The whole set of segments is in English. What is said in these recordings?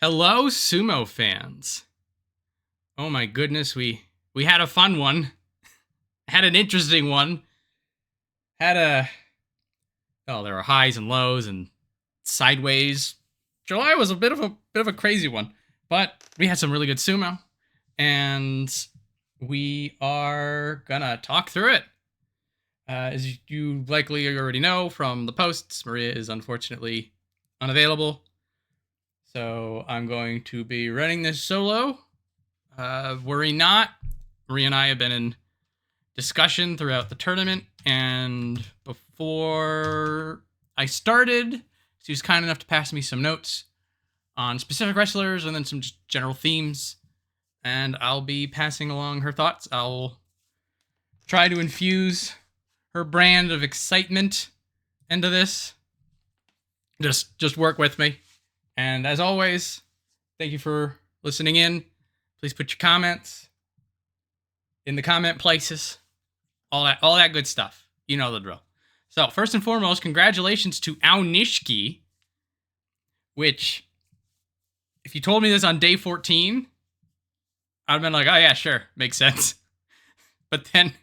Hello, sumo fans. Oh my goodness, we had a fun one. Had an interesting one. There were highs and lows and sideways. July was a bit of a crazy one, but we had some really good sumo, and we are gonna talk through it. As you likely already know from the posts, Maria is unfortunately unavailable. So I'm going to be running this solo. Worry not. Maria and I have been in discussion throughout the tournament, and before I started, she was kind enough to pass me some notes on specific wrestlers and then some just general themes, and I'll be passing along her thoughts. I'll try to infuse her brand of excitement into this. Just work with me. And as always, thank you for listening in. Please put your comments in the comment places. All that good stuff. You know the drill. So, first and foremost, congratulations to Aonishiki, which, if you told me this on day 14, I'd have been like, oh yeah, sure, makes sense. But then,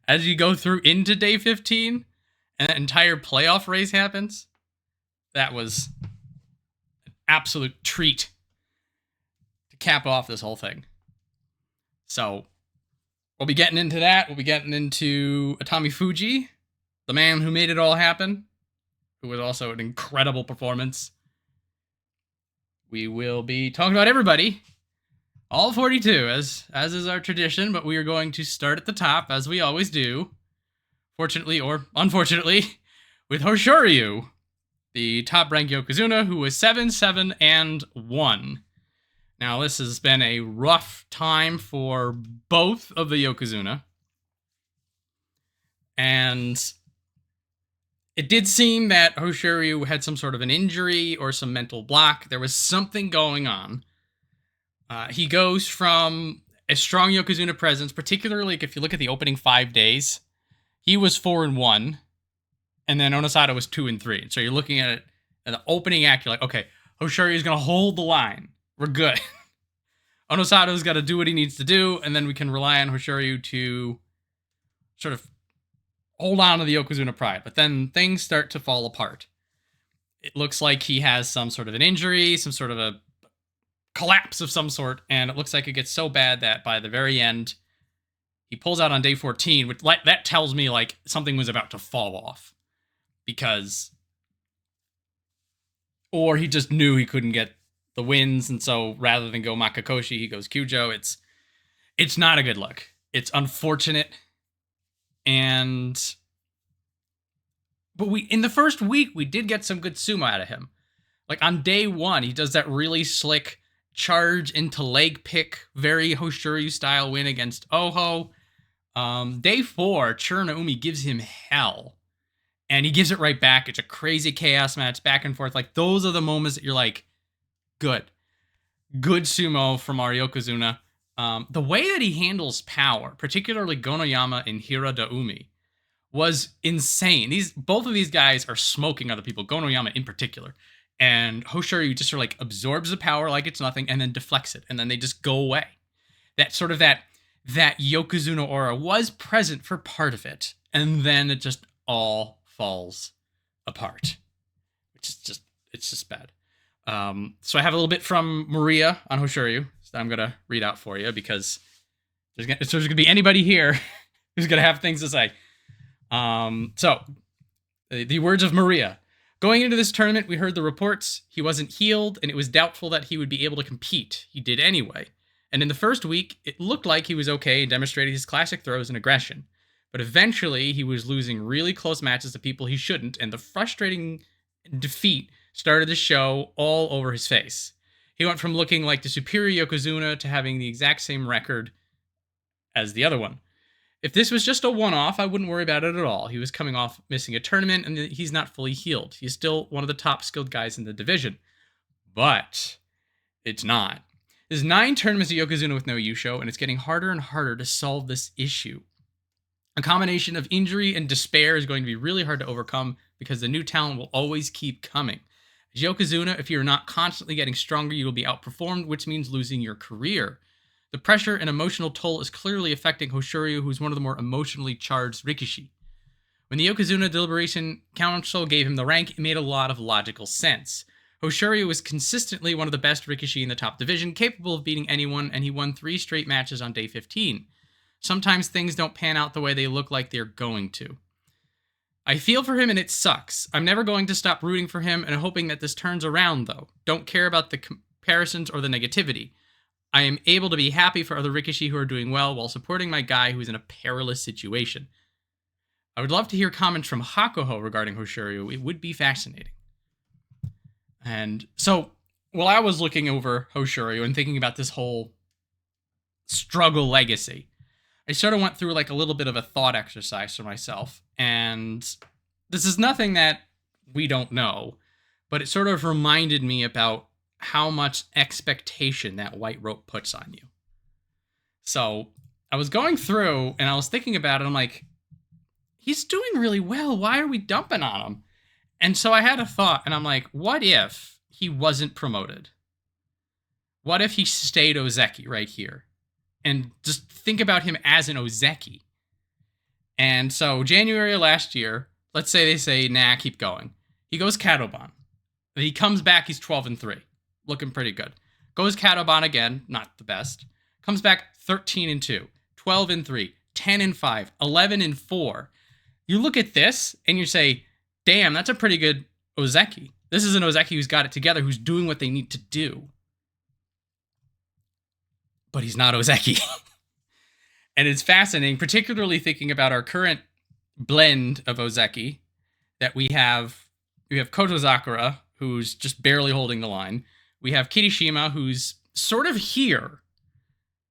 as you go through into day 15, and that entire playoff race happens, that was absolute treat to cap off this whole thing. So we'll be getting into that. We'll be getting into Atamifuji, the man who made it all happen, who was also an incredible performance. We will be talking about everybody, all 42, as is our tradition, but we are going to start at the top, as we always do, fortunately or unfortunately, with Hoshoryu, the top-ranked Yokozuna, who was 7-7-1. Now, this has been a rough time for both of the Yokozuna. And it did seem that Hoshoryu had some sort of an injury or some mental block. There was something going on. He goes from a strong Yokozuna presence, particularly if you look at the opening 5 days, he was 4-1. And then Onosato was 2-3. So you're looking at it in the opening act. You're like, okay, Hoshoryu is going to hold the line. We're good. Onosato's got to do what he needs to do, and then we can rely on Hoshoryu to sort of hold on to the Yokozuna pride. But then things start to fall apart. It looks like he has some sort of an injury, some sort of a collapse of some sort, and it looks like it gets so bad that by the very end, he pulls out on day 14, which that tells me like something was about to fall off. Or he just knew he couldn't get the wins, and so rather than go Makakoshi, he goes Kyujo. It's not a good look. It's unfortunate, but in the first week, we did get some good sumo out of him. Like on day 1, he does that really slick charge into leg pick, very Hoshoryu style win against Oho. Day 4, Churanoumi gives him hell. And he gives it right back. It's a crazy chaos match, back and forth. Like, those are the moments that you're like, good. Good sumo from our Yokozuna. The way that he handles power, particularly Gonoyama and Hiradoumi, was insane. Both of these guys are smoking other people, Gonoyama in particular. And Hoshoryu just sort of like absorbs the power like it's nothing and then deflects it. And then they just go away. That sort of that Yokozuna aura was present for part of it. And then it just all falls apart, which is just bad. So I have a little bit from Maria on Hoshoryu that I'm gonna read out for you because there's gonna be anybody here who's gonna have things to say. So the words of Maria: going into this tournament, we heard the reports he wasn't healed and it was doubtful that he would be able to compete. He did anyway, and in the first week, it looked like he was okay and demonstrated his classic throws and aggression. But eventually, he was losing really close matches to people he shouldn't, and the frustrating defeat started to show all over his face. He went from looking like the superior Yokozuna to having the exact same record as the other one. If this was just a one-off, I wouldn't worry about it at all. He was coming off missing a tournament, and he's not fully healed. He's still one of the top skilled guys in the division. But it's not. There's 9 tournaments of Yokozuna with no Yusho, and it's getting harder and harder to solve this issue. A combination of injury and despair is going to be really hard to overcome because the new talent will always keep coming. As Yokozuna, if you're not constantly getting stronger, you will be outperformed, which means losing your career. The pressure and emotional toll is clearly affecting Hoshoryu, who's one of the more emotionally charged Rikishi. When the Yokozuna Deliberation Council gave him the rank, it made a lot of logical sense. Hoshoryu was consistently one of the best Rikishi in the top division, capable of beating anyone, and he won 3 straight matches on day 15. Sometimes things don't pan out the way they look like they're going to. I feel for him and it sucks. I'm never going to stop rooting for him and hoping that this turns around, though. Don't care about the comparisons or the negativity. I am able to be happy for other Rikishi who are doing well while supporting my guy who is in a perilous situation. I would love to hear comments from Hakuho regarding Hoshoryu. It would be fascinating. And so, while I was looking over Hoshoryu and thinking about this whole struggle legacy, I sort of went through like a little bit of a thought exercise for myself. And this is nothing that we don't know, but it sort of reminded me about how much expectation that white rope puts on you. So I was going through and I was thinking about it. I'm like, he's doing really well. Why are we dumping on him? And so I had a thought and I'm like, what if he wasn't promoted? What if he stayed Ozeki right here? And just think about him as an Ozeki. And so January of last year, let's say they say, nah, keep going. He goes Katoban. He comes back, he's 12-3. Looking pretty good. Goes Katoban again, not the best. Comes back 13-2, 12-3, 10-5, 11-4. You look at this and you say, damn, that's a pretty good Ozeki. This is an Ozeki who's got it together, who's doing what they need to do. But he's not Ozeki. And it's fascinating, particularly thinking about our current blend of Ozeki, that we have Kotozakura, who's just barely holding the line. We have Kirishima, who's sort of here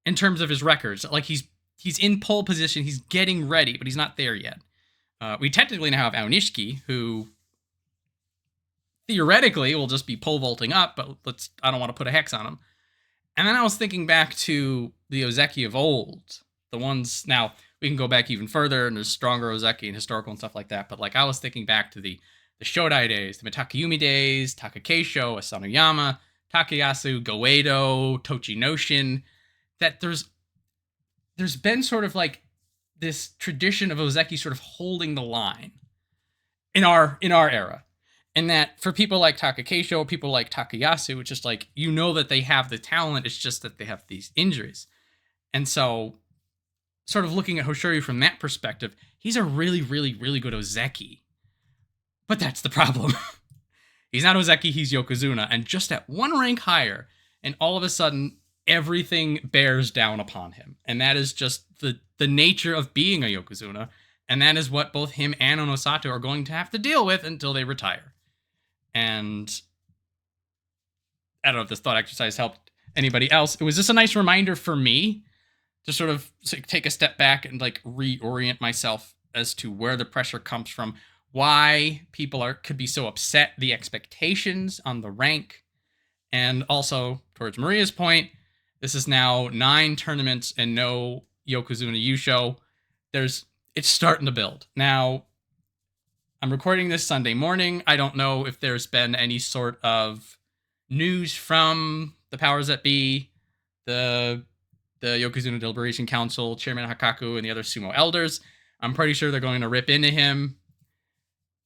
in terms of his records. Like he's in pole position, he's getting ready, but he's not there yet. We technically now have Aonishiki, who theoretically will just be pole vaulting up, but I don't want to put a hex on him. And then I was thinking back to the Ozeki of old. The ones, now, we can go back even further, and there's stronger Ozeki and historical and stuff like that, but like I was thinking back to the Shodai days, the Mitakeumi days, Takakeisho, Asanoyama, Takayasu, Goeido, Tochinoshin, that there's been sort of like this tradition of Ozeki sort of holding the line in our era. And that for people like Takakeisho, people like Takayasu, it's just like, you know that they have the talent, it's just that they have these injuries. And so, sort of looking at Hoshoryu from that perspective, he's a really, really, really good Ozeki. But that's the problem. He's not Ozeki, he's Yokozuna, and just at one rank higher, and all of a sudden, everything bears down upon him. And that is just the nature of being a Yokozuna, and that is what both him and Onosato are going to have to deal with until they retire. And I don't know if this thought exercise helped anybody else. It was just a nice reminder for me to sort of take a step back and like reorient myself as to where the pressure comes from, why people could be so upset, the expectations on the rank, and also towards Maria's point, this is now 9 tournaments and no Yokozuna Yusho. It's starting to build. Now, I'm recording this Sunday morning. I don't know if there's been any sort of news from the powers that be, the Yokozuna Deliberation Council, Chairman Hakaku, and the other sumo elders. I'm pretty sure they're going to rip into him.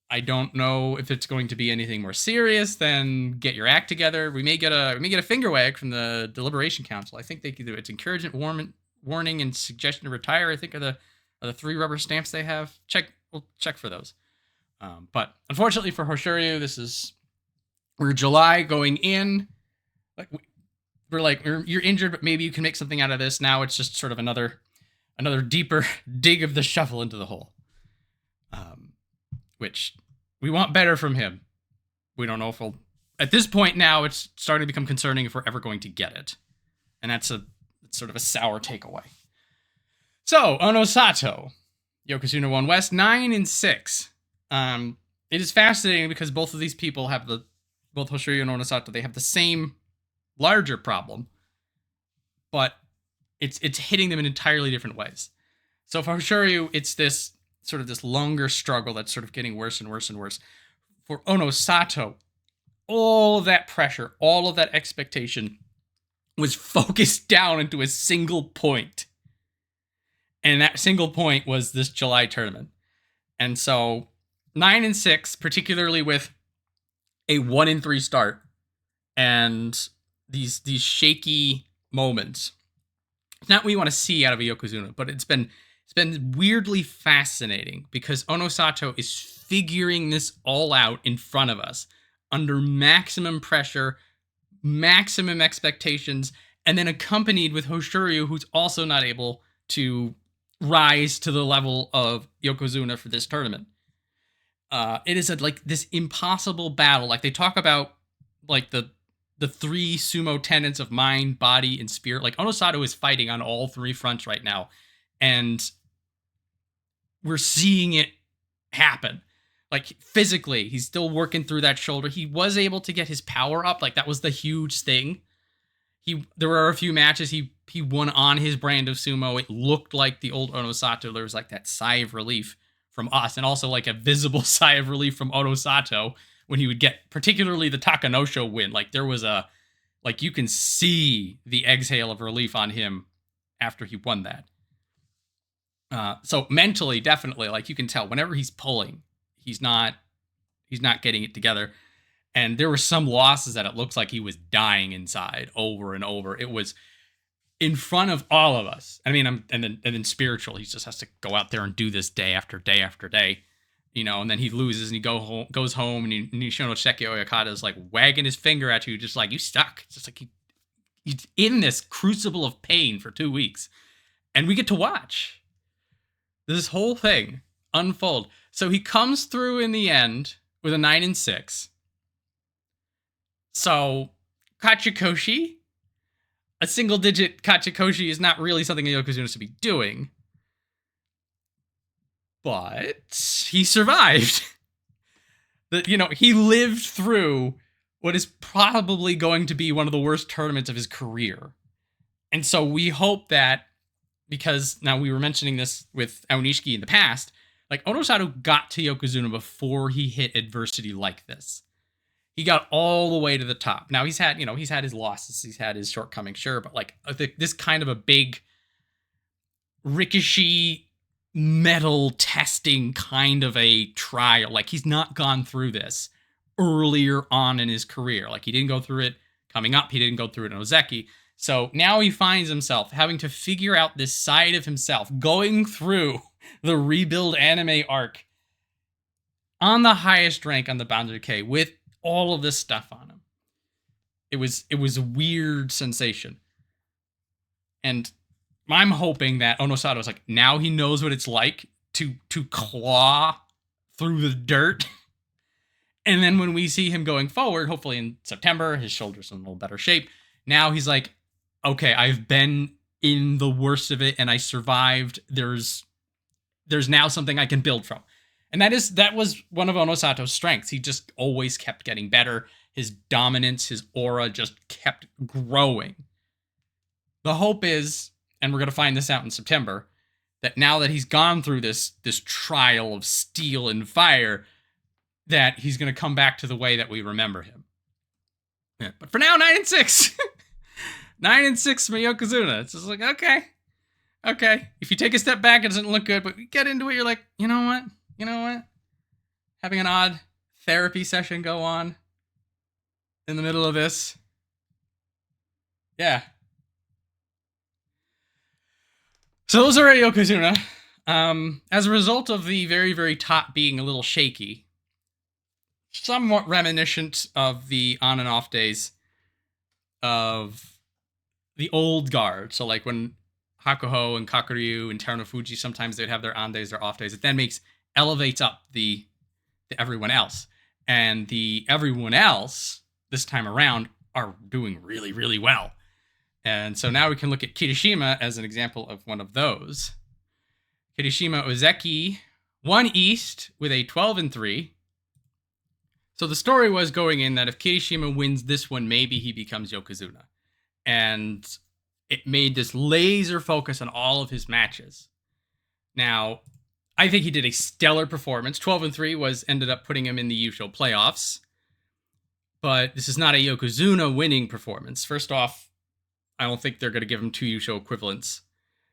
I don't know if it's going to be anything more serious than get your act together. We may get a finger wag from the Deliberation Council. I think they could do it's encouragement, warning, and suggestion to retire. I think are the 3 rubber stamps they have. We'll check for those. But unfortunately for Hoshoryu, we're July going in. You're injured, but maybe you can make something out of this. Now it's just sort of another deeper dig of the shovel into the hole. Which we want better from him. We don't know if at this point now it's starting to become concerning if we're ever going to get it. And it's sort of a sour takeaway. So, Onosato, Yokozuna 1 West, 9-6. It is fascinating because both of these people have both Hoshoryu and Onosato, they have the same larger problem, but it's hitting them in entirely different ways. So for Hoshoryu, it's this longer struggle that's sort of getting worse and worse and worse. For Onosato, all of that pressure, all of that expectation was focused down into a single point. And that single point was this July tournament. And so 9-6, particularly with a 1-3 start and these shaky moments. It's not what you want to see out of a Yokozuna, but it's been weirdly fascinating because Onosato is figuring this all out in front of us under maximum pressure, maximum expectations, and then accompanied with Hoshoryu, who's also not able to rise to the level of Yokozuna for this tournament. It is this impossible battle. Like they talk about like the three sumo tenets of mind, body, and spirit. Like Onosato is fighting on all three fronts right now. And we're seeing it happen. Like physically, he's still working through that shoulder. He was able to get his power up. Like that was the huge thing. There were a few matches he won on his brand of sumo. It looked like the old Onosato. There was like that sigh of relief from us, and also like a visible sigh of relief from Onosato when he would get particularly the Takanosho win. Like there was you can see the exhale of relief on him after he won that. So mentally, definitely, like you can tell whenever he's pulling, he's not getting it together. And there were some losses that it looks like he was dying inside over and over. It was in front of all of us. I mean, and then spiritual, he just has to go out there and do this day after day after day, and then he loses and he goes home and Nishinoseki Oyakata is like wagging his finger at you, just like, you stuck. It's just like he's in this crucible of pain for 2 weeks. And we get to watch this whole thing unfold. So he comes through in the end with a 9-6. So Kachikoshi, a single-digit Kachikoshi is not really something a Yokozuna should be doing. But he survived. He lived through what is probably going to be one of the worst tournaments of his career. And so we hope that, because now we were mentioning this with Aonishiki in the past, like Onosato got to Yokozuna before he hit adversity like this. He got all the way to the top. Now he's had his losses, he's had his shortcomings, sure, but like this kind of a big Rikishi metal testing kind of a trial. Like he's not gone through this earlier on in his career. Like he didn't go through it coming up. He didn't go through it in Ozeki. So now he finds himself having to figure out this side of himself, going through the rebuild anime arc on the highest rank on the Banzuke with all of this stuff on him. It was a weird sensation. And I'm hoping that Onosato is like, now he knows what it's like to claw through the dirt. And then when we see him going forward, hopefully in September, his shoulder's in a little better shape. Now he's like, okay, I've been in the worst of it and I survived. There's now something I can build from. And that was one of Onosato's strengths. He just always kept getting better. His dominance, his aura just kept growing. The hope is, and we're going to find this out in September, that now that he's gone through this trial of steel and fire, that he's going to come back to the way that we remember him. Yeah, but for now, 9-6. 9-6 from Yokozuna. It's just like, okay. If you take a step back, it doesn't look good, but you get into it, you're like, you know what? Having an odd therapy session go on in the middle of this. Yeah. So those are at Yokozuna. As a result of the very, very top being a little shaky, somewhat reminiscent of the on and off days of the old guard. So like when Hakuho and Kakuryu and Churanoumi, sometimes they'd have their on days, their off days. It then elevates up the everyone else. And the everyone else this time around are doing really, really well. And so now we can look at Kirishima as an example of one of those. Kirishima Ozeki won East with a 12-3. So the story was going in that if Kirishima wins this one, maybe he becomes Yokozuna. And it made this laser focus on all of his matches. Now, I think he did a stellar performance. 12-3 ended up putting him in the usual playoffs. But this is not a Yokozuna winning performance. First off, I don't think they're going to give him 2 Yusho equivalents.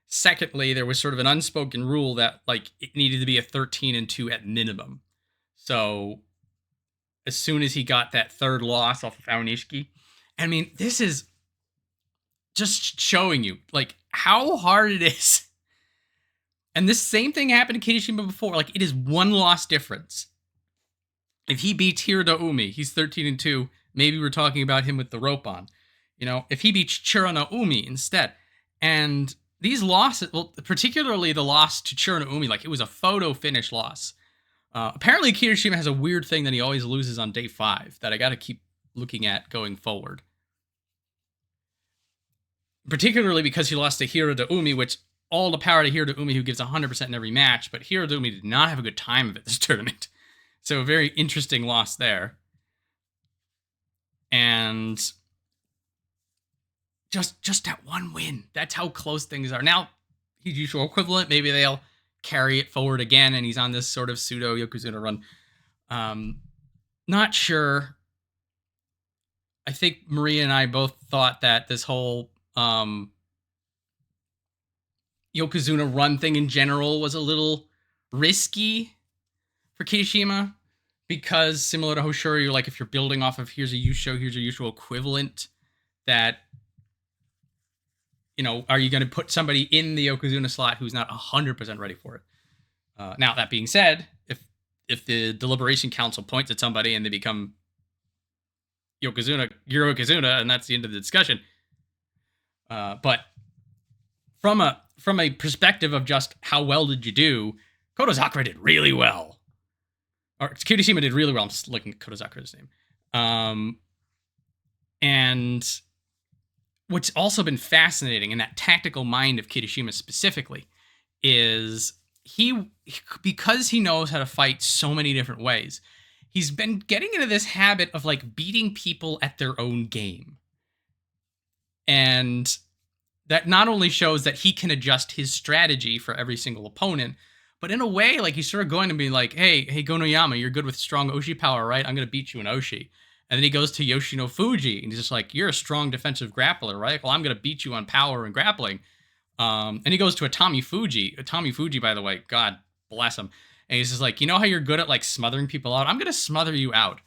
Secondly, there was sort of an unspoken rule that like it needed to be a 13-2 at minimum. So as soon as he got that third loss off of Aonishiki, I mean, this is just showing you like how hard it is. And this same thing happened to Kirishima before. Like, it is 1 loss difference. If he beats Hiradoumi, he's 13-2. Maybe we're talking about him with the rope on. You know, if he beats Churanoumi instead. And these losses, well, particularly the loss to Churanoumi, like, it was a photo finish loss. Apparently, Kirishima has a weird thing that he always loses on day 5 that I got to keep looking at going forward. Particularly because he lost to Hiradoumi, which all the power to Hiradoumi, who gives 100% in every match, but Hiradoumi did not have a good time of it this tournament. So a very interesting loss there. And just that 1 win. That's how close things are. Now, he's usual equivalent. Maybe they'll carry it forward again, and he's on this sort of pseudo Yokozuna run. Not sure. I think Maria and I both thought that this whole Yokozuna run thing in general was a little risky for Kirishima, because similar to Hoshoryu, like if you're building off of here's a Yusho equivalent, that, you know, are you going to put somebody in the Yokozuna slot who's not 100% ready for it? Now, that being said, if the Deliberation Council points at somebody and they become Yokozuna, you're Yokozuna, and that's the end of the discussion. But from a perspective of just how well did you do, Kotozakura did really well. Or Kirishima did really well. I'm just looking at Kotozakura's name. And what's also been fascinating in that tactical mind of Kirishima specifically is because he knows how to fight so many different ways, he's been getting into this habit of like beating people at their own game. And that not only shows that he can adjust his strategy for every single opponent, but in a way, like, he's sort of going to be like, hey, Gonoyama, you're good with strong Oshi power, right? I'm going to beat you in Oshi. And then he goes to Yoshinofuji, and he's just like, you're a strong defensive grappler, right? Well, I'm going to beat you on power and grappling. And he goes to Atamifuji. Atamifuji, by the way, God bless him. And he's just like, you know how you're good at, like, smothering people out? I'm going to smother you out.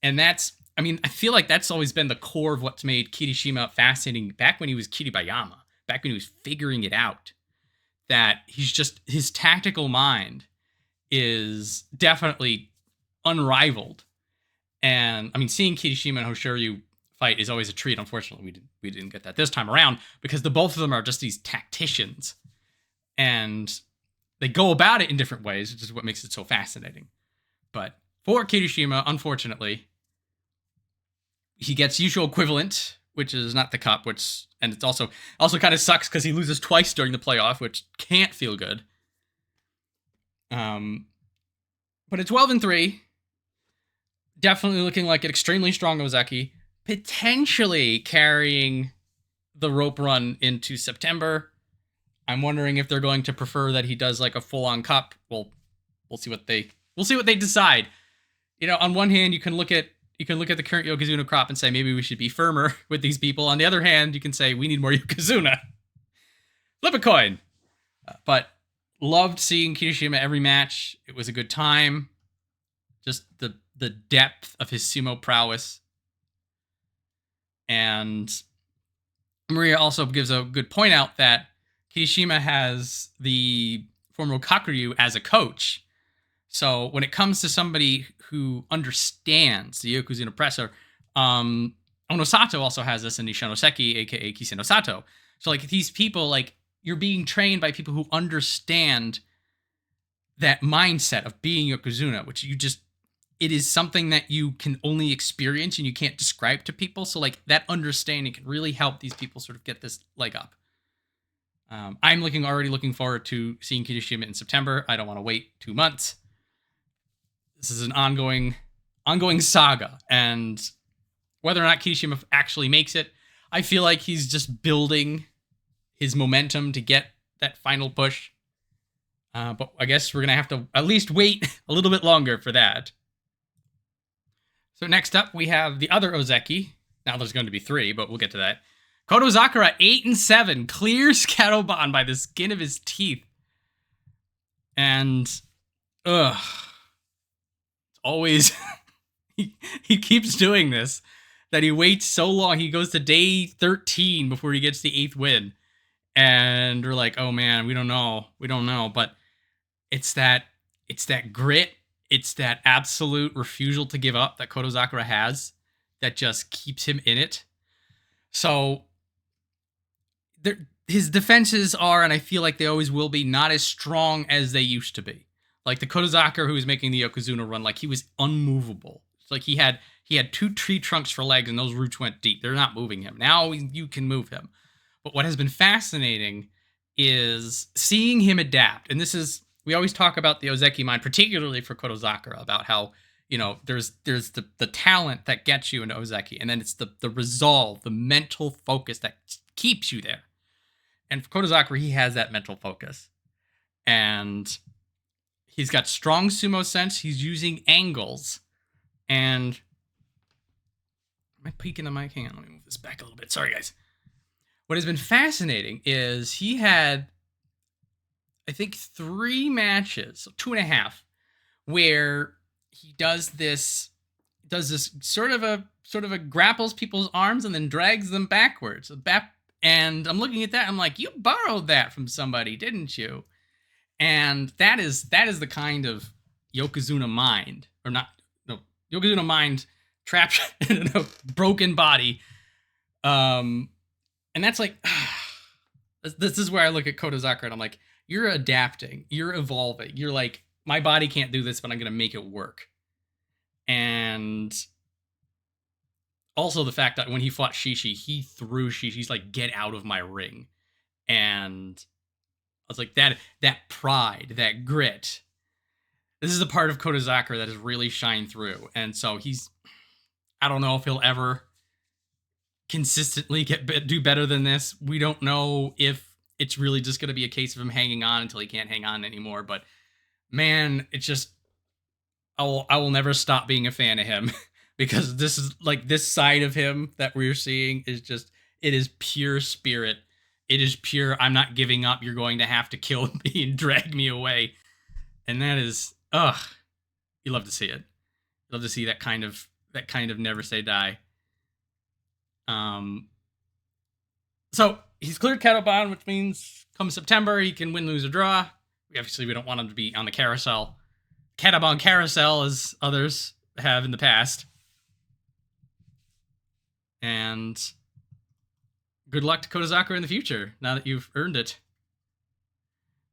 And that's, I mean, I feel like that's always been the core of what's made Kirishima fascinating back when he was Kiribayama, back when he was figuring it out. That he's just, his tactical mind is definitely unrivaled. And I mean, seeing Kirishima and Hoshoryu fight is always a treat. Unfortunately, we didn't get that this time around, because the both of them are just these tacticians, and they go about it in different ways, which is what makes it so fascinating. But for Kirishima, unfortunately, he gets usual equivalent, which is not the cup, and it's also kind of sucks because he loses twice during the playoff, which can't feel good. But at 12-3, definitely looking like an extremely strong Ozeki, potentially carrying the rope run into September. I'm wondering if they're going to prefer that he does like a full-on cup. Well, we'll see what they decide. You know, on one hand, you can look at the current Yokozuna crop and say, maybe we should be firmer with these people. On the other hand, you can say, we need more Yokozuna. Flip a coin. But loved seeing Kirishima every match. It was a good time. Just the depth of his sumo prowess. And Maria also gives a good point out that Kirishima has the former Kakuryu as a coach. So when it comes to somebody who understands the Yokozuna presser, Onosato also has this in Nishanoseki, aka Kisenosato. So like these people, like you're being trained by people who understand that mindset of being Yokozuna, which it is something that you can only experience and you can't describe to people. So like that understanding can really help these people sort of get this leg up. I'm already looking forward to seeing Kirishima in September. I don't want to wait 2 months. This is an ongoing saga, and whether or not Kirishima actually makes it, I feel like he's just building his momentum to get that final push. But I guess we're going to have to at least wait a little bit longer for that. So next up, we have the other Ozeki. Now there's going to be 3, but we'll get to that. Kotozakura, 8-7, clears Kataban by the skin of his teeth. And, it's always, he keeps doing this, that he waits so long. He goes to day 13 before he gets the 8th win. And we're like, oh man, we don't know. But it's that grit. It's that absolute refusal to give up that Kotozakura has that just keeps him in it. So his defenses are, and I feel like they always will be, not as strong as they used to be. Like the Kotozakura who was making the Yokozuna run, like he was unmovable. It's like he had 2 tree trunks for legs and those roots went deep. They're not moving him. Now you can move him. But what has been fascinating is seeing him adapt. And this is, we always talk about the Ozeki mind, particularly for Kotozakura, about how, there's the talent that gets you into Ozeki, and then it's the resolve, the mental focus that keeps you there. And for Kotozakura, he has that mental focus. And he's got strong sumo sense. He's using angles. And am I peeking the mic? Hang on, let me move this back a little bit. Sorry, guys. What has been fascinating is he had, I think, 3 matches, 2.5, where he does this sort of a grapples people's arms and then drags them backwards. And I'm looking at that, I'm like, you borrowed that from somebody, didn't you? And that is the kind of Yokozuna mind, or not, no, Yokozuna mind trapped in a broken body. And that's like, this is where I look at Kotozakura and I'm like, you're adapting, you're evolving. You're like, my body can't do this, but I'm going to make it work. And also the fact that when he fought Shishi, he threw Shishi's like, get out of my ring. And I was like, that pride, that grit. This is the part of Kotozakura that has really shined through. And so I don't know if he'll ever consistently do better than this. We don't know if it's really just going to be a case of him hanging on until he can't hang on anymore. But man, it's just, I will never stop being a fan of him because this is like, this side of him that we're seeing is just, it is pure spirit. It is pure, I'm not giving up. You're going to have to kill me and drag me away. And that is, you love to see it. You love to see that kind of never say die. So he's cleared Kataban, which means come September, he can win, lose, or draw. Obviously, we don't want him to be on the carousel. Kataban carousel, as others have in the past. And good luck to Kotozakura in the future, now that you've earned it.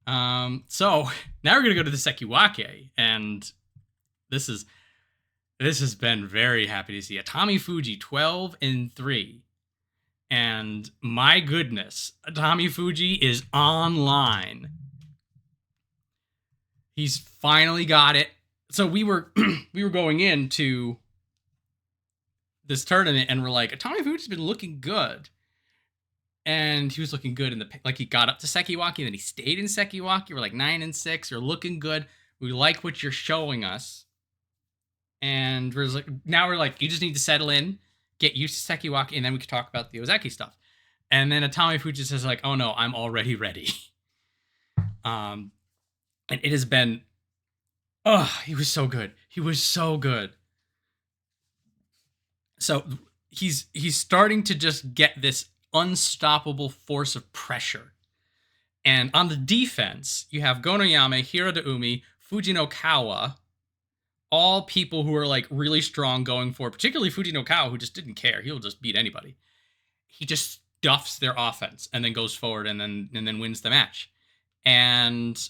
So, now we're going to go to the Sekiwake, and this has been very happy to see. Atamifuji, 12-3. And my goodness, Atamifuji is online. He's finally got it. So we were going into this tournament and we're like, Atamifuji's been looking good. And he was looking good he got up to Sekiwake and then he stayed in Sekiwake. We're like 9-6. You're looking good. We like what you're showing us. And now we're like, you just need to settle in, get used to Sekiwake, and then we can talk about the Ozeki stuff. And then Atamifuji says like, oh no, I'm already ready. And it has been, he was so good. He was so good. So he's starting to just get this unstoppable force of pressure. And on the defense, you have Gonoyama, Hiradoumi, Fujinokawa, all people who are like really strong going forward, particularly Fujinokawa, who just didn't care. He'll just beat anybody. He just stuffs their offense and then goes forward and then wins the match. And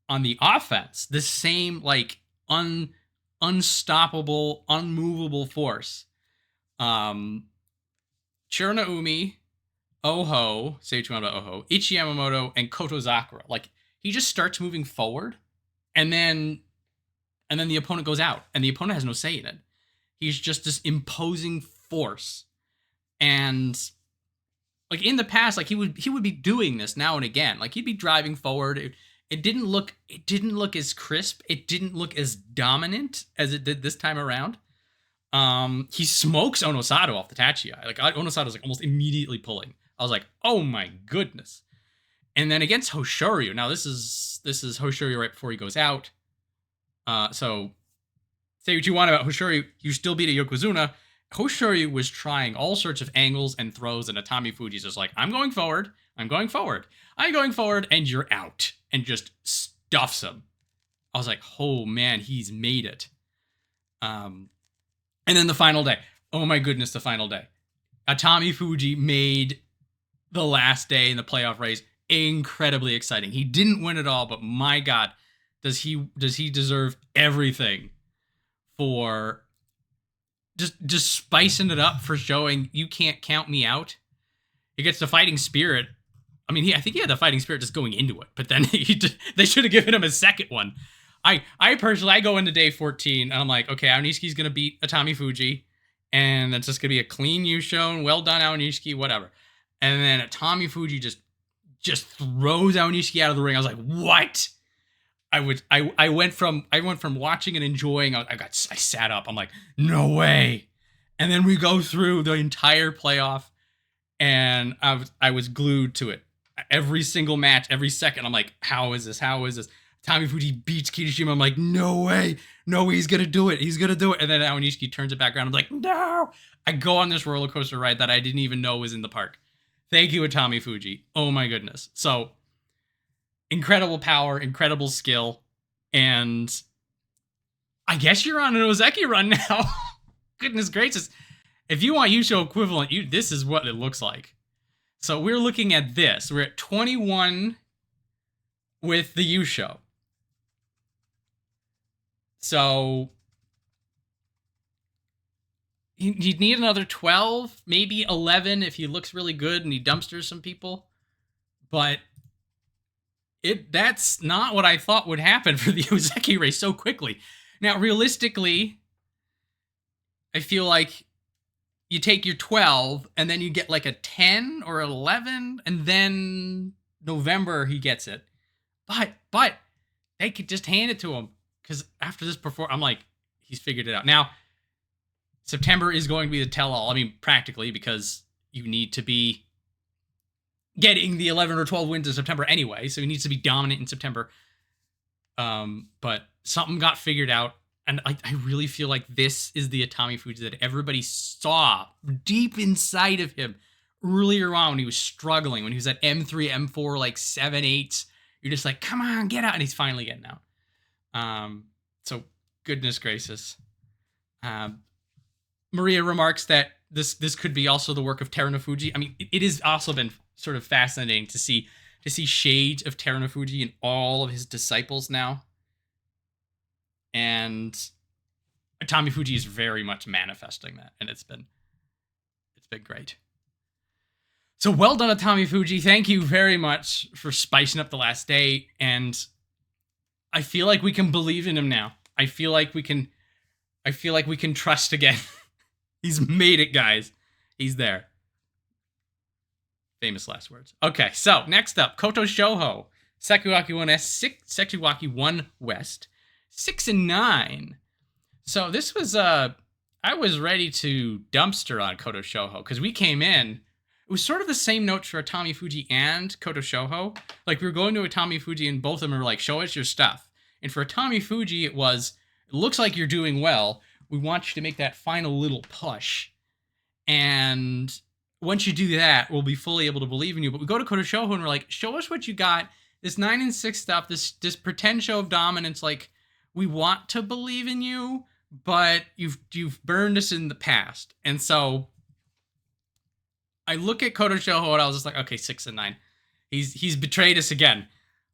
on the offense, this same like unstoppable, unmovable force. Churanoumi, Oho, say what you want about Oho, Ichiyamamoto, and Kotozakura. Like, he just starts moving forward, and then the opponent goes out, and the opponent has no say in it. He's just this imposing force. And like in the past, like he would be doing this now and again. Like he'd be driving forward, It didn't look as crisp. It didn't look as dominant as it did this time around. He smokes Onosato off the Tachiai. Like Onosato's like almost immediately pulling. I was like, oh my goodness. And then against Hoshoryu. Now this is Hoshoryu right before he goes out. So say what you want about Hoshoryu, you still beat a Yokozuna. Hoshoryu was trying all sorts of angles and throws, and Atamifuji's just like, I'm going forward, and you're out. And just stuffs him. I was like, oh man, he's made it. And then the final day. Oh my goodness, the final day. Atamifuji made the last day in the playoff race incredibly exciting. He didn't win it all, but my God, does he deserve everything for just spicing it up, for showing you can't count me out. He gets the fighting spirit. I mean, I think he had the fighting spirit just going into it, but then they should have given him a second one. I personally go into day 14 and I'm like, okay, Aonishiki's gonna beat Atamifuji, and that's just gonna be a clean Yusho, well done Aonishiki, whatever. And then Atamifuji just throws Aonishiki out of the ring. I was like, what? I went from watching and enjoying. I sat up. I'm like, no way. And then we go through the entire playoff, and I was glued to it. Every single match, every second, I'm like, how is this? Atamifuji beats Kirishima. I'm like, no way. No, he's going to do it. And then Aonishiki turns it back around. I'm like, no. I go on this roller coaster ride that I didn't even know was in the park. Thank you, Atamifuji. Oh my goodness. So, incredible power, incredible skill. And I guess you're on an Ozeki run now. Goodness gracious. If you want Yusho equivalent, this is what it looks like. So we're looking at this. We're at 21 with the Yusho. So you'd need another 12, maybe 11 if he looks really good and he dumpsters some people. But that's not what I thought would happen for the Ozeki race so quickly. Now, realistically, I feel like you take your 12, and then you get like a 10 or 11, and then November he gets it. But they could just hand it to him, because after this performance, I'm like, he's figured it out. Now, September is going to be the tell-all. I mean, practically, because you need to be getting the 11 or 12 wins in September anyway, so he needs to be dominant in September. But something got figured out. And I really feel like this is the Atamifuji that everybody saw deep inside of him earlier on when he was struggling, when he was at M3, M4, like 7, 8. You're just like, come on, get out. And he's finally getting out. So, goodness gracious. Maria remarks that this could be also the work of Terunofuji. I mean, it has also been sort of fascinating to see shades of Terunofuji in all of his disciples now. And Atamifuji is very much manifesting that, and it's been great. So well done, Atamifuji. Thank you very much for spicing up the last day, and I feel like we can believe in him now. I feel like we can trust again. He's made it, guys. He's there. Famous last words. Okay, so next up, Kotoshoho, Sekiwaki 1S, Sekiwaki 1 West. 6 and 9. So this was I was ready to dumpster on Kotoshoho because we came in. It was sort of the same notes for Atamifuji and Kotoshoho. Like we were going to Atamifuji and both of them were like, show us your stuff. And for Atamifuji, it looks like you're doing well. We want you to make that final little push. And once you do that, we'll be fully able to believe in you. But we go to Kotoshoho and we're like, show us what you got. This 9 and 6 stuff, this pretend show of dominance, like, we want to believe in you, but you've burned us in the past. And so I look at Kotoshoho and I was just like, okay, 6 and 9. He's betrayed us again.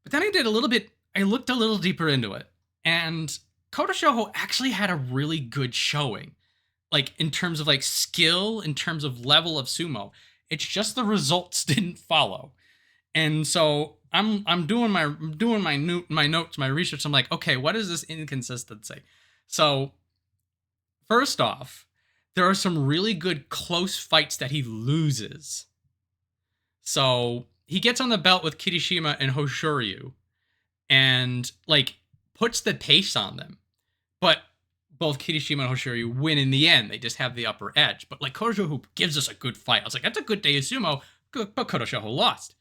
But then I looked a little deeper into it. And Kotoshoho actually had a really good showing. Like in terms of like skill, in terms of level of sumo. It's just the results didn't follow. And so I'm doing my notes, my research. I'm like, okay, what is this inconsistency? So first off, there are some really good close fights that he loses. So he gets on the belt with Kirishima and Hoshoryu, and like puts the pace on them. But both Kirishima and Hoshoryu win in the end. They just have the upper edge. But like Kotoshoho gives us a good fight. I was like, that's a good day of sumo, but Kotoshoho lost.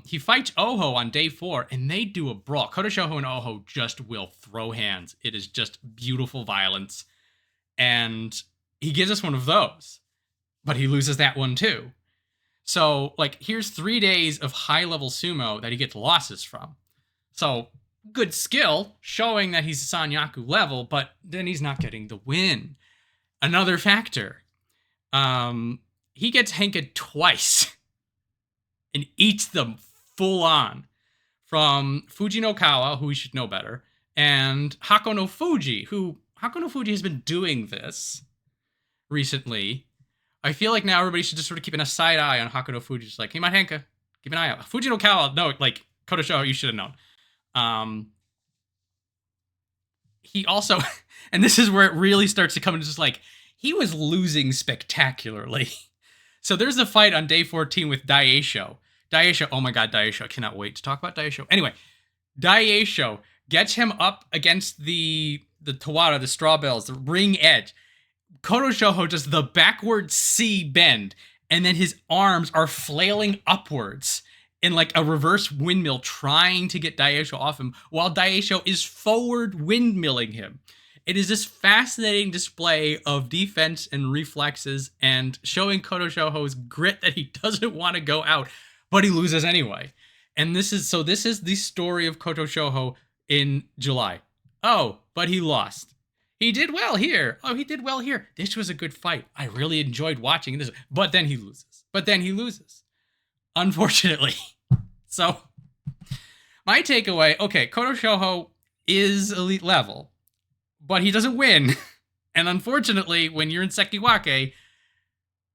He fights Oho on day 4, and they do a brawl. Kotoshoho and Oho just will throw hands. It is just beautiful violence. And he gives us one of those. But he loses that one too. So, like, here's 3 days of high-level sumo that he gets losses from. So, good skill, showing that he's Sanyaku level, but then he's not getting the win. Another factor. He gets Henked twice and eats them full on from Fujinokawa, who we should know better, and Hakunofuji, who Hakunofuji has been doing this recently. I feel like now everybody should just sort of keep a side eye on Hakunofuji. Just like, hey, my Henka, keep an eye out. Fujinokawa, no, like, Kotoshoho, you should have known. He also, and this is where it really starts to come into just like, he was losing spectacularly. So there's a fight on day 14 with Daieisho. Daieisho, oh my god, Daieisho, I cannot wait to talk about Daieisho. Anyway, Daieisho gets him up against the Tawara, the straw bells, the ring edge. Kotoshoho does the backward C bend, and then his arms are flailing upwards in like a reverse windmill trying to get Daieisho off him, while Daieisho is forward windmilling him. It is this fascinating display of defense and reflexes and showing Kotoshoho's grit that he doesn't want to go out, but he loses anyway. And this is the story of Kotoshoho in July. Oh, but he lost. He did well here. Oh, he did well here. This was a good fight. I really enjoyed watching this. But then he loses. Unfortunately. So, my takeaway, okay, Kotoshoho is elite level, but he doesn't win. And unfortunately, when you're in Sekiwake,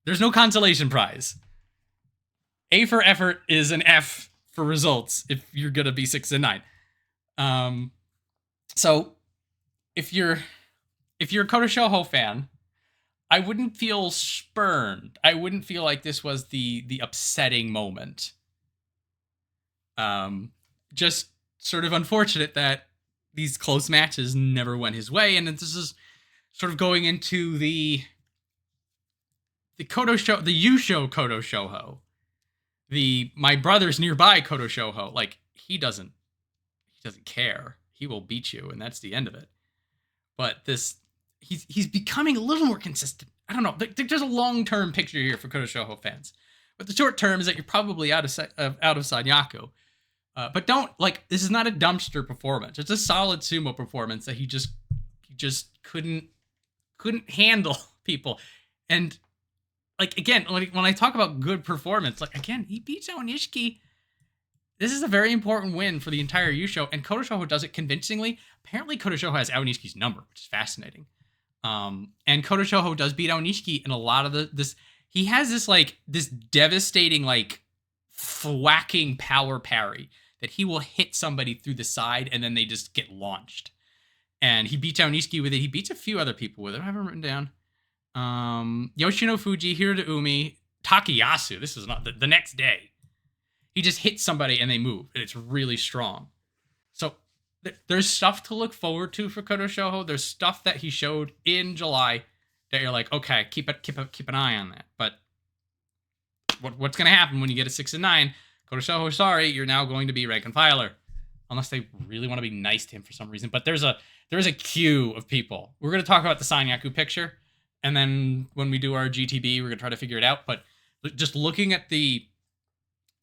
there's no consolation prize. A for effort is an F for results if you're going to be 6 and 9. So, if you're a Kotoshoho fan, I wouldn't feel spurned. I wouldn't feel like this was the upsetting moment. Just sort of unfortunate that these close matches never went his way, and this is sort of going into the Kotoshoho, the Yusho Kotoshoho, the my brother's nearby Kotoshoho. Like, he doesn't care. He will beat you, and that's the end of it. But he's becoming a little more consistent. I don't know. There's a long-term picture here for Kotoshoho fans. But the short term is that you're probably out of Sanyaku. But don't, like, this is not a dumpster performance. It's a solid sumo performance that he just couldn't handle people. And, like, again, when I talk about good performance, like, again, he beats Aonishiki. This is a very important win for the entire Yusho, and Kotoshoho does it convincingly. Apparently, Kotoshoho has Aonishiki's number, which is fascinating. And Kotoshoho does beat Aonishiki in a lot of this. He has this devastating, like, thwacking power parry that he will hit somebody through the side, and then they just get launched. And he beats Aonishiki with it. He beats a few other people with it. I have them written down. Yoshinofuji, Hiradoumi, Takayasu. This is not the next day. He just hits somebody and they move, and it's really strong. So there's stuff to look forward to for Kotoshoho. There's stuff that he showed in July that you're like, okay, keep an eye on that. But what's going to happen when you get a 6 and 9? Kotoshoho, sorry, you're now going to be rank and filer, unless they really want to be nice to him for some reason. But there's a queue of people. We're going to talk about the Sanyaku picture, and then when we do our GTB, we're going to try to figure it out. But just looking at the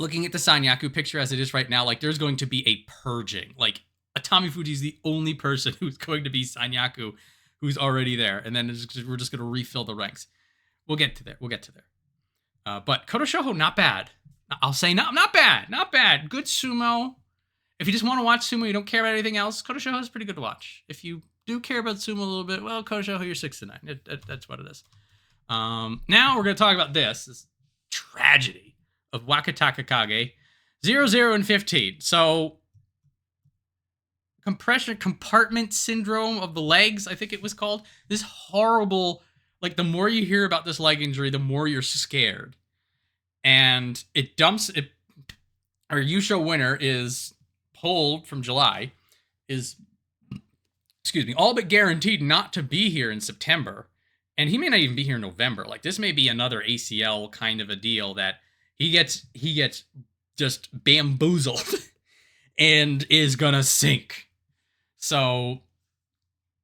Sanyaku picture as it is right now, like, there's going to be a purging. Like, Atamifuji is the only person who's going to be Sanyaku who's already there, and then we're just going to refill the ranks. We'll get to there. But Kotoshoho, not bad. I'll say not bad. Good sumo. If you just want to watch sumo, you don't care about anything else, Kotoshoho is pretty good to watch. If you do care about sumo a little bit, well, Kotoshoho, you're 6 and 9. That's what it is. Now we're going to talk about this tragedy of Wakatakakage, 0, 15. So, compartment syndrome of the legs, I think it was called. This horrible, like, the more you hear about this leg injury, the more you're scared. And our Yusho winner is hold from July is, all but guaranteed not to be here in September. And he may not even be here in November. Like, this may be another ACL kind of a deal that he gets just bamboozled and is gonna sink. So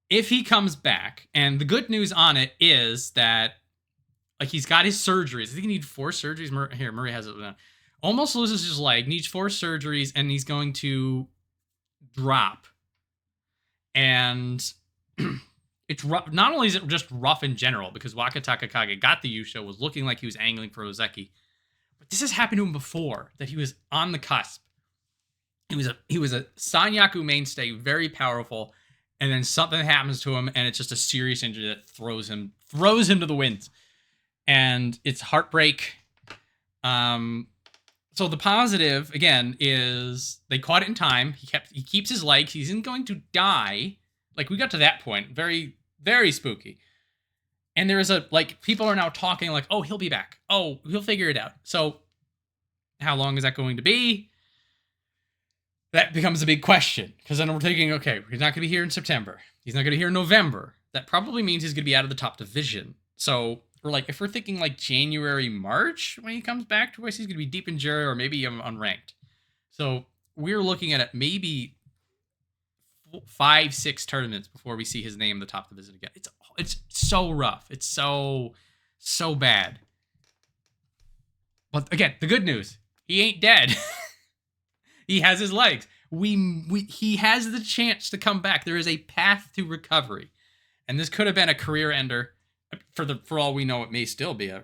if he comes back, and the good news on it is that, like, he's got his surgeries. I think he needs 4 surgeries. Murray has it. Almost loses his leg, needs 4 surgeries, and he's going to drop. And it's rough. Not only is it just rough in general, because Wakatakakage got the Yusho, was looking like he was angling for Ozeki, but this has happened to him before, that he was on the cusp. He was a Sanyaku mainstay, very powerful, and then something happens to him, and it's just a serious injury that throws him to the winds, and it's heartbreak. So the positive again is they caught it in time. He keeps his legs. He isn't going to die. Like, we got to that point, very, very spooky. And there is people are now talking like, oh, he'll be back. Oh, he'll figure it out. So how long is that going to be? That becomes a big question, because then we're thinking, okay, he's not going to be here in September. He's not going to be here in November. That probably means he's going to be out of the top division. So we're like, if we're thinking like January, March when he comes back to us, he's going to be deep in jury or maybe unranked. So we're looking at it maybe 5-6 tournaments before we see his name in the top division again. It's so rough. It's so bad. But again, the good news, he ain't dead. He has his legs. He has the chance to come back. There is a path to recovery, and this could have been a career ender. For all we know, it may still be a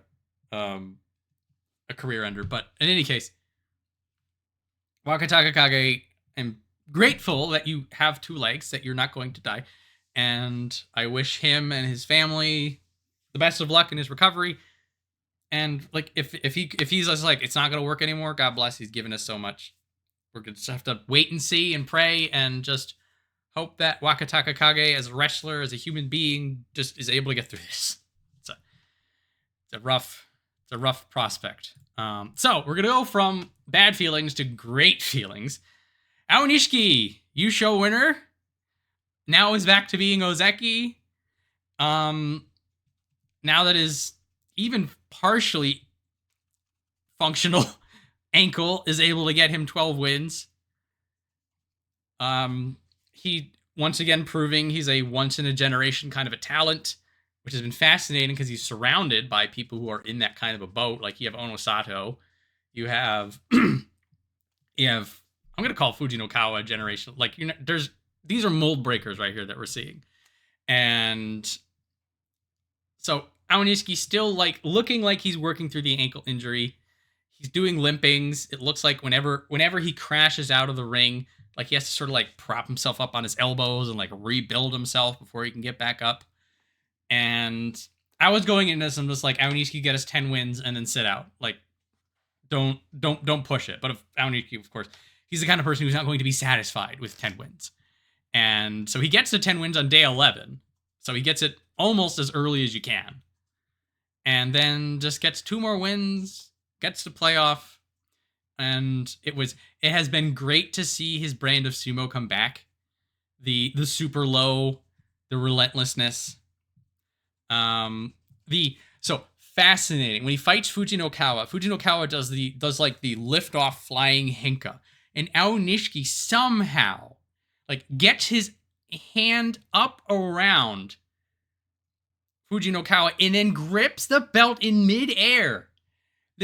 career ender. But in any case, Wakatakakage, I'm grateful that you have 2 legs, that you're not going to die, and I wish him and his family the best of luck in his recovery. And like, if he's just like, it's not going to work anymore, God bless. He's given us so much. We're going to just have to wait and see and pray and just hope that Wakatakakage, as a wrestler, as a human being, just is able to get through this. It's a rough prospect. So we're going to go from bad feelings to great feelings. Aonishiki, Yusho winner, now is back to being Ozeki. Now that is even partially functional ankle is able to get him 12 wins. He once again proving he's a once in a generation kind of a talent, which has been fascinating because he's surrounded by people who are in that kind of a boat. Like, you have Onosato, you have I'm going to call Fujinokawa a generation. Like, these are mold breakers right here that we're seeing. And so Aonishiki still like looking like he's working through the ankle injury. He's doing limpings. It looks like whenever he crashes out of the ring, like, he has to sort of like prop himself up on his elbows and like rebuild himself before he can get back up. And I was going into this, I'm just like, Aonishiki get us 10 wins and then sit out. Like, don't push it. But if Aonishiki, of course, he's the kind of person who's not going to be satisfied with 10 wins. And so he gets to 10 wins on day 11. So he gets it almost as early as you can. And then just gets 2 more wins, gets to playoff. And it has been great to see his brand of sumo come back. The super low, the relentlessness. So fascinating. When he fights Fujinokawa does the lift off flying Henka. And Aonishiki somehow like gets his hand up around Fujinokawa and then grips the belt in midair.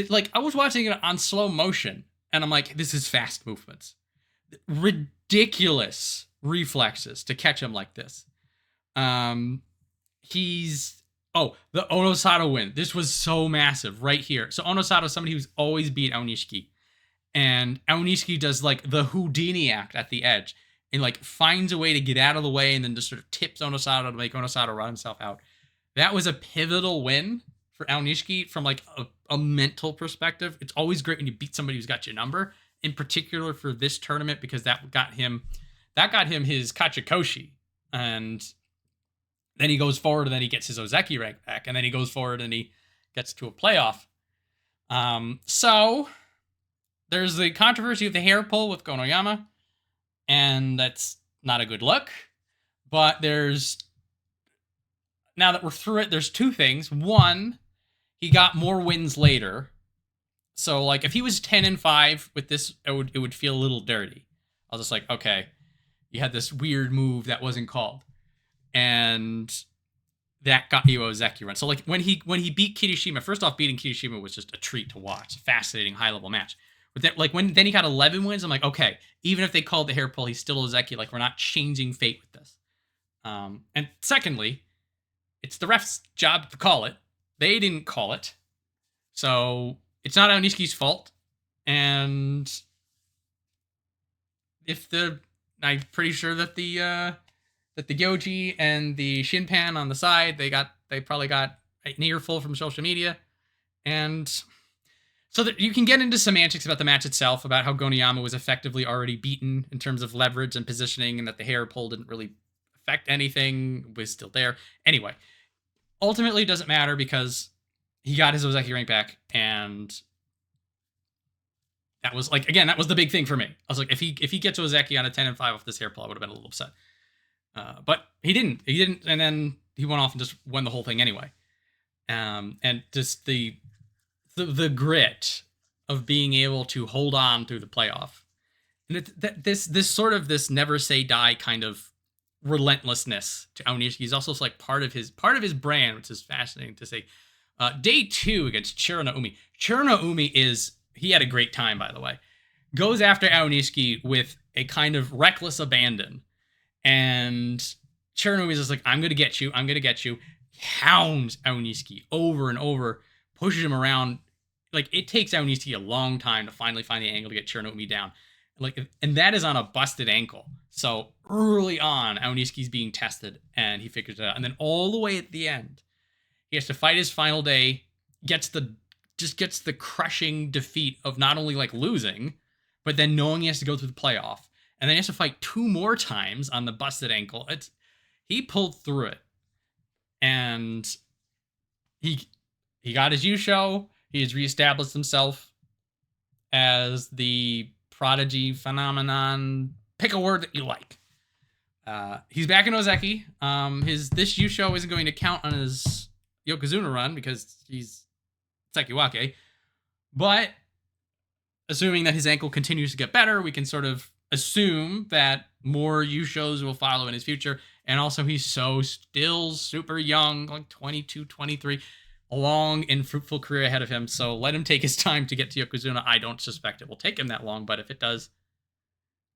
Like, I was watching it on slow motion and I'm like, this is fast movements. Ridiculous reflexes to catch him like this. The Onosato win. This was so massive right here. So Onosato is somebody who's always beat Aonishiki. And Aonishiki does like the Houdini act at the edge and like finds a way to get out of the way and then just sort of tips Onosato to make Onosato run himself out. That was a pivotal win for Aonishiki from like a mental perspective. It's always great when you beat somebody who's got your number, in particular for this tournament, because that got him his Kachikoshi. And then he goes forward and then he gets his Ozeki rank back. And then he goes forward and he gets to a playoff. So there's the controversy of the hair pull with Gonoyama. and that's not a good look. But now that we're through it, there's two things. One, he got more wins later. So, like, if he was 10-5 with this, it would feel a little dirty. I was just like, okay, you had this weird move that wasn't called. And that got you a Ozeki run. So, like, when he beat Kirishima, first off, beating Kirishima was just a treat to watch. Fascinating, high-level match. But then, like, then he got 11 wins, I'm like, okay, even if they called the hair pull, he's still Ozeki. Like, we're not changing fate with this. And secondly, it's the ref's job to call it. They didn't call it. So it's not Aonishiki's fault. And I'm pretty sure that the Gyoji and the Shinpan on the side, they probably got an earful from social media. And so that you can get into semantics about the match itself, about how Gonoyama was effectively already beaten in terms of leverage and positioning, and that the hair pull didn't really affect anything, was still there. Anyway, ultimately it doesn't matter because he got his Ozeki rank back, and that was like, again, that was the big thing for me. I was like, if he gets Ozeki on a 10-5 off this hair pull, I would have been a little upset. But he didn't, and then he went off and just won the whole thing anyway. And just the grit of being able to hold on through the playoff, and this sort of this never say die kind of relentlessness to Aonishiki is also like part of his brand, which is fascinating to see. Day 2 against Churanoumi. Churanoumi he had a great time, by the way. Goes after Aonishiki with a kind of reckless abandon. And Churanoumi is just like, I'm going to get you. Hounds Aonishiki over and over, pushes him around. Like, it takes Aonishiki a long time to finally find the angle to get Churanoumi down. And that is on a busted ankle. So early on, Aonishiki's being tested, and he figures it out. And then all the way at the end, he has to fight his final day, gets the crushing defeat of not only like losing, but then knowing he has to go through the playoff. And then he has to fight 2 more times on the busted ankle. He pulled through it. And he got his Yusho. He has reestablished himself as the prodigy phenomenon. Pick a word that you like. He's back in Ozeki. This Yusho isn't going to count on his Yokozuna run because he's Sekiwake. But assuming that his ankle continues to get better, we can sort of assume that more Yushos will follow in his future. And also, he's still super young, like 22, 23, a long and fruitful career ahead of him. So let him take his time to get to Yokozuna. I don't suspect it will take him that long, but if it does,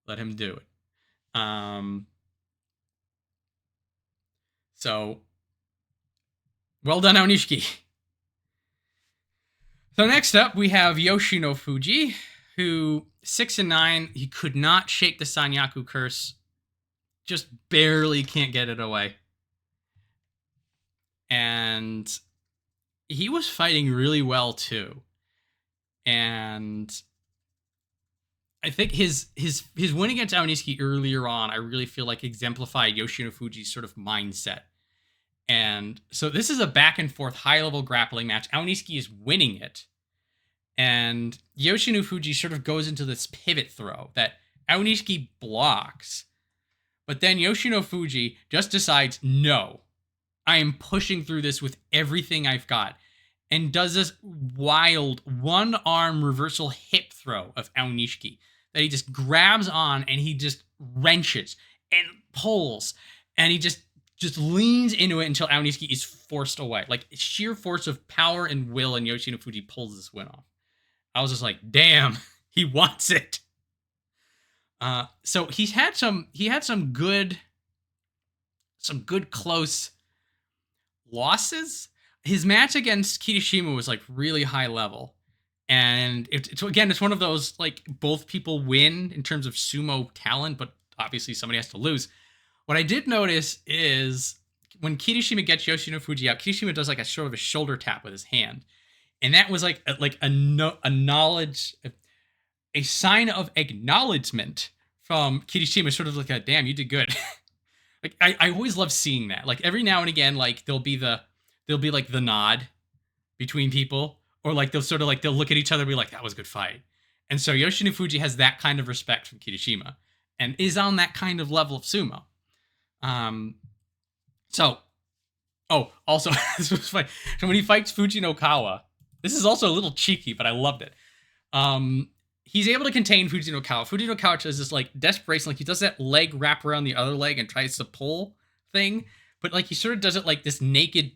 let him do it. So, well done, Aonishiki. So next up, we have Yoshinofuji, who 6-9, he could not shake the Sanyaku curse. Just barely can't get it away. And he was fighting really well too. And I think his win against Aonishiki earlier on, I really feel like exemplified Yoshinofuji's sort of mindset. And so this is a back and forth high level grappling match. Aonishiki is winning it. And Yoshinofuji sort of goes into this pivot throw that Aonishiki blocks. But then Yoshinofuji just decides, no, I am pushing through this with everything I've got. And does this wild one-arm reversal hip throw of Aonishiki that he just grabs on and he just wrenches and pulls. And he just leans into it until Aonishiki is forced away. Like, sheer force of power and will, and Yoshinofuji pulls this win off. I was just like, damn, he wants it. So he had some good close losses. His match against Kirishima was like really high level. And it's one of those, like, both people win in terms of sumo talent, but obviously somebody has to lose. What I did notice is when Kirishima gets Yoshinofuji out, Kirishima does like a sort of a shoulder tap with his hand. And that was like a knowledge, a sign of acknowledgement from Kirishima, sort of like a, damn, you did good. Like, I always love seeing that. Like, every now and again, like, there'll be like the nod between people, or like they'll look at each other and be like, that was a good fight. And so Yoshinofuji has that kind of respect from Kirishima. and is on that kind of level of sumo. Also, this was funny. So when he fights Fujinokawa, this is also a little cheeky, but I loved it. He's able to contain Fujinokawa. Fujinokawa does this like desperation, like he does that leg wrap around the other leg and tries to pull thing, but like he sort of does it like this naked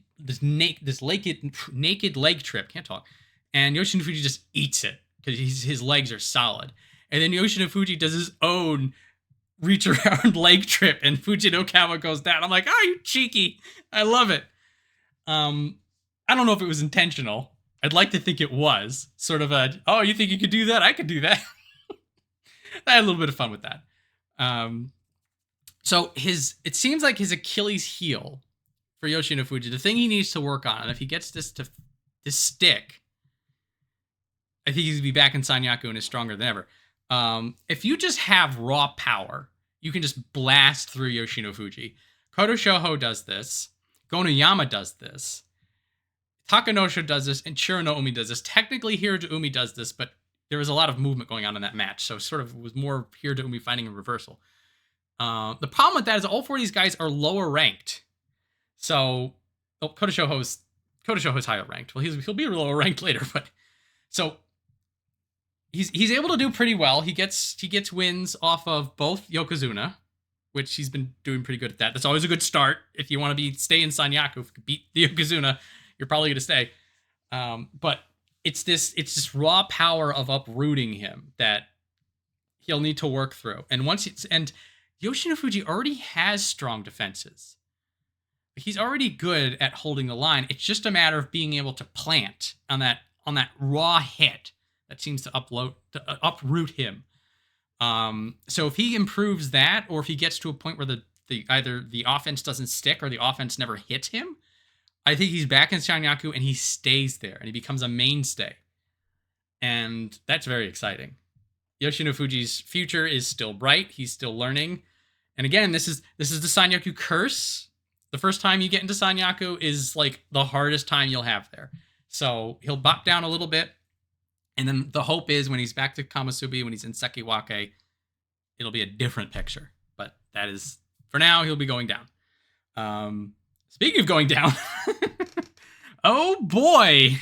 leg trip. Can't talk. And Yoshinofuji just eats it because his legs are solid. And then Yoshinofuji does his own reach around leg trip, and Fujinokawa goes down. I'm like, oh, you cheeky. I love it. I don't know if it was intentional. I'd like to think it was sort of a, oh, you think you could do that? I could do that. I had a little bit of fun with that. So it seems like his Achilles heel for Yoshinofuji, the thing he needs to work on, and if he gets this stick, I think he's gonna be back in Sanyaku and is stronger than ever. If you just have raw power, you can just blast through Yoshinofuji. Kotoshoho does this. Gonoyama does this. Takanosho does this, and Churanoumi does this. Technically, Hiradoumi does this, but there was a lot of movement going on in that match, so sort of was more Hiradoumi finding a reversal. The problem with that is all four of these guys are lower ranked. So, Kotoshoho's higher ranked. Well, he'll be lower ranked later, but so he's able to do pretty well. He gets wins off of both Yokozuna, which he's been doing pretty good at that. That's always a good start if you want to stay in Sanyaku. If you beat the Yokozuna, you're probably going to stay. But it's this raw power of uprooting him that he'll need to work through. And Yoshinofuji already has strong defenses. He's already good at holding the line. It's just a matter of being able to plant on that raw hit that seems to uproot him. So if he improves that, or if he gets to a point where either the offense doesn't stick or the offense never hits him, I think he's back in Sanyaku and he stays there and he becomes a mainstay. And that's very exciting. Yoshinofuji's future is still bright. He's still learning. And again, this is the Sanyaku curse. The first time you get into Sanyaku is like the hardest time you'll have there. So he'll bop down a little bit. And then the hope is when he's back to Kamasubi, when he's in Sekiwake, it'll be a different picture. But that is, for now, he'll be going down. Speaking of going down, oh boy.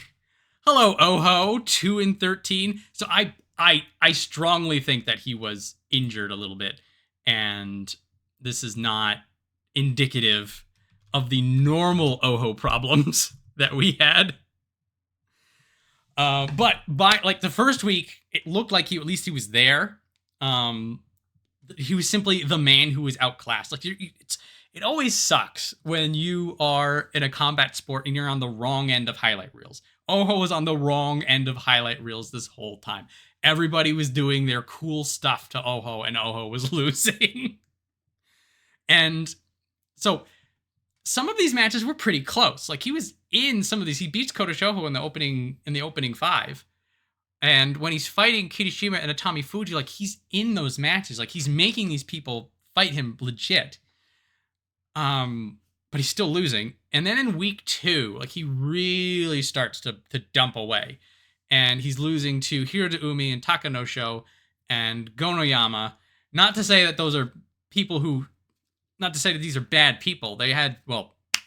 Hello, Oho, 2-13. So I strongly think that he was injured a little bit. And this is not indicative of the normal Oho problems that we had. But by like the first week, it looked like at least he was there. He was simply the man who was outclassed. Like it always sucks when you are in a combat sport and you're on the wrong end of highlight reels. Oho was on the wrong end of highlight reels this whole time. Everybody was doing their cool stuff to Oho, and Oho was losing. And so some of these matches were pretty close. Like he was in some of these. He beats Kotoshoho in the opening 5. And when he's fighting Kirishima and Atamifuji, like he's in those matches. Like he's making these people fight him legit. But he's still losing. And then in week 2, like he really starts to dump away. And he's losing to Hiradoumi and Takanosho and Gonoyama. Not to say that those are people not to say that these are bad people. They had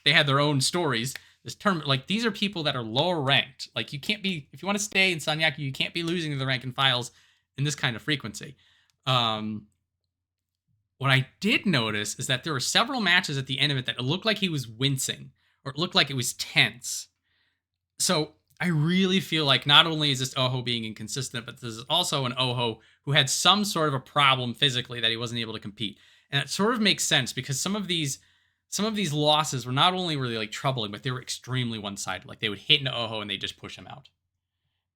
their own stories. This term, like these are people that are lower ranked. Like you can't be, if you want to stay in Sanyaku, you can't be losing to the rank and files in this kind of frequency. What I did notice is that there were several matches at the end of it that it looked like he was wincing, or it looked like it was tense. So I really feel like not only is this Oho being inconsistent, but this is also an Oho who had some sort of a problem physically that he wasn't able to compete. And it sort of makes sense because some of these losses were not only really like troubling, but they were extremely one-sided. Like they would hit into Oho and they just push him out.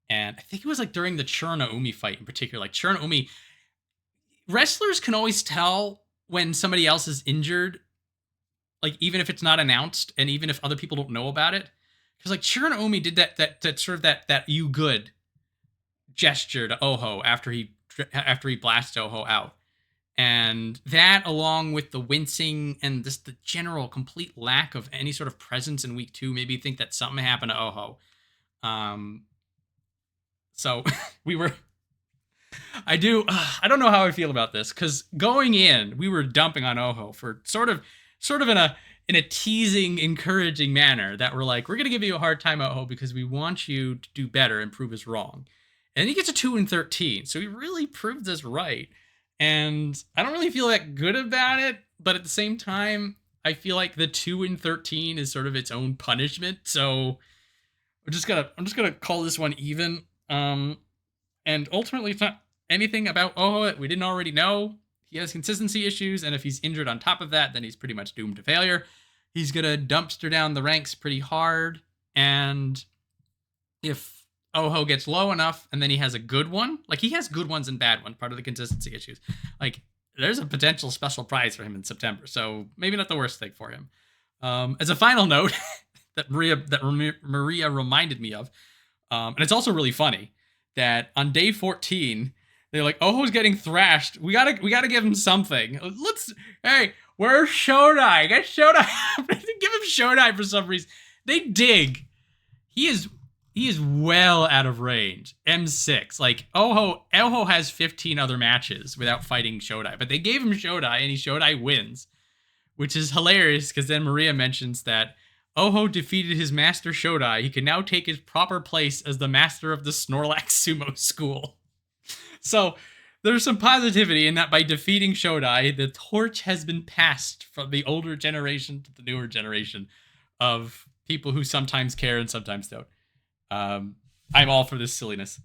And I think it was like during the Churanoumi fight in particular. Like Churanoumi, wrestlers can always tell when somebody else is injured, like even if it's not announced and even if other people don't know about it. Because like Churanoumi did that sort of that you good gesture to Oho after he blasted Oho out. And that, along with the wincing and just the general complete lack of any sort of presence in week 2, made me think that something happened to Oho. So we were I do. I don't know how I feel about this because going in, we were dumping on Oho for sort of in a teasing, encouraging manner that we're like, we're gonna give you a hard time, Oho, because we want you to do better and prove us wrong. And then he gets a 2-13, so he really proved us right. And I don't really feel that good about it, but at the same time, I feel like the 2-13 is sort of its own punishment. So I'm just gonna call this one even. And ultimately, it's not anything about Oho that we didn't already know. He has consistency issues, and if he's injured on top of that, then he's pretty much doomed to failure. He's gonna dumpster down the ranks pretty hard, and if Oho gets low enough, and then he has a good one, like he has good ones and bad ones, part of the consistency issues. Like there's a potential special prize for him in September, so maybe not the worst thing for him. As a final note that Maria reminded me of, and it's also really funny that on day 14 they're like, Oho's getting thrashed. We gotta give him something. Hey, where's Shodai? Get Shodai. Give him Shodai for some reason. They dig. He is well out of range. M6. Like Oho has 15 other matches without fighting Shodai, but they gave him Shodai and Shodai wins, which is hilarious because then Maria mentions that Oho defeated his master Shodai. He can now take his proper place as the master of the Snorlax Sumo School. So there's some positivity in that by defeating Shodai, the torch has been passed from the older generation to the newer generation of people who sometimes care and sometimes don't. I'm all for this silliness.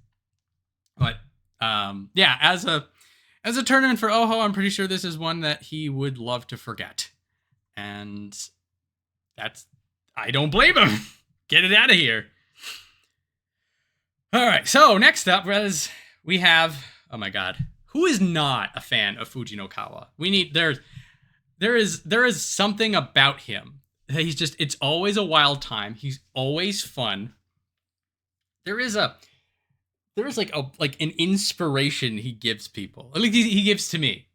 But yeah, as a tournament for Oho, I'm pretty sure this is one that he would love to forget. And I don't blame him. Get it out of here. All right, so next up, we have, oh my god, who is not a fan of Fujinokawa? There is something about him. It's always a wild time. He's always fun. There is like an inspiration he gives people. At least he gives to me.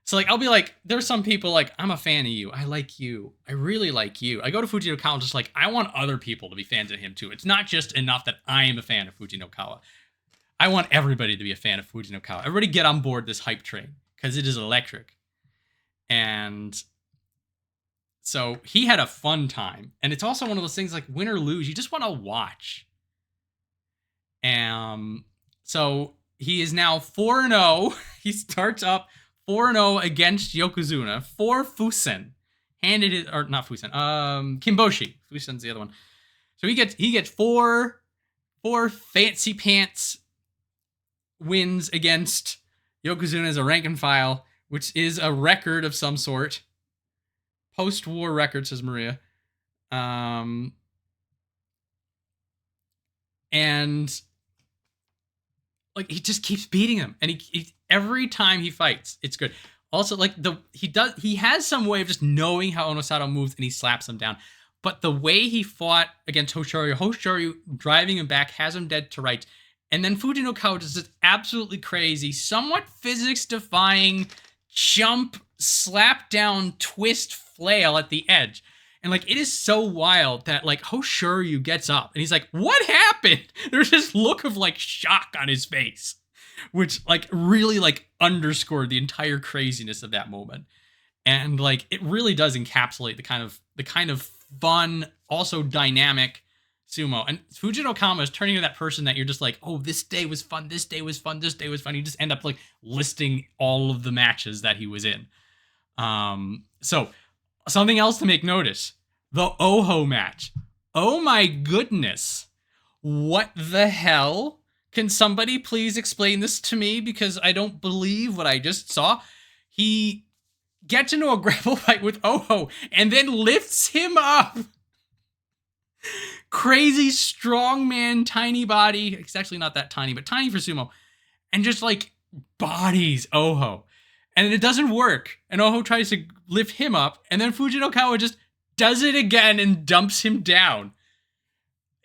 So like I'll be like, there's some people like, I'm a fan of you. I like you. I really like you. I go to Fujinokawa just like, I want other people to be fans of him too. It's not just enough that I am a fan of Fujinokawa. I want everybody to be a fan of Fujinokawa. Everybody get on board this hype train because it is electric. And so he had a fun time. And it's also one of those things like win or lose, you just want to watch. So he is now 4-0. He starts up 4-0 against Yokozuna. 4 Fusen. Handed it, or not Fusen, Kimboshi. Fusen's the other one. So he gets four fancy pants wins against Yokozuna as a rank and file, which is a record of some sort. Post-war record, says Maria. And like he just keeps beating him, and he every time he fights, it's good. Also, like he has some way of just knowing how Onosato moves, and he slaps him down. But the way he fought against Hoshoryu driving him back, has him dead to rights, and then Fujinokawa does this absolutely crazy, somewhat physics-defying jump, slap down, twist, flail at the edge. And like it is so wild that like Hoshoryu gets up and he's like, "What happened?" There's this look of like shock on his face, which like really like underscored the entire craziness of that moment. And like it really does encapsulate the kind of fun, also dynamic sumo. And Fujinokawa is turning into that person that you're just like, "Oh, this day was fun, this day was fun, this day was fun." You just end up like listing all of the matches that he was in. So something else to make notice. The Oho match. Oh my goodness. What the hell? Can somebody please explain this to me? Because I don't believe what I just saw. He gets into a grapple fight with Oho and then lifts him up. Crazy strong man, tiny body. It's actually not that tiny, but tiny for sumo. And just like bodies Oho. And it doesn't work. And Oho tries to lift him up. And then Fujinokawa just does it again and dumps him down.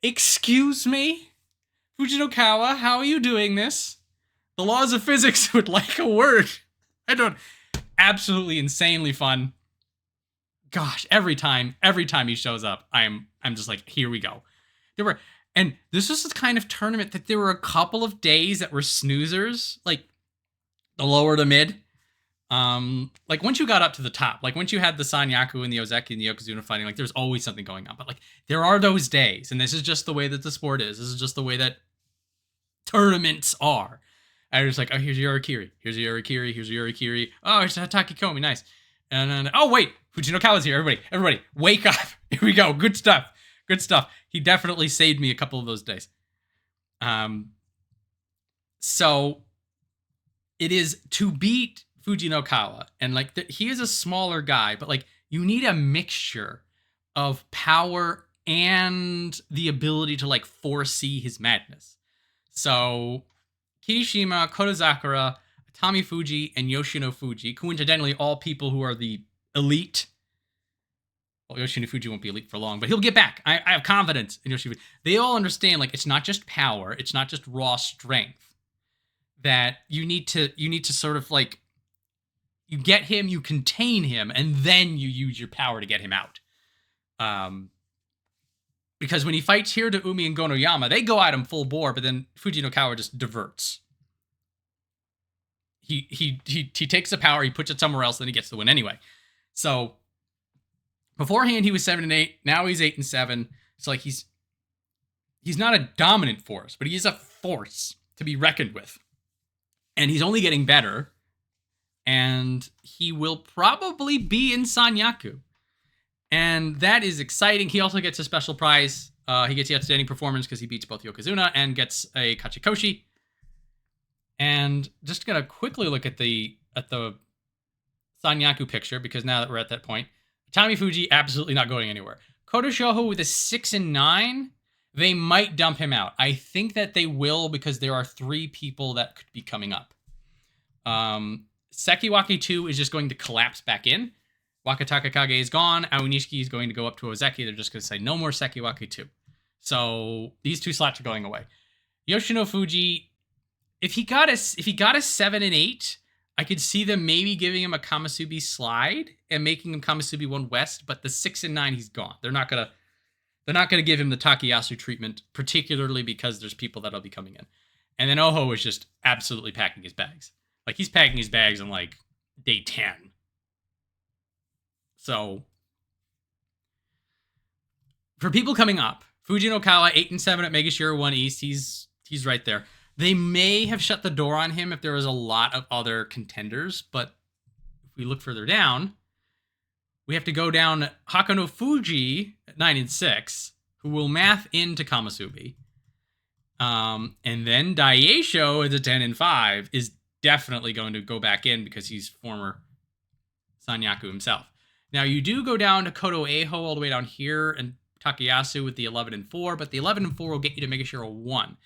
Excuse me? Fujinokawa, how are you doing this? The laws of physics would like a word. Absolutely insanely fun. Gosh, every time he shows up, I'm just like, here we go. And this was the kind of tournament that there were a couple of days that were snoozers. Like, the lower to mid. Like once you got up to the top, like once you had the Sanyaku and the Ozeki and the Yokozuna fighting, like there's always something going on. But like there are those days, and this is just the way that the sport is. This is just the way that tournaments are. I was like, oh, here's your Yorikiri. Here's your Yorikiri. Here's your Yorikiri. Oh, it's a Takikomi. Nice. And then, oh, wait. Fujinokawa's here. Everybody, wake up. Here we go. Good stuff. Good stuff. He definitely saved me a couple of those days. So it is to beat Fujinokawa. And like, he is a smaller guy, but like, you need a mixture of power and the ability to like foresee his madness. So Kirishima, Kotozakura, Atamifuji, and Yoshinofuji, coincidentally, all people who are the elite. Well, Yoshinofuji won't be elite for long, but he'll get back. I have confidence in Yoshinofuji. They all understand, like, it's not just power, it's not just raw strength. That you need to sort of like, you get him, you contain him, and then you use your power to get him out. Because when he fights Hiradoumi and Gonoyama, they go at him full bore, but then Fujinokawa just diverts. He takes the power, he puts it somewhere else, then he gets the win anyway. So beforehand he was 7-8, now he's 8-7. It's like he's not a dominant force, but he is a force to be reckoned with. And he's only getting better, and he will probably be in Sanyaku. And that is exciting. He also gets a special prize. He gets the outstanding performance because he beats both Yokozuna and gets a Kachikoshi. And just gonna quickly look at the Sanyaku picture, because now that we're at that point, Atamifuji absolutely not going anywhere. Kotoshoho with a 6-9, they might dump him out. I think that they will, because there are 3 people that could be coming up. Sekiwaki 2 is just going to collapse back in. Wakatakakage is gone. Aonishiki is going to go up to Ozeki. They're just going to say, no more Sekiwaki 2. So these 2 slots are going away. Yoshinofuji, if he got a 7-8, I could see them maybe giving him a Kamasubi slide and making him Kamasubi 1 West, but the 6-9, he's gone. They're not gonna give him the Takayasu treatment, particularly because there's people that'll be coming in. And then Oho is just absolutely packing his bags. Like, he's packing his bags on like day 10. So, for people coming up, Fujinokawa 8-7 at Megashira 1 East. He's right there. They may have shut the door on him if there was a lot of other contenders, but if we look further down, we have to go down Hakunofuji at 9-6, who will math into Kamasubi. And then Daieisho at 10-5 is definitely going to go back in because he's former Sanyaku himself. Now, you do go down to Kotoeiho all the way down here, and Takayasu with the 11-4, but the 11-4 will get you to Megashira 1.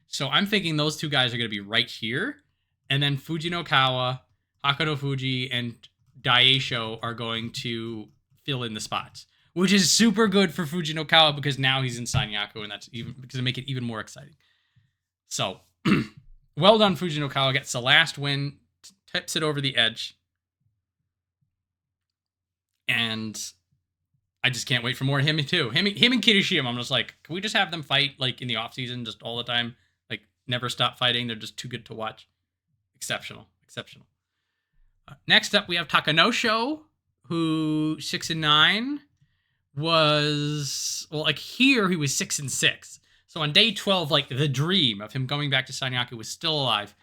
So I'm thinking those 2 guys are going to be right here, and then Fujinokawa, Hakunofuji, and Daieisho are going to fill in the spots, which is super good for Fujinokawa because now he's in Sanyaku, and that's even because it make it even more exciting. So, well done, Fujinokawa. Gets the last win, tips it over the edge. And I just can't wait for more of him too. Him and Kirishima, I'm just like, can we just have them fight like in the off season, just all the time? Like, never stop fighting. They're just too good to watch. Exceptional. Next up, we have Takanosho, who 6-9 was, well, like here he was 6-6. So on day 12, like the dream of him going back to Sanyaku was still alive.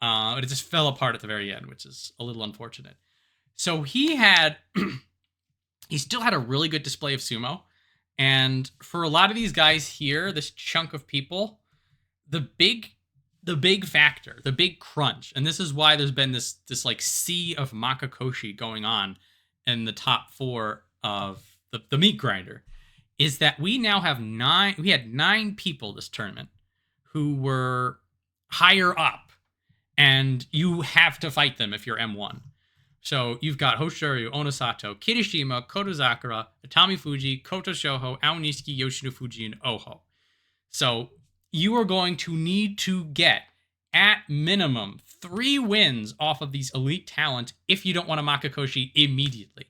But it just fell apart at the very end, which is a little unfortunate. So he still had a really good display of sumo. And for a lot of these guys here, this chunk of people, the big factor, the big crunch, and this is why there's been this like sea of Makakoshi going on in the top 4 of the meat grinder, is that we now have 9 people this tournament who were higher up, and you have to fight them if you're M1. So you've got Hoshoryu, Onosato, Kirishima, Kotozakura, Atamifuji, Kotoshoho, Aonishiki, Yoshinofuji, and Oho. So you are going to need to get, at minimum, 3 wins off of these elite talent if you don't want to Makakoshi immediately.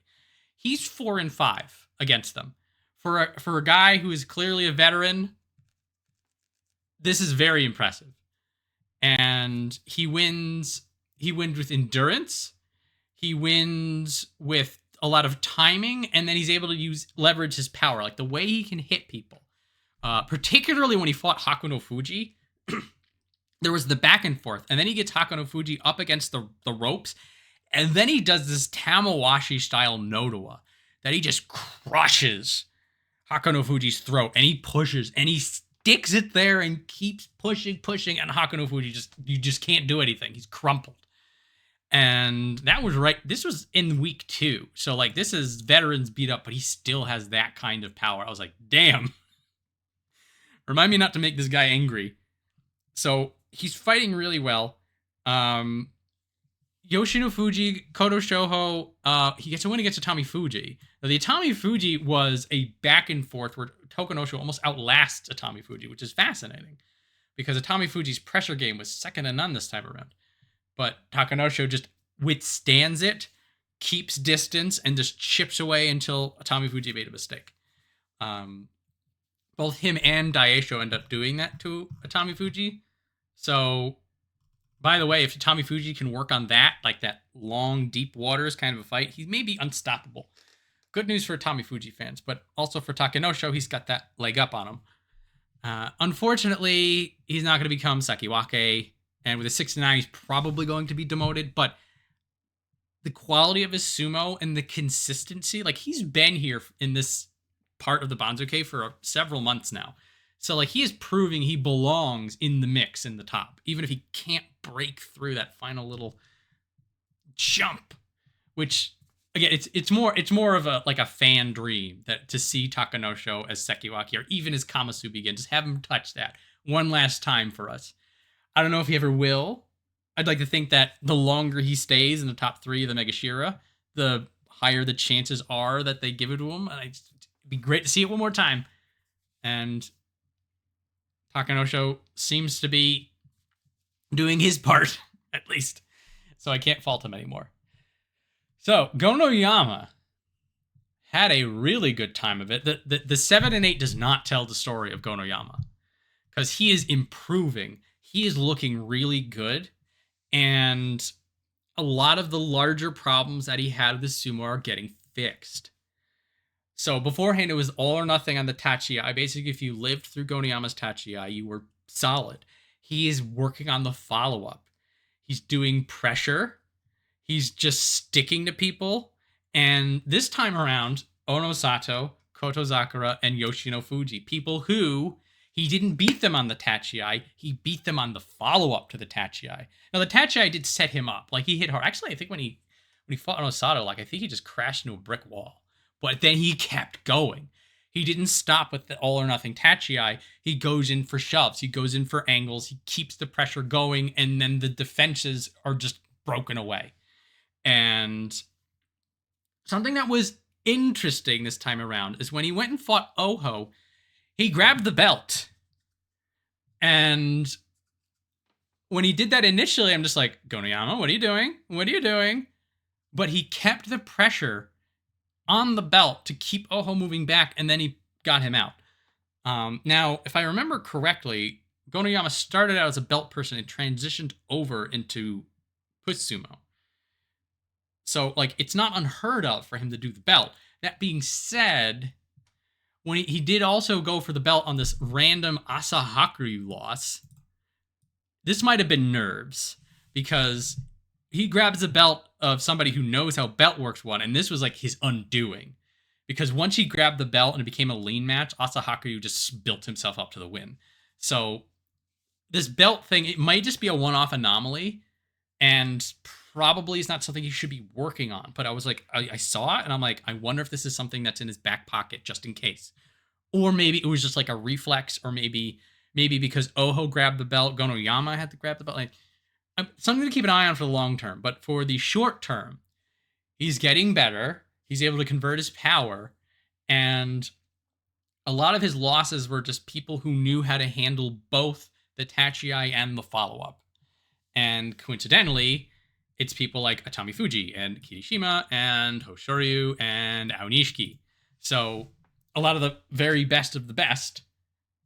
He's 4-5 against them. For a guy who is clearly a veteran, this is very impressive. And he wins He wins with endurance. He wins with a lot of timing, and then he's able to leverage his power, like the way he can hit people. Particularly when he fought Hakunofuji, there was the back and forth, and then he gets Hakunofuji up against the ropes, and then he does this Tamawashi-style Nodowa that he just crushes Hakunofuji's throat, and he pushes, and he sticks it there and keeps pushing, and Hakunofuji you just can't do anything. He's crumpled. And that was right. This was in week 2. So, like, this is veterans beat up, but he still has that kind of power. I was like, damn. Remind me not to make this guy angry. So, he's fighting really well. Yoshinofuji, Kotoshoho, he gets a win against Atamifuji. Now, the Atamifuji was a back and forth where Takanosho almost outlasts Atamifuji, which is fascinating. Because Atamifuji's pressure game was second to none this time around. But Takanosho just withstands it, keeps distance, and just chips away until Atamifuji made a mistake. Both him and Daieisho end up doing that to Atamifuji. So, by the way, if Atamifuji can work on that, like that long, deep waters kind of a fight, he may be unstoppable. Good news for Atamifuji fans, but also for Takanosho, he's got that leg up on him. Unfortunately, he's not going to become Sekiwake. And with a 6-9, he's probably going to be demoted. But the quality of his sumo and the consistency, like he's been here in this part of the Banzuke for several months now. So like he is proving he belongs in the mix in the top, even if he can't break through that final little jump. Which again, it's more of a fan dream that to see Takanosho as Sekiwake or even as Kamasubi again. Just have him touch that one last time for us. I don't know if he ever will. I'd like to think that the longer he stays in the top 3 of the Megashira, the higher the chances are that they give it to him. And it'd be great to see it one more time. And Takanosho seems to be doing his part, at least. So I can't fault him anymore. So, Gonoyama had a really good time of it. The 7 and 8 does not tell the story of Gonoyama. Because he is improving. He is looking really good, and a lot of the larger problems that he had with the sumo are getting fixed. So beforehand, it was all or nothing on the Tachiai. Basically, if you lived through Gonoyama's Tachiai, you were solid. He is working on the follow-up. He's doing pressure. He's just sticking to people. And this time around, Onosato, Kotozakura, and Yoshinofuji, people who... He didn't beat them on the Tachiai. He beat them on the follow-up to the Tachiai. Now, the Tachiai did set him up. Like, he hit hard. Actually, I think when he fought Onosato, like, I think he just crashed into a brick wall. But then he kept going. He didn't stop with the all-or-nothing Tachiai. He goes in for shoves. He goes in for angles. He keeps the pressure going, and then the defenses are just broken away. And something that was interesting this time around is when he went and fought Oho, he grabbed the belt. And when he did that initially, I'm just like, Gonoyama, what are you doing? What are you doing? But he kept the pressure on the belt to keep Oho moving back, and then he got him out. Now, if I remember correctly, Gonoyama started out as a belt person and transitioned over into push sumo. So, like, it's not unheard of for him to do the belt. That being said... When he did also go for the belt on this random Asahakuru loss, this might have been nerves, because he grabs the belt of somebody who knows how belt works one, and this was like his undoing. Because once he grabbed the belt and it became a lean match, Asahakuru just built himself up to the win. So this belt thing, it might just be a one-off anomaly, and probably is not something he should be working on. But I was like, I saw it, and I'm like, I wonder if this is something that's in his back pocket just in case. Or maybe it was just like a reflex, or maybe because Oho grabbed the belt, Gonoyama had to grab the belt. Like, something to keep an eye on for the long term. But for the short term, he's getting better. He's able to convert his power. And a lot of his losses were just people who knew how to handle both the Tachiai and the follow-up. And coincidentally, it's people like Atamifuji and Kirishima and Hoshoryu and Aonishiki. So a lot of the very best of the best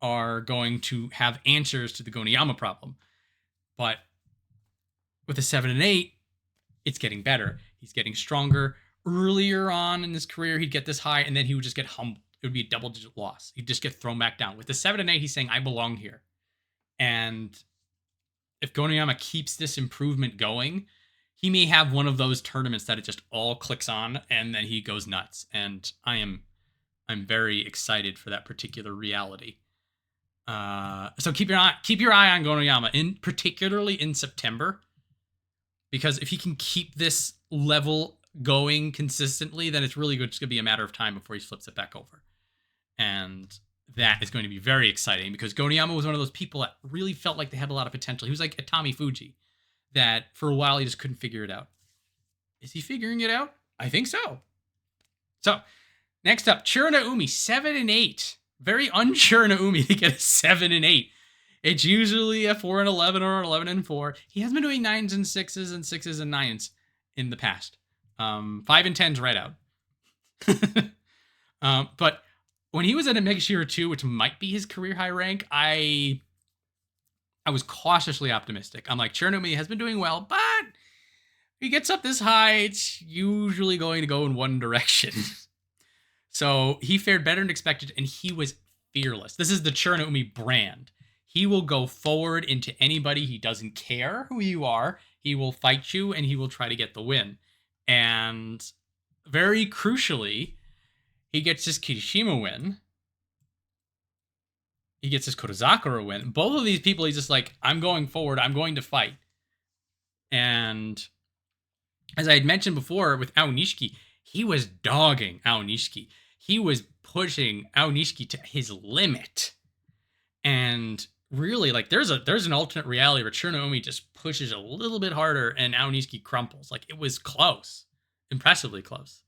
are going to have answers to the Gonoyama problem. But with a 7 and 8, it's getting better. He's getting stronger. Earlier on in his career, he'd get this high, and then he would just get humbled. It would be a double-digit loss. He'd just get thrown back down. With the 7 and 8, he's saying, I belong here. And if Gonoyama keeps this improvement going, he may have one of those tournaments that it just all clicks on, and then he goes nuts. And I'm very excited for that particular reality. So keep your eye on Gonoyama, particularly in September, because if he can keep this level going consistently, then it's really just going to be a matter of time before he flips it back over. And that is going to be very exciting, because Gonoyama was one of those people that really felt like they had a lot of potential. He was like Atamifuji, that for a while he just couldn't figure it out. Is he figuring it out? I think so. So, next up, Churanoumi, 7 and 8. Very un-Churanoumi to get a 7 and 8. It's usually a 4 and 11 or 11 and 4. He has been doing 9s and 6s and 6s and 9s in the past. 5 and 10s right out. But when he was at a Megashira 2, which might be his career high rank, I was cautiously optimistic. I'm like, Churanoumi has been doing well, but if he gets up this high, it's usually going to go in one direction. So he fared better than expected, and he was fearless. This is the Churanoumi brand. He will go forward into anybody. He doesn't care who you are. He will fight you, and he will try to get the win. And very crucially, he gets his Kirishima win. He gets his Kotozakura win. Both of these people, he's just like, I'm going forward. I'm going to fight. And as I had mentioned before with Aonishiki, he was dogging Aonishiki. He was pushing Aonishiki to his limit. And really, like, there's an alternate reality where Churanoumi just pushes a little bit harder and Aonishiki crumples. Like, it was close. Impressively close.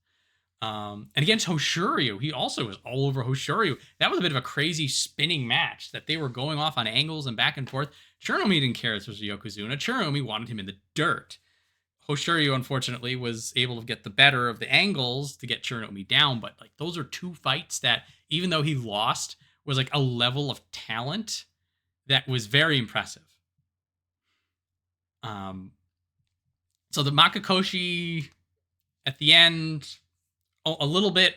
And against Hoshoryu, he also was all over Hoshoryu. That was a bit of a crazy spinning match that they were going off on angles and back and forth. Churanoumi didn't care this was a Yokozuna. Churanoumi wanted him in the dirt. Hoshoryu, unfortunately, was able to get the better of the angles to get Churanoumi down. But like, those are two fights that, even though he lost, was like a level of talent that was very impressive. So the Makakoshi at the end, a little bit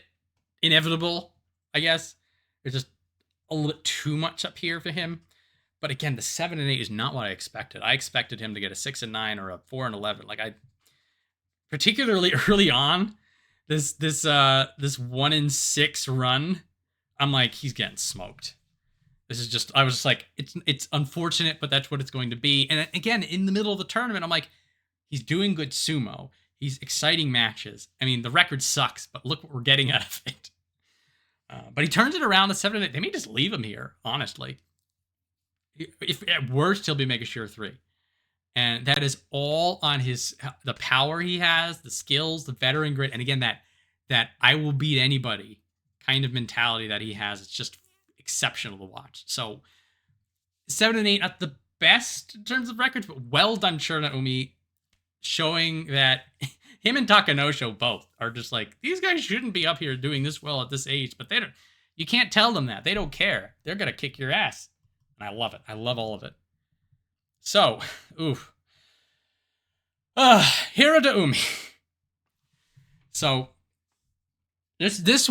inevitable, I guess. There's just a little bit too much up here for him. But again, the 7 and 8 is not what I expected. I expected him to get a 6 and 9 or a 4 and 11. Like, I, particularly early on, this 1 and 6 run, I'm like, he's getting smoked. This is just, I was just like, it's unfortunate, but that's what it's going to be. And again, in the middle of the tournament, I'm like, he's doing good sumo. He's exciting matches. I mean, the record sucks, but look what we're getting out of it. But he turns it around to 7 and 8. They may just leave him here, honestly. If at worst, he'll be Megashira 3. And that is all on the power he has, the skills, the veteran grit. And again, that I will beat anybody kind of mentality that he has. It's just exceptional to watch. So 7 and 8, not the best in terms of records, but well done, Churanoumi, showing that him and Takanosho both are just like, these guys shouldn't be up here doing this well at this age, but you can't tell them that. They don't care. They're going to kick your ass. And I love it. I love all of it. So, Hiradoumi. So, this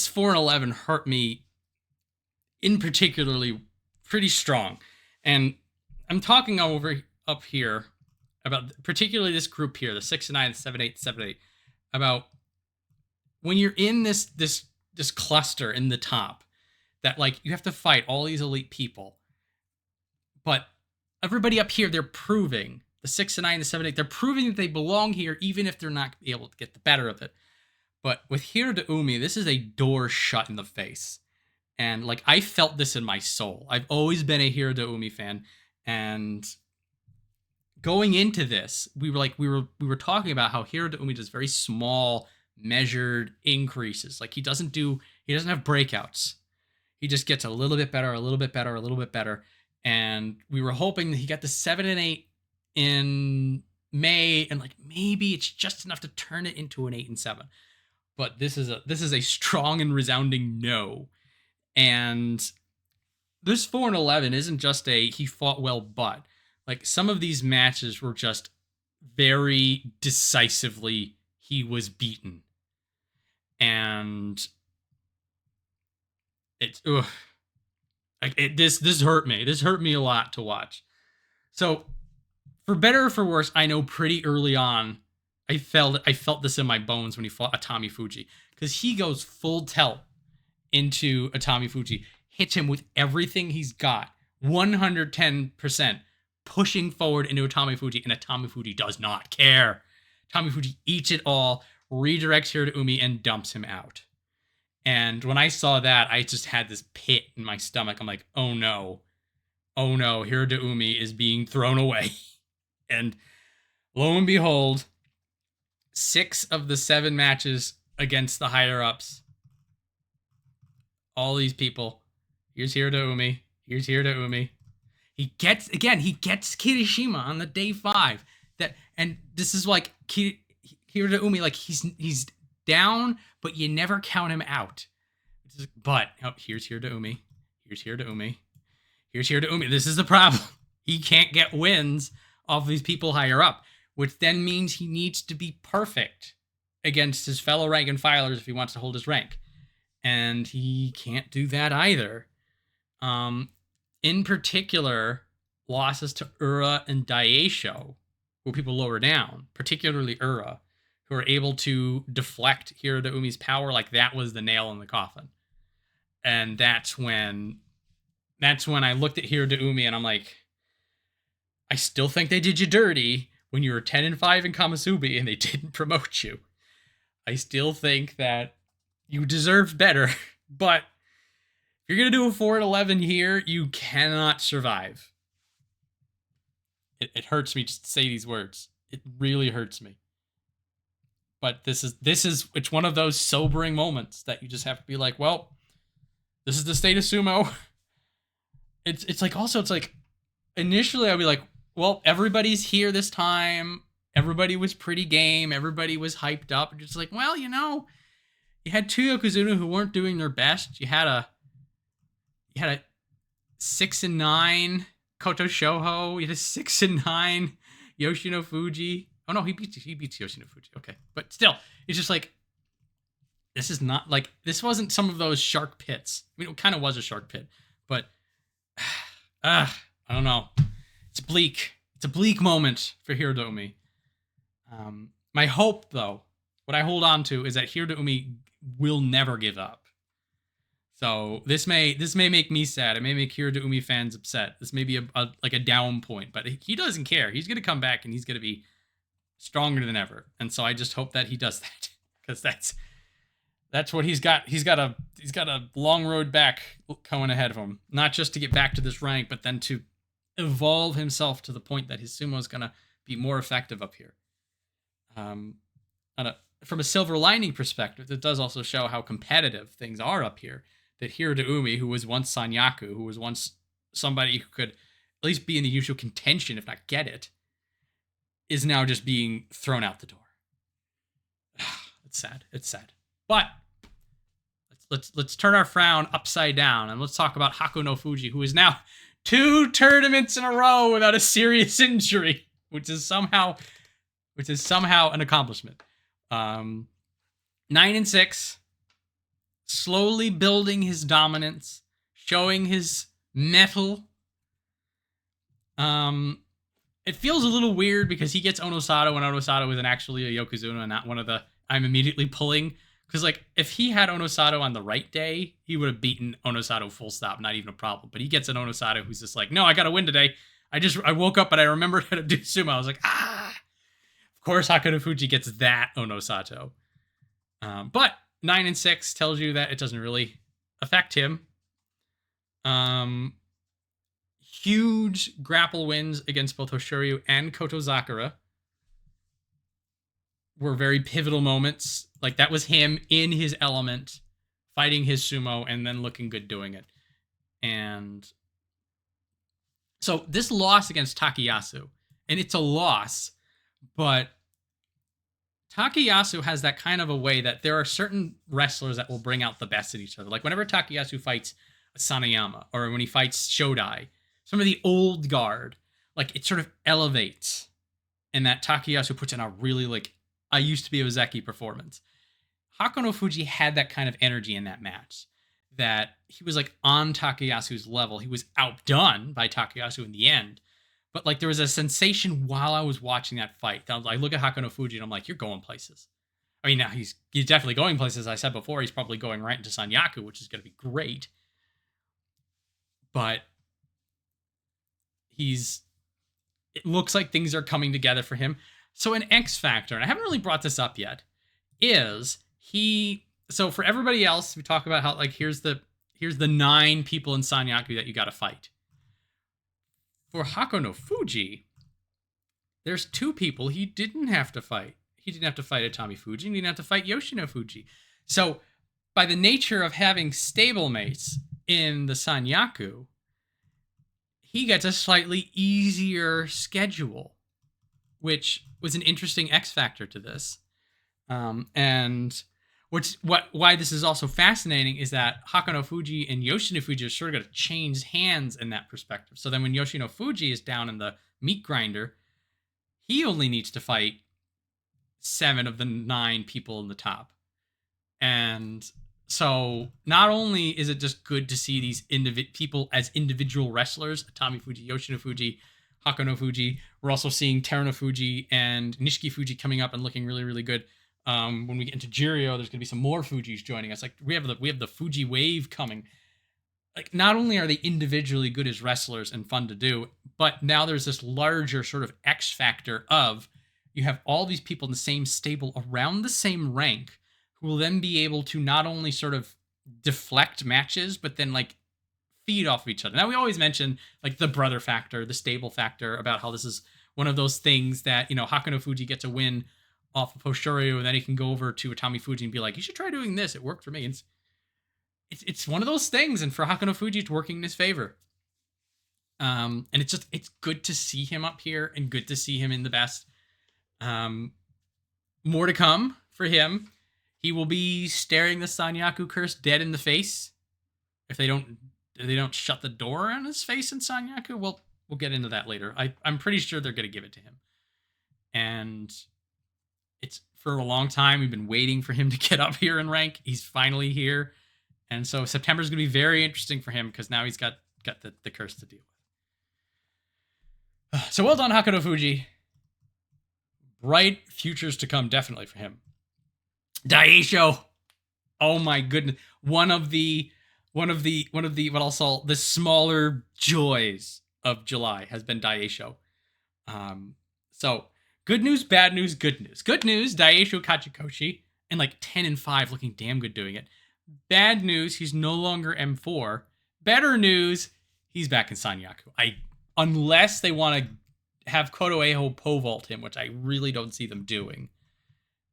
4 and 11 hurt me in particularly pretty strong. And I'm talking up here about particularly this group here, the 6 and 9, 7, 8, 7, 8, about when you're in this cluster in the top, that like you have to fight all these elite people, but everybody up here, they're proving, the 6 and 9, the 7, 8, they're proving that they belong here, even if they're not able to get the better of it. But with Hiradoumi, this is a door shut in the face. And like, I felt this in my soul. I've always been a Hiradoumi fan, and going into this, we were talking about how Hiradoumi does very small, measured increases. Like, he doesn't have breakouts. He just gets a little bit better, a little bit better, a little bit better. And we were hoping that he got the 7 and 8 in May, and like, maybe it's just enough to turn it into an 8 and 7. But this is a strong and resounding no. And this 4 and 11 isn't just he fought well, but Like, some of these matches were just very decisively, he was beaten. And it's, ugh. Like, this hurt me. This hurt me a lot to watch. So, for better or for worse, I know pretty early on, I felt this in my bones when he fought Atamifuji. Because he goes full tilt into Atamifuji, hits him with everything he's got, 110%, pushing forward into Atamifuji, and Atamifuji does not care. Atamifuji eats it all, redirects Hiradoumi, and dumps him out. And when I saw that, I just had this pit in my stomach. I'm like, oh no, Hiradoumi is being thrown away. And lo and behold, 6 of the 7 matches against the higher-ups, all these people, here's Hiradoumi, He gets Kirishima on the day 5. And this is like Hiradoumi, like he's down, but you never count him out. But here's Hiradoumi. This is the problem. He can't get wins off these people higher up, which then means he needs to be perfect against his fellow rank and filers if he wants to hold his rank. And he can't do that either. In particular, losses to Ura and Daieisho, who people lower down, particularly Ura, who are able to deflect Hiradoumi's power like that was the nail in the coffin. And that's when I looked at Hiradoumi and I'm like, I still think they did you dirty when you were 10-5 in Kamasubi and they didn't promote you. I still think that you deserved better, but if you're going to do a 4-11 here, you cannot survive. It hurts me just to say these words. It really hurts me. But it's one of those sobering moments that you just have to be like, well, this is the state of sumo. It's like initially I'd be like, well, everybody's here this time. Everybody was pretty game. Everybody was hyped up. And just like, well, you had 2 Yokozuna who weren't doing their best. You had a 6-9 Kotoshoho. You had a 6-9 Yoshinofuji. Oh no, he beats Yoshinofuji. Okay, but still, it's just like, this is not like, this wasn't some of those shark pits. I mean, it kind of was a shark pit, but I don't know. It's bleak. It's a bleak moment for Hiradoumi. My hope, though, what I hold on to is that Hiradoumi will never give up. So this may make me sad. It may make Hiradoumi fans upset. This may be a down point, but he doesn't care. He's gonna come back and he's gonna be stronger than ever. And so I just hope that he does that, because that's what he's got. He's got a long road back going ahead of him. Not just to get back to this rank, but then to evolve himself to the point that his sumo is gonna be more effective up here. From a silver lining perspective, it does also show how competitive things are up here. That Hiradoumi, who was once Sanyaku, who was once somebody who could at least be in the usual contention, if not get it, is now just being thrown out the door. It's sad. It's sad. But let's turn our frown upside down and let's talk about Hakunofuji, who is now 2 tournaments in a row without a serious injury, which is somehow an accomplishment. 9-6, slowly building his dominance, showing his mettle. It feels a little weird because he gets Onosato when Onosato isn't actually a Yokozuna and not one of the I'm immediately pulling. Because, like, if he had Onosato on the right day, he would have beaten Onosato full stop, not even a problem. But he gets an Onosato who's just like, no, I gotta win today. I woke up and I remembered how to do sumo. I was like, Of course, Hakunofuji gets that Onosato. But 9-6 tells you that it doesn't really affect him. Huge grapple wins against both Hoshoryu and Kotozakura were very pivotal moments. Like, that was him in his element, fighting his sumo, and then looking good doing it. And so this loss against Takayasu, and it's a loss, but Takayasu has that kind of a way that there are certain wrestlers that will bring out the best in each other. Like whenever Takayasu fights Asanoyama, or when he fights Shodai, some of the old guard, like it sort of elevates, and that Takayasu puts in a really like I used to be a Ozeki performance. Hakunofuji had that kind of energy in that match, that he was like on Takayasu's level. He was outdone by Takayasu in the end, but like there was a sensation while I was watching that fight. I look at Hakunofuji and I'm like, you're going places. I mean, now he's definitely going places. As I said before, he's probably going right into Sanyaku, which is going to be great. But it looks like things are coming together for him. So an X factor, and I haven't really brought this up yet, is so for everybody else, we talk about how like here's the 9 people in Sanyaku that you got to fight. For Hakunofuji, there's 2 people he didn't have to fight. He didn't have to fight Atamifuji, and he didn't have to fight Yoshinofuji. So by the nature of having stablemates in the Sanyaku, he gets a slightly easier schedule, which was an interesting X factor to this. And why this is also fascinating is that Hakunofuji and Yoshinofuji are sort of going to change hands in that perspective. So then when Yoshinofuji is down in the meat grinder, he only needs to fight 7 of the 9 people in the top. And so not only is it just good to see these people as individual wrestlers, Atamifuji, Yoshinofuji, Hakunofuji, we're also seeing Terunofuji and Nishikifuji coming up and looking really, really good. When we get into Juryo, there's going to be some more Fujis joining us. Like we have the Fuji wave coming. Like not only are they individually good as wrestlers and fun to do, but now there's this larger sort of X factor of you have all these people in the same stable around the same rank who will then be able to not only sort of deflect matches, but then like feed off of each other. Now we always mention like the brother factor, the stable factor, about how this is one of those things that, you know, Hakunofuji gets a win off of Hoshoryu, and then he can go over to Atamifuji and be like, you should try doing this. It worked for me. It's one of those things, and for Hakunofuji, it's working in his favor. And it's good to see him up here and good to see him in the best. More to come for him. He will be staring the Sanyaku curse dead in the face if they don't shut the door on his face in Sanyaku. We'll get into that later. I'm pretty sure they're going to give it to him. And it's for a long time we've been waiting for him to get up here in rank. He's finally here. And so September is going to be very interesting for him because now he's got the curse to deal with. So well done, Hakunofuji. Bright futures to come definitely for him. Daieisho. Oh my goodness. One of the what I'll call the smaller joys of July has been Daieisho. So good news, bad news, good news. Good news, Daieisho Kachikoshi and like 10-5 looking damn good doing it. Bad news, he's no longer M4. Better news, he's back in Sanyaku. Unless they want to have Kotoeiho pole vault him, which I really don't see them doing.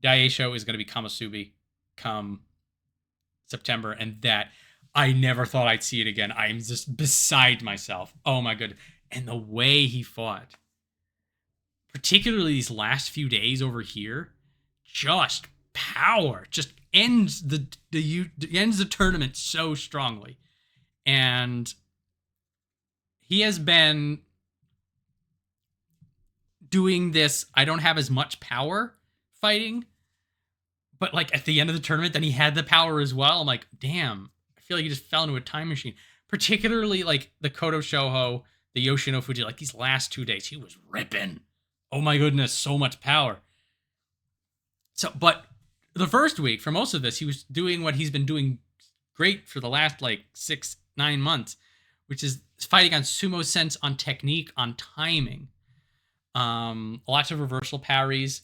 Daieisho is going to be Kamasubi come September, and that I never thought I'd see it again. I'm just beside myself. Oh my goodness. And the way he fought, particularly these last few days over here, just power, just ends the tournament so strongly. And he has been doing this, I don't have as much power fighting, but like at the end of the tournament, then he had the power as well. I'm like, damn, I feel like he just fell into a time machine. Particularly like the Kotoshoho, the Yoshinofuji, like these last 2 days, he was ripping. Oh my goodness, so much power. So, but the first week, for most of this, he was doing what he's been doing great for the last like 6-9 months, which is fighting on sumo sense, on technique, on timing. Lots of reversal parries.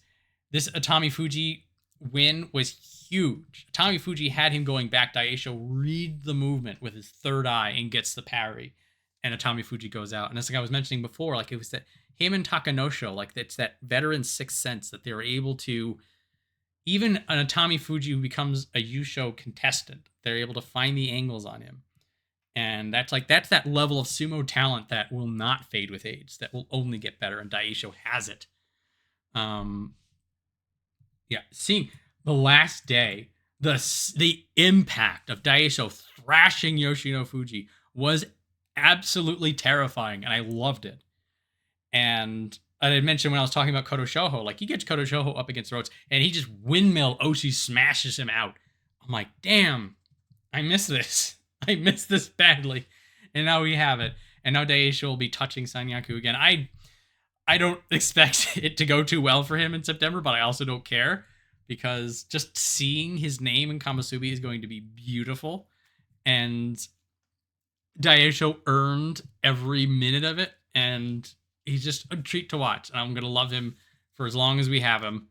This Atamifuji win was huge. Atamifuji had him going back. Daieisho read the movement with his third eye and gets the parry, and Atamifuji goes out. And as like I was mentioning before, like it was that him and Takanosho, like it's that veteran sixth sense that they were able to, even an Atamifuji who becomes a Yusho contestant, they're able to find the angles on him. And that's that level of sumo talent that will not fade with age, that will only get better, and Daieisho has it. Seeing the last day, the impact of Daieisho thrashing Yoshinofuji was absolutely terrifying, and I loved it. And I had mentioned when I was talking about Kotoshoho, like he gets Kotoshoho up against the ropes and he just windmill Oshi smashes him out. I'm like, damn, I miss this. I miss this badly. And now we have it. And now Daieisho will be touching Sanyaku again. I don't expect it to go too well for him in September, but I also don't care because just seeing his name in Kamasubi is going to be beautiful. And Daieisho earned every minute of it, and he's just a treat to watch. And I'm going to love him for as long as we have him.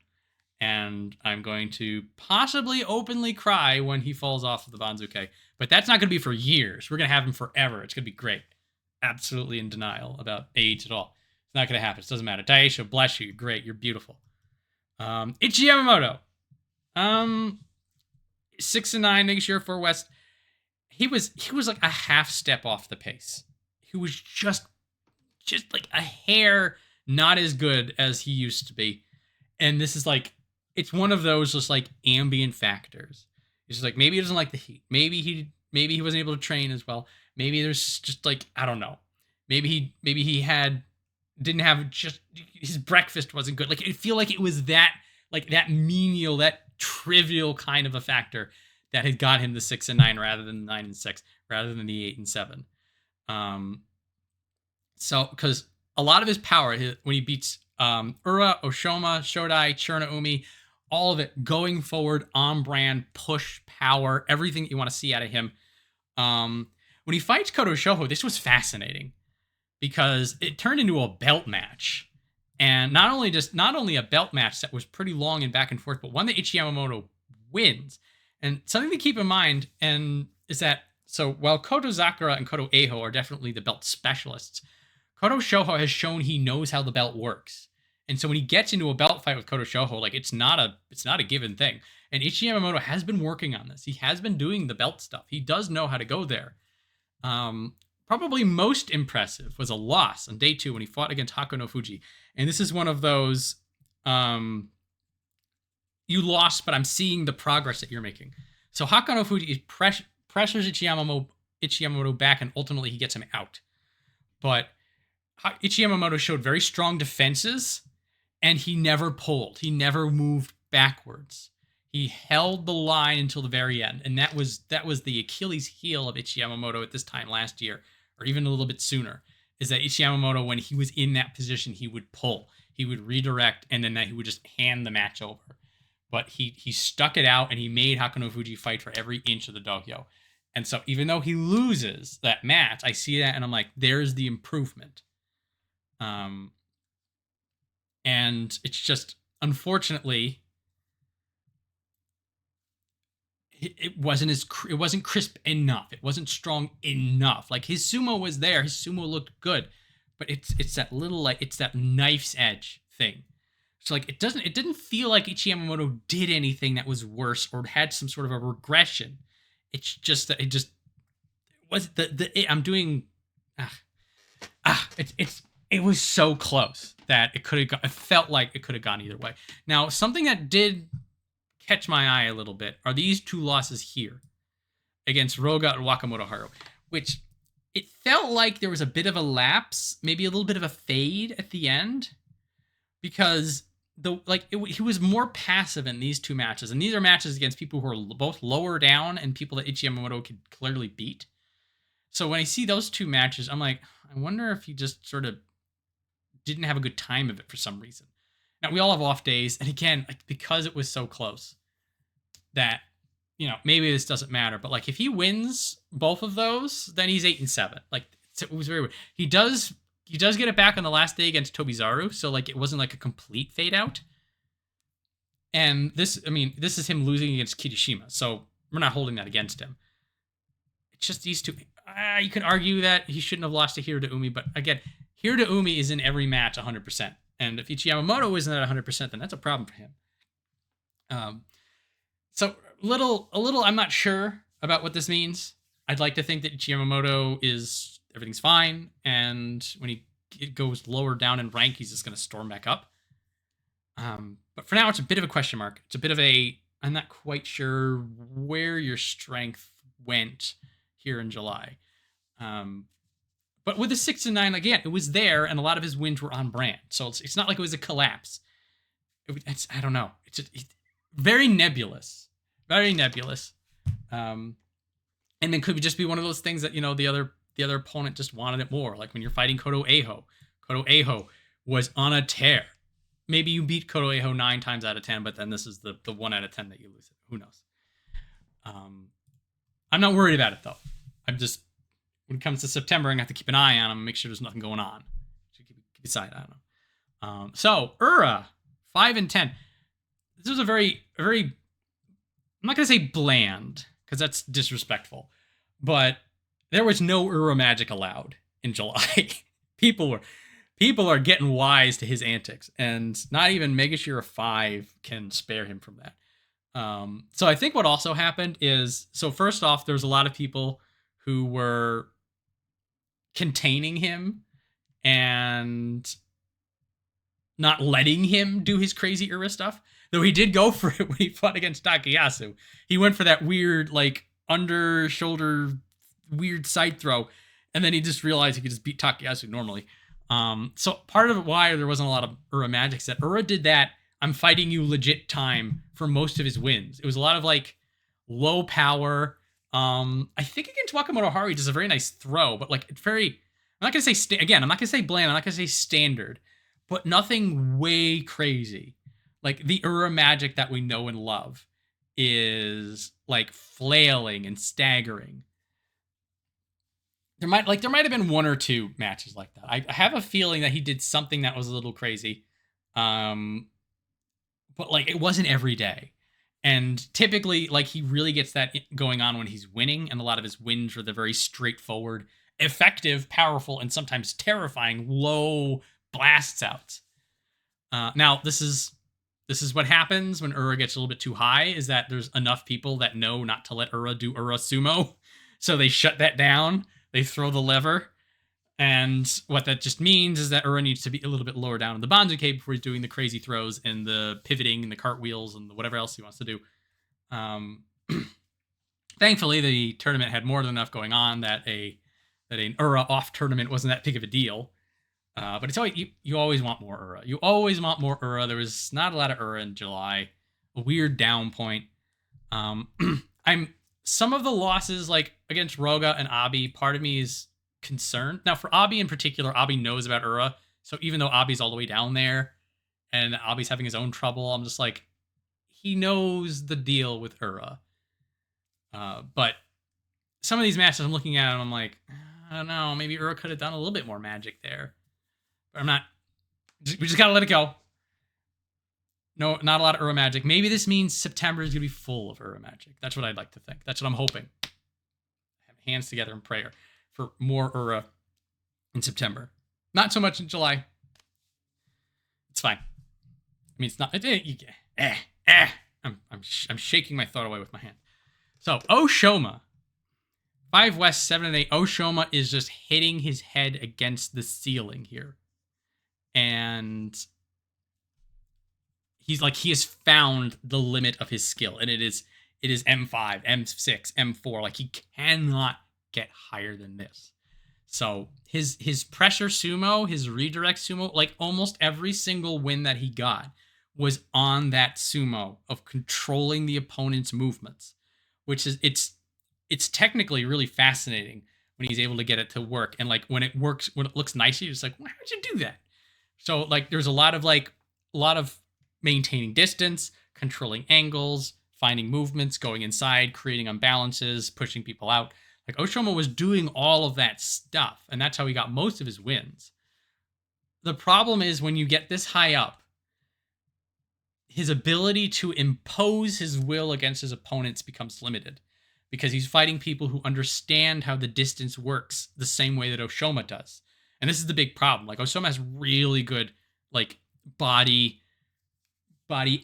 And I'm going to possibly openly cry when he falls off of the Banzuke. But that's not going to be for years. We're going to have him forever. It's going to be great. Absolutely in denial about age at all. It's not going to happen. It doesn't matter. Daieisho, bless you. You're great. You're beautiful. Ichiyamamoto. 6-9, Nagashira 4 West. He was like a half step off the pace. He was just like a hair not as good as he used to be. And this is like, it's one of those just like ambient factors. It's just like, maybe he doesn't like the heat. Maybe he wasn't able to train as well. Maybe there's just like, I don't know. Maybe he didn't have just, his breakfast wasn't good. Like, I feel like it was that menial, that trivial kind of a factor that had got him the 6-9 rather than 9-6, rather than the 8-7. So, because a lot of his power, when he beats Ura, Oshoma, Shodai, Churanoumi, all of it going forward, on brand, push, power, everything that you want to see out of him. When he fights Kotoshoho, this was fascinating because it turned into a belt match. And not only a belt match that was pretty long and back and forth, but one that Ichiyamamoto wins. And something to keep in mind is that, so while Kotozakura and Kotoeiho are definitely the belt specialists, Kotoshoho has shown he knows how the belt works. And so when he gets into a belt fight with Kotoshoho, like it's not a given thing. And Ichiyamamoto has been working on this. He has been doing the belt stuff. He does know how to go there. Probably most impressive was a loss on day 2 when he fought against Hakunofuji. And this is one of those, you lost, but I'm seeing the progress that you're making. So Hakunofuji pressures Ichiyamamoto back, and ultimately he gets him out. But Ichiyamamoto showed very strong defenses, and he never pulled. He never moved backwards. He held the line until the very end, and that was the Achilles heel of Ichiyamamoto at this time last year, or even a little bit sooner, is that Ichiyamamoto, when he was in that position, he would pull. He would redirect, and then he would just hand the match over. But he stuck it out, and he made Hakunofuji fight for every inch of the dohyo. And so even though he loses that match, I see that, and I'm like, there's the improvement. And it's just, unfortunately, it wasn't crisp enough. It wasn't strong enough. Like, his sumo was there. His sumo looked good, but it's that little, like, it's that knife's edge thing. So like, it didn't feel like Ichiyamamoto did anything that was worse or had some sort of a regression. It's just that it was it was so close that it felt like it could have gone either way. Now, something that did catch my eye a little bit are these 2 losses here against Roga and Wakamotoharu, which it felt like there was a bit of a lapse, maybe a little bit of a fade at the end, because he was more passive in these 2 matches, and these are matches against people who are both lower down and people that Ichiyamamoto could clearly beat. So when I see those 2 matches, I'm like, I wonder if he just sort of didn't have a good time of it for some reason. Now, we all have off days, and again, like, because it was so close, that, maybe this doesn't matter, but like, if he wins both of those, then he's 8-7. Like, it was very weird. He does get it back on the last day against Tobizaru, so like, it wasn't like a complete fade out. And this is him losing against Kirishima, so we're not holding that against him. It's just these 2. You could argue that he shouldn't have lost to Hiradoumi, but again, Hiradoumi is in every match 100%. And if Ichiyamamoto isn't at 100%, then that's a problem for him. So a little, I'm not sure about what this means. I'd like to think that Ichiyamamoto everything's fine, and when he goes lower down in rank, he's just going to storm back up. But for now, it's a bit of a question mark. It's a bit of I'm not quite sure where your strength went here in July. But with the 6-9, again, it was there, and a lot of his wins were on brand. So it's not like it was a collapse. I don't know. It's very nebulous. Very nebulous. And then could just be one of those things that, the other opponent just wanted it more. Like when you're fighting Kotoeiho. Kotoeiho was on a tear. Maybe you beat Kotoeiho 9 times out of 10, but then this is the 1 out of 10 that you lose it. Who knows? I'm not worried about it, though. I'm just, when it comes to September, I'm going to have to keep an eye on him and make sure there's nothing going on. Keep aside, I don't know. So, Ura, 5 and 10. This was a very, I'm not going to say bland, because that's disrespectful, but there was no Ura magic allowed in July. People are getting wise to his antics, and not even Megashira 5 can spare him from that. So I think what also happened is, so first off, there was a lot of people who were containing him and not letting him do his crazy Ura stuff. Though he did go for it when he fought against Takayasu. He went for that weird, like, under shoulder, weird side throw, and then he just realized he could just beat Takayasu normally. So part of why there wasn't a lot of Ura magic is that Ura did that I'm fighting you legit time for most of his wins. It was a lot of like low power. I think against Wakamotoharu he does a very nice throw, but like it's very, I'm not going to say, I'm not going to say bland, I'm not going to say standard, but nothing way crazy. Like the Ura magic that we know and love is like flailing and staggering. There might have been 1 or 2 matches like that. I have a feeling that he did something that was a little crazy. But like it wasn't every day. And typically like he really gets that going on when he's winning, and a lot of his wins are the very straightforward, effective, powerful, and sometimes terrifying low blasts out. Now this is what happens when Ura gets a little bit too high, is that there's enough people that know not to let Ura do Ura sumo. So they shut that down. They throw the lever. And what that just means is that Ura needs to be a little bit lower down in the Banzuke before he's doing the crazy throws and the pivoting and the cartwheels and whatever else he wants to do. Thankfully, the tournament had more than enough going on that an Ura off tournament wasn't that big of a deal. But it's always, you always want more Ura. You always want more Ura. There was not a lot of Ura in July. A weird down point. Some of the losses, like against Roga and Abi, part of me is concerned. Now, for Abi in particular, Abi knows about Ura. So even though Abi's all the way down there and Abi's having his own trouble, I'm just like, he knows the deal with Ura. But some of these matches I'm looking at and I'm like, I don't know, maybe Ura could have done a little bit more magic there. But we just gotta let it go. No, not a lot of Ura magic. Maybe this means September is gonna be full of Ura magic. That's what I'd like to think. That's what I'm hoping. Have hands together in prayer for more Ura in September. Not so much in July. It's fine. I mean, it's not. I'm shaking my thought away with my hand. So Oshoma, 5 West, 7 and 8. Oshoma is just hitting his head against the ceiling here, and he has found the limit of his skill, and it is M5, M6, M4. Like he cannot get higher than this. So his pressure sumo, his redirect sumo, like almost every single win that he got was on that sumo of controlling the opponent's movements, which is it's technically really fascinating when he's able to get it to work. And like when it works, when it looks nice, you're just like, well, how'd you do that? So like there's a lot of maintaining distance, controlling angles, finding movements, going inside, creating unbalances, pushing people out. Like Oshoma was doing all of that stuff, and that's how he got most of his wins. The problem is when you get this high up, his ability to impose his will against his opponents becomes limited, because he's fighting people who understand how the distance works the same way that Oshoma does. And this is the big problem. Like Oshoma has really good like body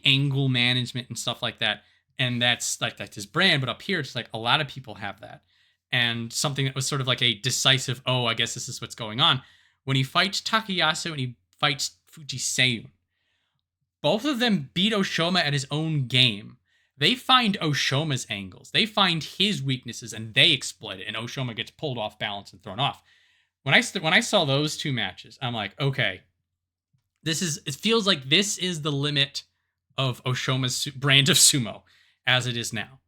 angle management and stuff like that. And that's his brand. But up here, it's like a lot of people have that. And something that was sort of like a decisive, I guess this is what's going on. When he fights Takayasu and he fights Fujiseiun, both of them beat Oshoma at his own game. They find Oshoma's angles. They find his weaknesses and they exploit it. And Oshoma gets pulled off balance and thrown off. when I saw those two matches, I'm like, okay, it feels like this is the limit of Oshoma's brand of sumo as it is now.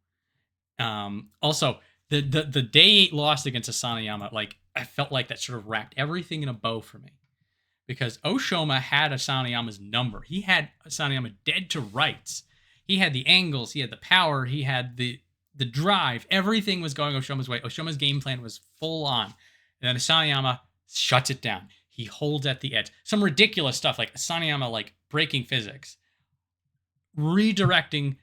Also, the day 8 loss against Asanoyama, like, I felt like that sort of wrapped everything in a bow for me. Because Oshoma had Asanoyama's number. He had Asanoyama dead to rights. He had the angles, he had the power, he had the drive. Everything was going Oshoma's way. Oshoma's game plan was full on. And then Asanoyama shuts it down. He holds at the edge. Some ridiculous stuff like Asanoyama like breaking physics, redirecting,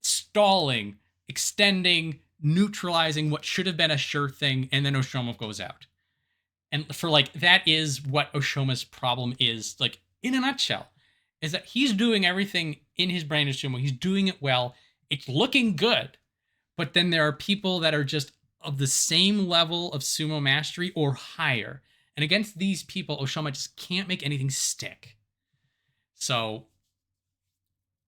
stalling, extending, neutralizing what should have been a sure thing, and then Oshoma goes out. And for like, that is what Oshoma's problem is, like, in a nutshell, is that he's doing everything in his brand of sumo. He's doing it well. It's looking good. But then there are people that are just of the same level of sumo mastery or higher. And against these people, Oshoma just can't make anything stick. So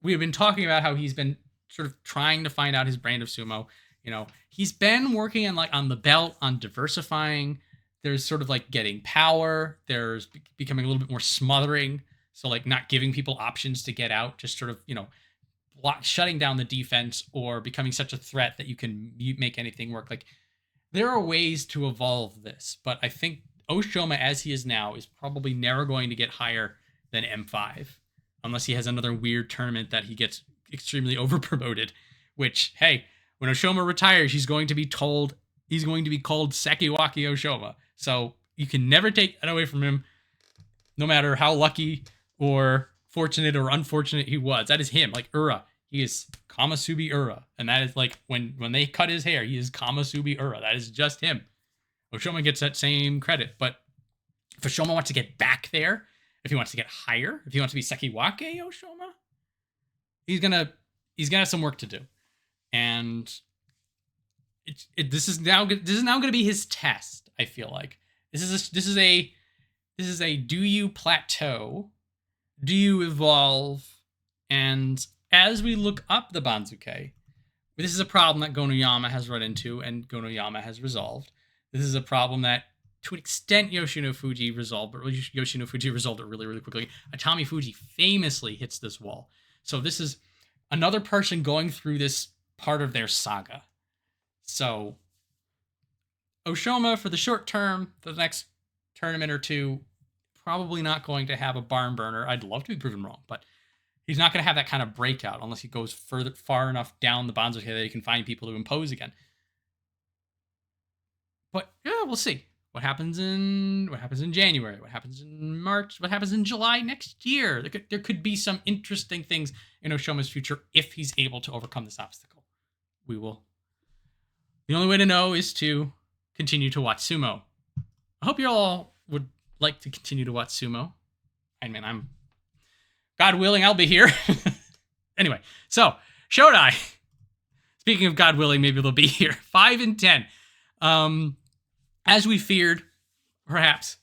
we have been talking about how he's been sort of trying to find out his brand of sumo. You know, he's been working on the belt, on diversifying. There's sort of like getting power. There's becoming a little bit more smothering. So like not giving people options to get out, just sort of, you know, shutting down the defense or becoming such a threat that you can make anything work. Like, there are ways to evolve this, but I think Oshoma as he is now is probably never going to get higher than M5 unless he has another weird tournament that he gets extremely over promoted, which, hey, when Oshoma retires, he's going to be called Sekiwaki Oshoma. So you can never take that away from him, no matter how lucky or fortunate or unfortunate he was. That is him. Like Ura, he is Kamasubi Ura. And that is like, when they cut his hair, he is Kamasubi Ura. That is just him. Oshoma gets that same credit. But if Oshoma wants to get back there, if he wants to get higher, if he wants to be Sekiwake Oshoma, he's gonna have some work to do. And this is now going to be his test. I feel like this is a do you plateau, do you evolve, and as we look up the Banzuke, this is a problem that Gonoyama has run into and Gonoyama has resolved. This is a problem that, to an extent, Yoshinofuji resolved, but Yoshinofuji resolved it really, really quickly. Atamifuji famously hits this wall. So this is another person going through this part of their saga. So Oshoma, for the short term, for the next tournament or two, probably not going to have a barn burner. I'd love to be proven wrong, but he's not going to have that kind of breakout unless he goes far enough down the Banzuke that he can find people to impose again. But yeah, we'll see what happens in January, what happens in March, what happens in July next year. There could be some interesting things in Oshoma's future if he's able to overcome this obstacle. We will. The only way to know is to continue to watch sumo. I hope you all would like to continue to watch sumo. I mean, God willing, I'll be here. Anyway, so Shodai. Speaking of God willing, maybe they'll be here. 5 and 10. As we feared, perhaps,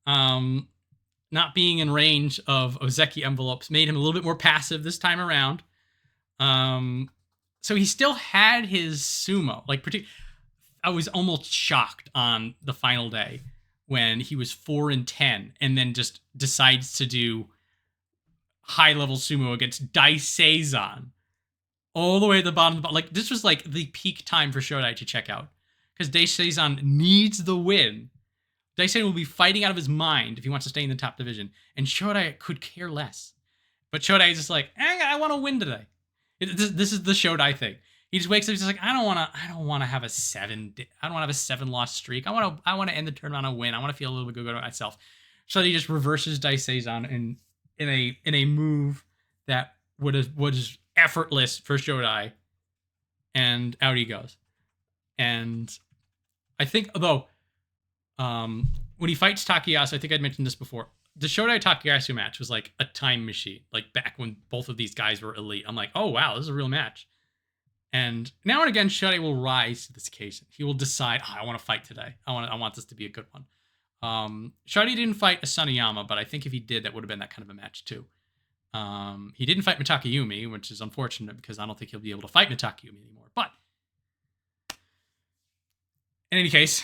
not being in range of Ozeki envelopes made him a little bit more passive this time around. So he still had his sumo. I was almost shocked on the final day when he was 4 and 10 and then just decides to do high-level sumo against Daieisho all the way at the bottom. Like, this was like the peak time for Shodai to check out, because Daieisho needs the win. Daieisho will be fighting out of his mind if he wants to stay in the top division, and Shodai could care less. But Shodai is just like, I want to win today. This is the Shodai thing. He just wakes up. He's like, I don't want to have a 7-loss streak. I want to end the tournament on a win. I want to feel a little bit good about myself. So he just reverses Daieisho in a move that was effortless for Shodai, and out he goes. And I think, although, when he fights Takayasu, I think I'd mentioned this before, the Shodai Takayasu match was like a time machine. Like, back when both of these guys were elite, I'm like, oh wow, this is a real match. And now and again, Shodai will rise to this occasion. He will decide, I want to fight today. I want this to be a good one. Shodai didn't fight Asanoyama, but I think if he did, that would have been that kind of a match too. He didn't fight Mitakeumi, which is unfortunate because I don't think he'll be able to fight Mitakeumi anymore. But in any case,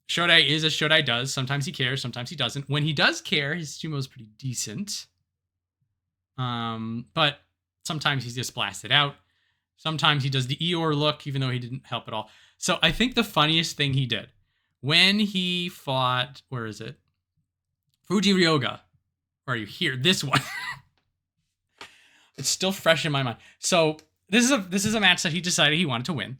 Shodai is as Shodai does. Sometimes he cares, sometimes he doesn't. When he does care, his sumo is pretty decent. But sometimes he's just blasted out. Sometimes he does the Eeyore look, even though he didn't help at all. So I think the funniest thing he did, when he fought, where is it? Fujiryoga. Or you hear this one. It's still fresh in my mind. So this is a match that he decided he wanted to win.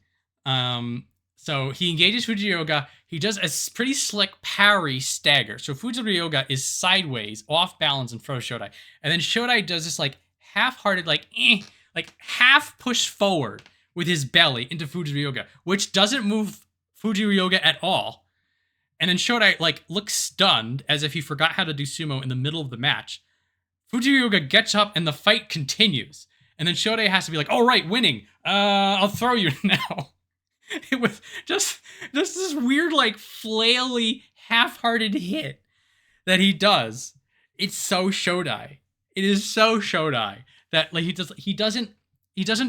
So he engages Fujiryoga. He does a pretty slick parry stagger. So Fujiryoga is sideways, off balance in front of Shodai. And then Shodai does this like half-hearted, like half push forward with his belly into Fujiryoga, which doesn't move Fujiryoga at all. And then Shodai like looks stunned as if he forgot how to do sumo in the middle of the match. Fujiryoga gets up and the fight continues. And then Shodai has to be like, all right, winning. I'll throw you now. It was just this weird, like, flaily, half-hearted hit that he does. It's so Shodai. It is so Shodai that like he doesn't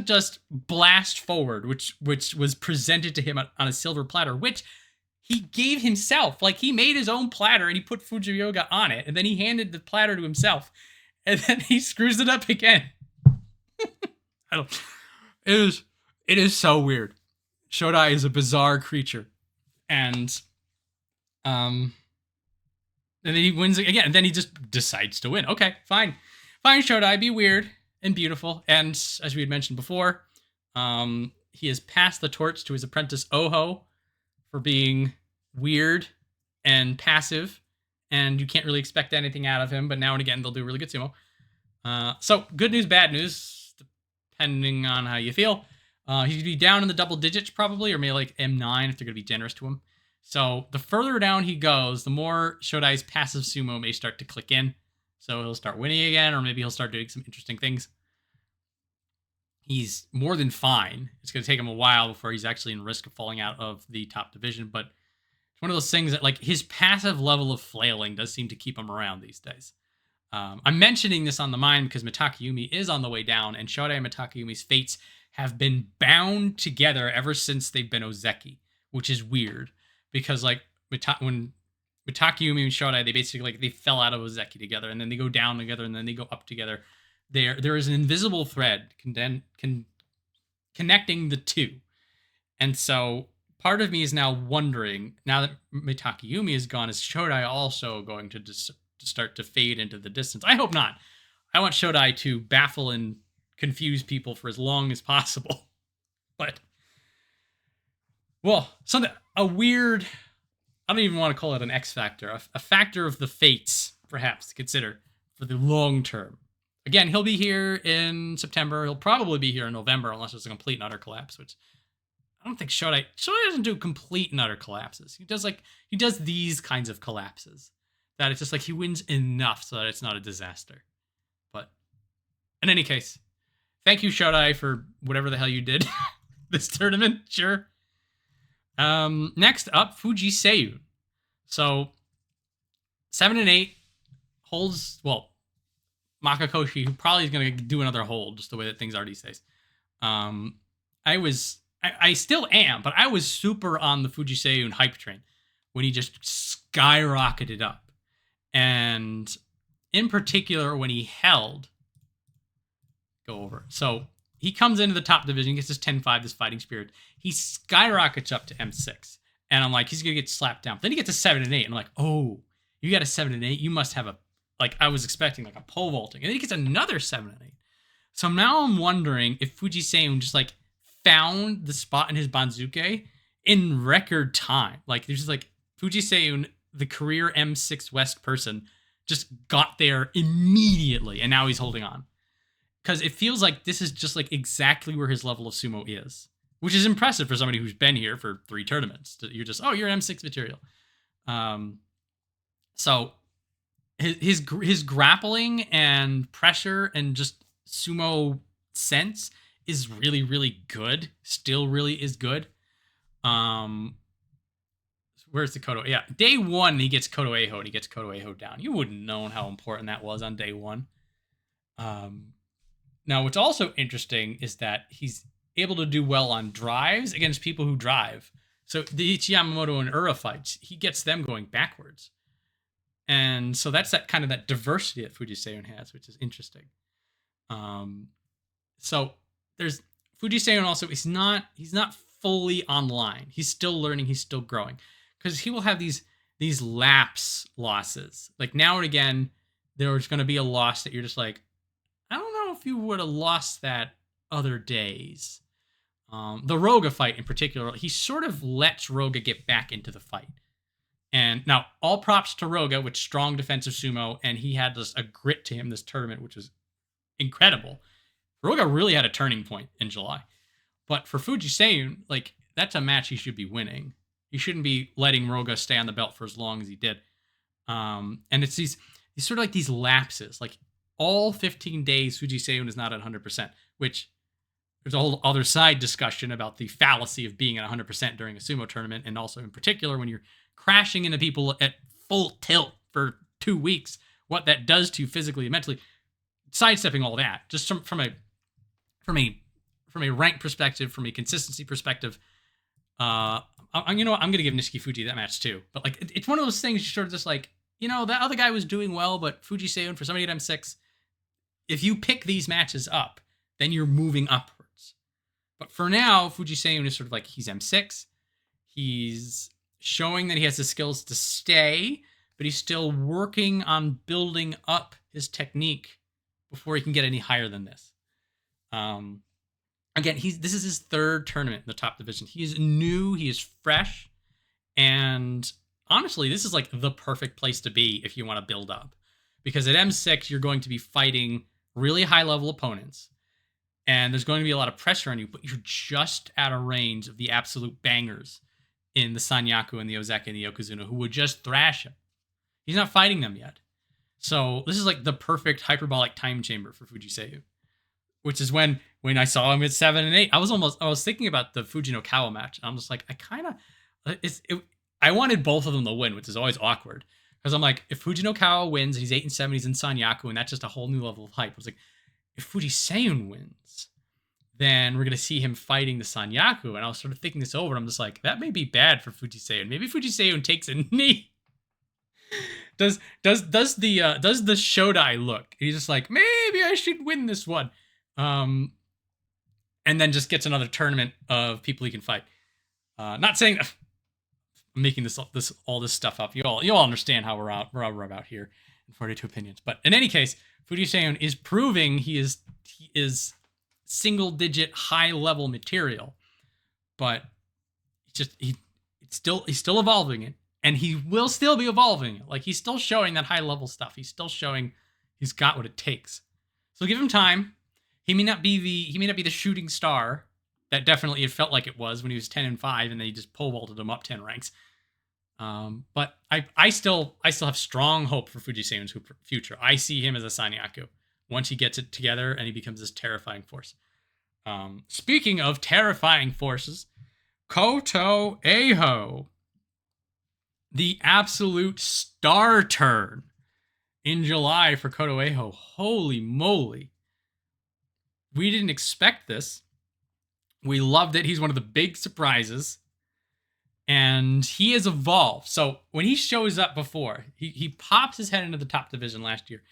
just blast forward, which was presented to him on a silver platter, which he gave himself. Like, he made his own platter and he put Fujiryoga on it, and then he handed the platter to himself, and then he screws it up again. It is so weird. Shodai is a bizarre creature. And then he wins again. And then he just decides to win. Okay, fine. Fine, Shodai, be weird and beautiful. And as we had mentioned before, he has passed the torch to his apprentice Oho for being weird and passive. And you can't really expect anything out of him. But now and again, they'll do really good sumo. So, good news, bad news, depending on how you feel. He could be down in the double digits probably, or maybe like M9 if they're going to be generous to him. So the further down he goes, the more Shodai's passive sumo may start to click in. So he'll start winning again, or maybe he'll start doing some interesting things. He's more than fine. It's going to take him a while before he's actually in risk of falling out of the top division. But it's one of those things that, like, his passive level of flailing does seem to keep him around these days. I'm mentioning this on the mind because Mitakeumi is on the way down, and Shodai and Mitakeumi's fates have been bound together ever since they've been Ozeki, which is weird because, like, when Mitakeumi and Shodai, they basically, like, they fell out of Ozeki together, and then they go down together, and then they go up together. There is an invisible thread connecting the two, and so part of me is now wondering, now that Mitakeumi is gone, is Shodai also going to start to fade into the distance? I hope not. I want Shodai to baffle and confuse people for as long as possible. But, well, a weird, I don't even want to call it an X factor, a factor of the fates, perhaps, to consider for the long term. Again, he'll be here in September. He'll probably be here in November, unless there's a complete and utter collapse, which I don't think Shodai doesn't do complete and utter collapses. He does these kinds of collapses that it's just like he wins enough so that it's not a disaster. But in any case, thank you, Shodai, for whatever the hell you did this tournament. Sure. Next up, Fujiseiun. So 7-8 holds, well, Makakoshi, who probably is going to do another hold, just the way that things are these days. I still am, but I was super on the Fujiseiun hype train when he just skyrocketed up. And in particular, when he held, go over. So he comes into the top division, gets this 10-5, this fighting spirit. He skyrockets up to M6. And I'm like, he's going to get slapped down. Then he gets a 7-8. And I'm like, oh, you got a 7-8? You must have a, like, I was expecting like a pole vaulting. And then he gets another 7-8. So now I'm wondering if Fujiseiun just like found the spot in his Banzuke in record time. Like, there's just like Fujiseiun, the career M6 West person, just got there immediately. And now he's holding on. Because it feels like this is just like exactly where his level of sumo is, which is impressive for somebody who's been here for 3 tournaments. You're just, oh, you're M6 material. So his grappling and pressure and just sumo sense is really, really good. Still really is good. Where's the Koto? Yeah, day 1 he gets Kotoeiho and he gets Kotoeiho down. You wouldn't know how important that was on day 1. Now, what's also interesting is that he's able to do well on drives against people who drive. So the Ichiyamamoto and Ura fights, he gets them going backwards. And so that's that kind of that diversity that Fujiseiun has, which is interesting. So there's Fujiseiun also, he's not fully online. He's still learning, he's still growing. Because he will have these lapse losses. Like now and again, there's going to be a loss that you're just like, I don't know if you would have lost that other days. The Roga fight in particular, he sort of lets Roga get back into the fight. And now, all props to Roga, with strong defensive sumo, and he had a grit to him this tournament, which was incredible. Roga really had a turning point in July. But for Fujiseiun, like, that's a match he should be winning. He shouldn't be letting Roga stay on the belt for as long as he did. And it's these sort of like these lapses. Like, all 15 days, Fujiseiun is not at 100%, which there's a whole other side discussion about the fallacy of being at 100% during a sumo tournament, and also in particular when you're crashing into people at full tilt for 2 weeks, what that does to you physically and mentally. Sidestepping all that, just from a rank perspective, from a consistency perspective, I'm going to give Nishikifuji that match too. But like, it's one of those things you sort of just like, that other guy was doing well, but Fujiseiun, for somebody at M6, if you pick these matches up, then you're moving upwards. But for now, Fujiseiun is sort of like, he's M6. He's showing that he has the skills to stay, but he's still working on building up his technique before he can get any higher than this. Again, this is his third tournament in the top division. He is new, he is fresh, and honestly, this is like the perfect place to be if you want to build up. Because at M6, you're going to be fighting really high-level opponents, and there's going to be a lot of pressure on you, but you're just out of range of the absolute bangers in the Sanyaku and the Ozeki and the Yokozuna, who would just thrash him. He's not fighting them yet. So this is like the perfect hyperbolic time chamber for Fujiseiun, which is when I saw him at 7 and 8, I was thinking about the Fujinokawa match. And I'm just like, I wanted both of them to win, which is always awkward. Because I'm like, if Fujinokawa wins, he's 8 and 7, he's in Sanyaku, and that's just a whole new level of hype. I was like, if Fujiseiun wins, then we're going to see him fighting the Sanyaku. And I was sort of thinking this over, and I'm just like, that may be bad for Fujiseiun. Maybe Fujiseiun takes a knee. Does the Shodai look? He's just like, maybe I should win this one. And then just gets another tournament of people he can fight. Not saying I'm making all this stuff up. You all understand how we're about here in 42 Opinions. But in any case, Fujiseiun is proving he is single digit high level material, but he's still evolving it, and he will still be evolving it. Like, he's still showing that high level stuff. He's still showing he's got what it takes. So give him time. He may not be the shooting star that definitely it felt like it was when he was 10 and 5, and then he just pole vaulted him up 10 ranks. But I still have strong hope for Fujiseiun's future. I see him as a Sanyaku once he gets it together and he becomes this terrifying force. Speaking of terrifying forces, Kotoeiho, the absolute star turn in July for Kotoeiho. Holy moly. We didn't expect this. We loved it. He's one of the big surprises. And he has evolved. So when he shows up before, he pops his head into the top division last year.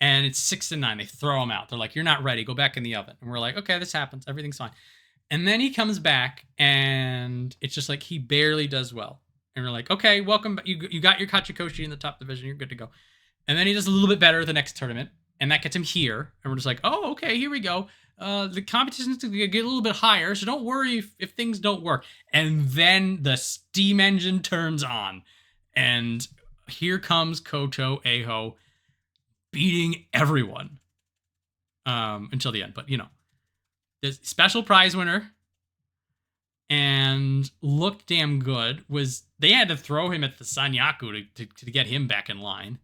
And it's 6 and 9. They throw him out. They're like, you're not ready. Go back in the oven. And we're like, okay, this happens. Everything's fine. And then he comes back, and it's just like he barely does well. And we're like, okay, welcome. You got your Kachikoshi in the top division. You're good to go. And then he does a little bit better the next tournament. And that gets him here. And we're just like, oh, okay, here we go. The competition's going to get a little bit higher, so don't worry if things don't work. And then the steam engine turns on. And here comes Kotoeiho beating everyone until the end. But, the special prize winner and looked damn good. They had to throw him at the Sanyaku to get him back in line.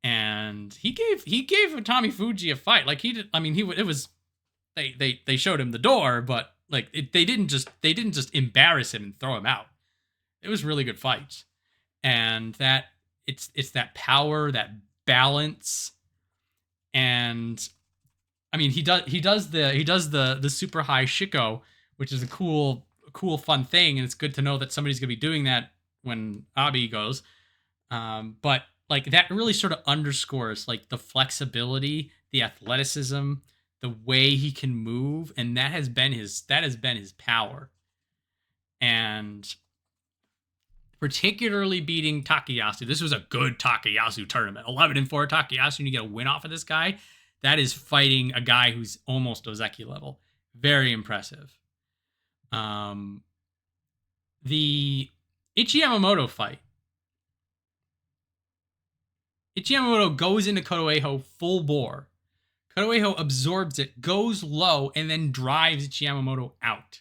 And he gave Atamifuji a fight. Like, he did. I mean, it was they showed him the door, but like they didn't just embarrass him and throw him out. It was really good fights. And that it's that power, that balance. And I mean, he does the super high shiko, which is a cool cool, fun thing, and it's good to know that somebody's gonna be doing that when Abi goes. But like that really sort of underscores like the flexibility, the athleticism, the way he can move, and that has been his power. And particularly beating Takayasu. This was a good Takayasu tournament. 11-4 Takayasu, and you get a win off of this guy. That is fighting a guy who's almost Ozeki level. Very impressive. The Ichiyamamoto fight. Ichiyamamoto goes into Kotoeiho full bore. Kotoeiho absorbs it, goes low, and then drives Ichiyamamoto out.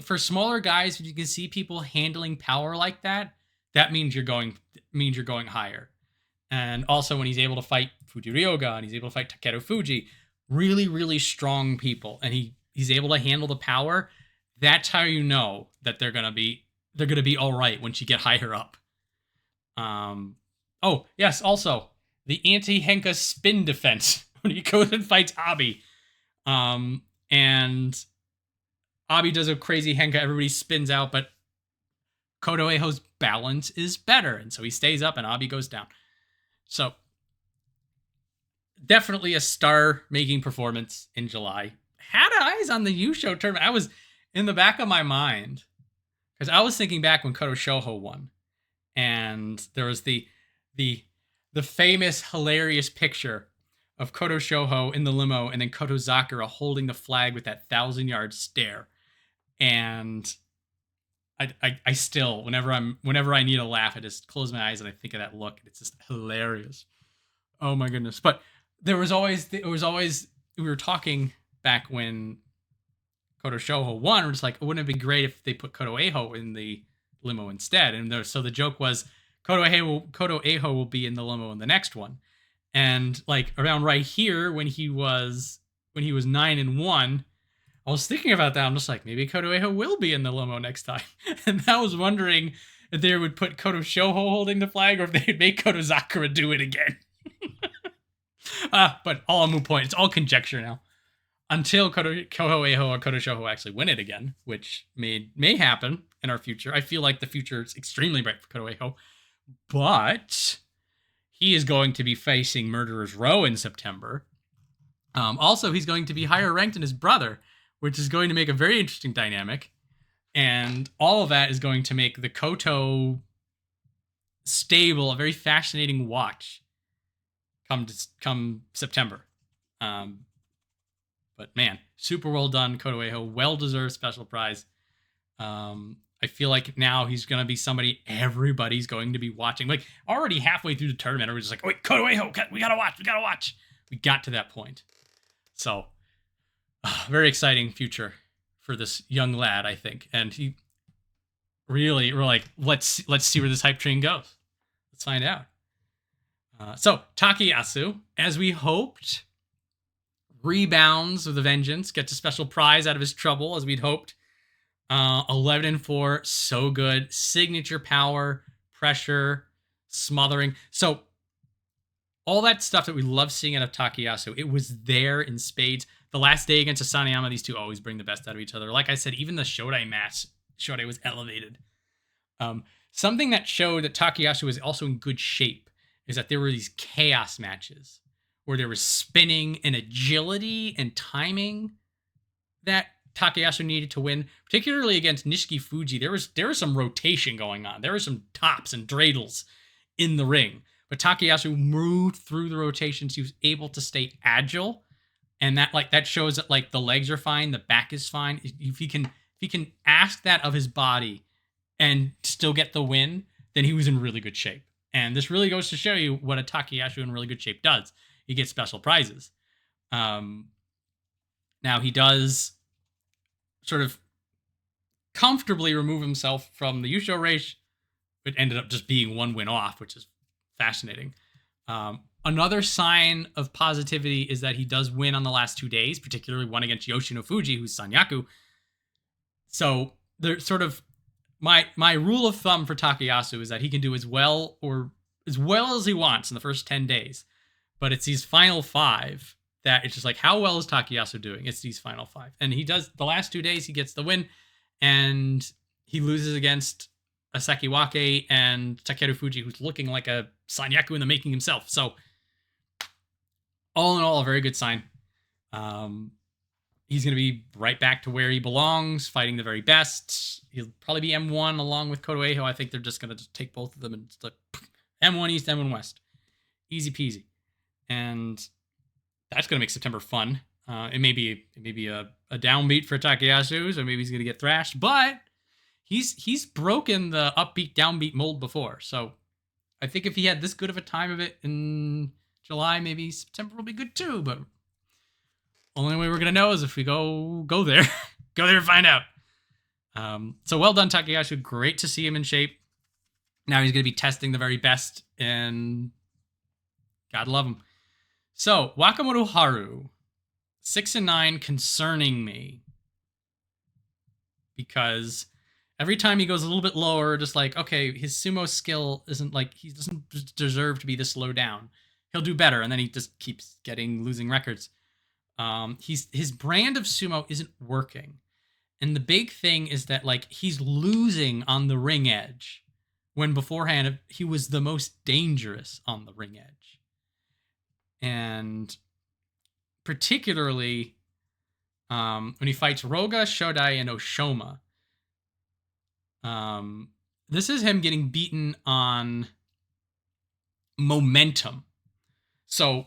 For smaller guys, if you can see people handling power like that, that means you're going higher. And also when he's able to fight Fujiryoga and he's able to fight Takerufuji, really, really strong people, and he's able to handle the power, that's how you know that they're gonna be all right once you get higher up. Oh yes, also the anti-Henka spin defense when he goes and fights Abi, and Abi does a crazy Henka, everybody spins out, but Kotoeiho's balance is better, and so he stays up and Abi goes down. So, definitely a star-making performance in July. Had eyes on the Yusho tournament. I was in the back of my mind, because I was thinking back when Kotoshoho won, and there was the famous, hilarious picture of Kotoshoho in the limo, and then Kotozakura holding the flag with that 1,000-yard stare. And I still, whenever I need a laugh, I just close my eyes and I think of that look. It's just hilarious. Oh my goodness! But we were talking back when Kotoshoho won. We're just like, wouldn't it be great if they put Kotoeiho in the limo instead? And so the joke was Kotoeiho will be in the limo in the next one. And like around right here when he was 9-1. I was thinking about that. I'm just like, maybe Kotoeiho will be in the limo next time. And I was wondering if they would put Kotoshoho holding the flag or if they'd make Kotozakura do it again. But all a moot point. It's all conjecture now. Until Kotoeiho or Kotoshoho actually win it again, which may happen in our future. I feel like the future is extremely bright for Kotoeiho. But he is going to be facing Murderer's Row in September. Also, he's going to be higher ranked than his brother, which is going to make a very interesting dynamic. And all of that is going to make the Koto stable a very fascinating watch come September. But man, super well done, Kotoeiho. Well-deserved special prize. I feel like now he's going to be somebody everybody's going to be watching. Like, already halfway through the tournament, everybody's just like, wait, Kotoeiho, we gotta watch. We got to that point. So, very exciting future for this young lad, I think. And he really, we're like, let's see where this hype train goes. Let's find out. So, Takayasu, as we hoped, rebounds with a vengeance, gets a special prize out of his trouble, as we'd hoped. 11-4, so good. Signature power, pressure, smothering. So, all that stuff that we love seeing out of Takayasu, it was there in spades. The last day against Asanoyama, these two always bring the best out of each other. Like I said, even the Shodai match, Shodai was elevated. Something that showed that Takayasu was also in good shape is that there were these chaos matches where there was spinning and agility and timing that Takayasu needed to win, particularly against Nishikifuji. There was some rotation going on. There were some tops and dreidels in the ring. But Takayasu moved through the rotations. He was able to stay agile. And that shows that like the legs are fine, the back is fine. If he can ask that of his body and still get the win, then he was in really good shape. And this really goes to show you what a Takayasu in really good shape does. He gets special prizes. Now he does sort of comfortably remove himself from the Yusho race. It ended up just being one win off, which is fascinating. Another sign of positivity is that he does win on the last 2 days, particularly one against Yoshinofuji, who's Sanyaku. So there's sort of my rule of thumb for Takayasu is that he can do as well as he wants in the first 10 days. But it's these final 5 that it's just like, how well is Takayasu doing? It's these final 5. And he does the last 2 days, he gets the win. and he loses against a Sekiwake and Takerufuji, who's looking like a Sanyaku in the making himself. So, all in all, a very good sign. He's going to be right back to where he belongs, fighting the very best. He'll probably be M1 along with Kotoeiho. I think they're just going to just take both of them and just like M1 East, M1 West. Easy peasy. And that's going to make September fun. It may be a downbeat for Takayasu, so maybe he's going to get thrashed, but he's broken the upbeat, downbeat mold before. So I think if he had this good of a time of it in July, maybe September will be good too, but only way we're going to know is if we go there. Go there and find out. So well done, Takayasu. Great to see him in shape. Now he's going to be testing the very best, and God love him. So, Wakamotoharu, 6 and 9, concerning me. Because every time he goes a little bit lower, just like, okay, his sumo skill isn't like, he doesn't deserve to be this low down. He'll do better, and then he just keeps losing records. His brand of sumo isn't working. And the big thing is that, like, he's losing on the ring edge, when beforehand he was the most dangerous on the ring edge. And particularly when he fights Roga, Shodai, and Oshoma. This is him getting beaten on momentum. So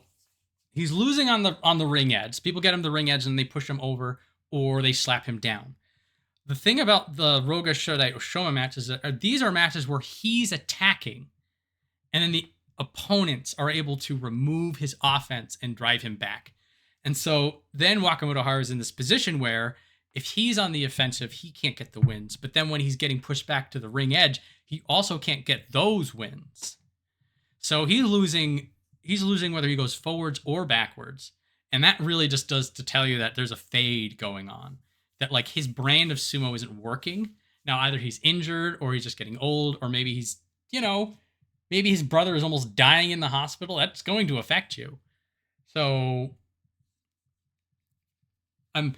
he's losing on the ring edge. People get him the ring edge and they push him over, or they slap him down. The thing about the Roga, Shodai, Oshoma matches is that these are matches where he's attacking, and then the opponents are able to remove his offense and drive him back. And so then Wakamotoharu is in this position where if he's on the offensive, he can't get the wins. But then when he's getting pushed back to the ring edge, he also can't get those wins. So he's losing whether he goes forwards or backwards. And that really just does to tell you that there's a fade going on. That, like, his brand of sumo isn't working. Now, either he's injured, or he's just getting old, or maybe he's, maybe his brother is almost dying in the hospital. That's going to affect you. So I'm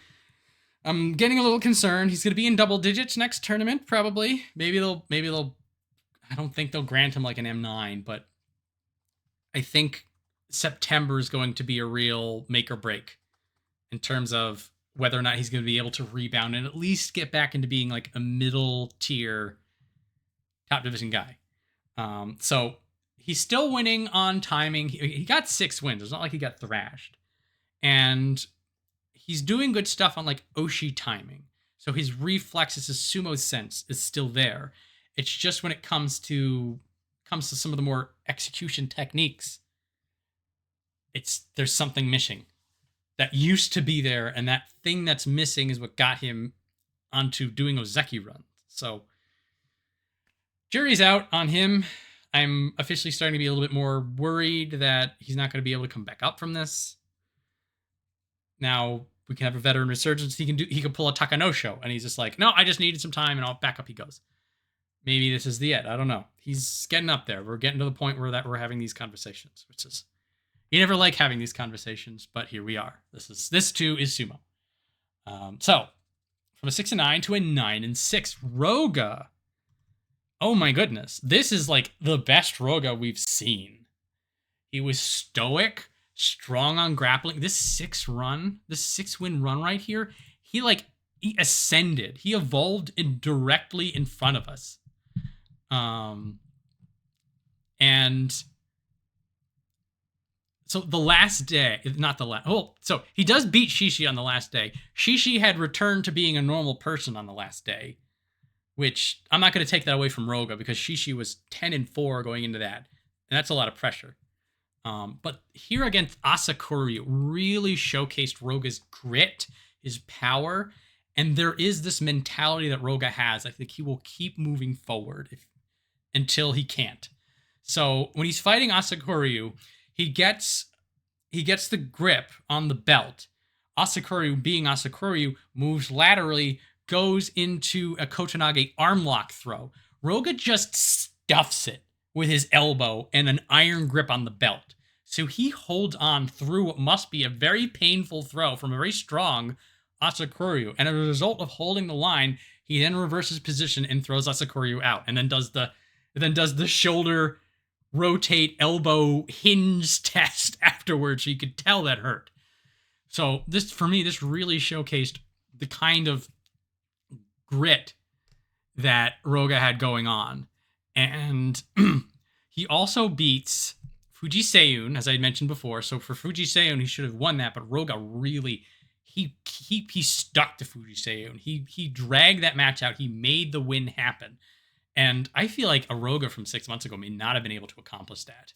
getting a little concerned. He's going to be in double digits next tournament, probably. Maybe they'll I don't think they'll grant him like an M9, but I think September is going to be a real make or break in terms of whether or not he's going to be able to rebound and at least get back into being like a middle tier top division guy. So he's still winning on timing. He got 6 wins. It's not like he got thrashed. And he's doing good stuff on like Oshi timing. So his reflexes, his sumo sense is still there. It's just when it comes to some of the more execution techniques, there's something missing that used to be there, and that thing that's missing is what got him onto doing Ozeki runs. So jury's out on him. I'm officially starting to be a little bit more worried that he's not going to be able to come back up from this. Now we can have a veteran resurgence. He can pull a Takanosho, and he's just like, no, I just needed some time, and I'll back up he goes. Maybe this is the end. I don't know. He's getting up there. We're getting to the point where we're having these conversations, which is, you never like having these conversations, but here we are. This too is sumo. So from a 6 and 9 to a 9 and 6, Roga. Oh my goodness, this is like the best Roga we've seen. He was stoic, strong on grappling. This 6-win run right here, he ascended. He evolved directly in front of us. And so the last day, so he does beat Shishi on the last day. Shishi had returned to being a normal person on the last day, which I'm not going to take that away from Roga because Shishi was 10 and 4 going into that. And that's a lot of pressure. But here against Asakura really showcased Roga's grit, his power, and there is this mentality that Roga has. I think he will keep moving forward until he can't. So when he's fighting Asakura, he gets the grip on the belt. Asakura, being Asakura, moves laterally, goes into a Kotonage arm lock throw. Roga just stuffs it with his elbow and an iron grip on the belt. So he holds on through what must be a very painful throw from a very strong Asakura. And as a result of holding the line, He then reverses position and throws Asanoyama out, and then does the shoulder rotate elbow hinge test afterwards, so you could tell that hurt. So this, for me, this really showcased the kind of grit that Roga had going on. And he also beats Fujiseiun, as I mentioned before. So for Fujiseiun, he should have won that, but Roga really, he stuck to Fujiseiun. He dragged that match out. He made the win happen. And I feel like a Roga from 6 months ago may not have been able to accomplish that.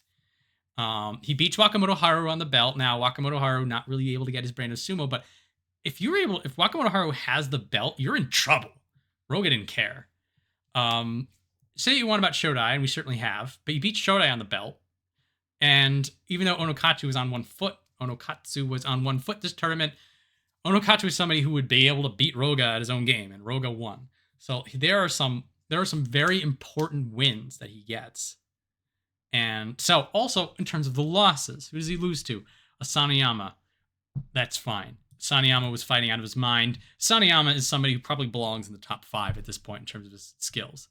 He beats Wakamotoharu on the belt. Now, Wakamotoharu not really able to get his brand of sumo, but if Wakamotoharu has the belt, you're in trouble. Roga didn't care. Say you want about Shodai, and we certainly have, but he beat Shodai on the belt. And even though Onokatsu was on one foot this tournament, Onokatsu is somebody who would be able to beat Roga at his own game, and Roga won. So there are some very important wins that he gets. And so, also, in terms of the losses, who does he lose to? Asanoyama. That's fine. Asanoyama was fighting out of his mind. Asanoyama is somebody who probably belongs in the top 5 at this point in terms of his skills.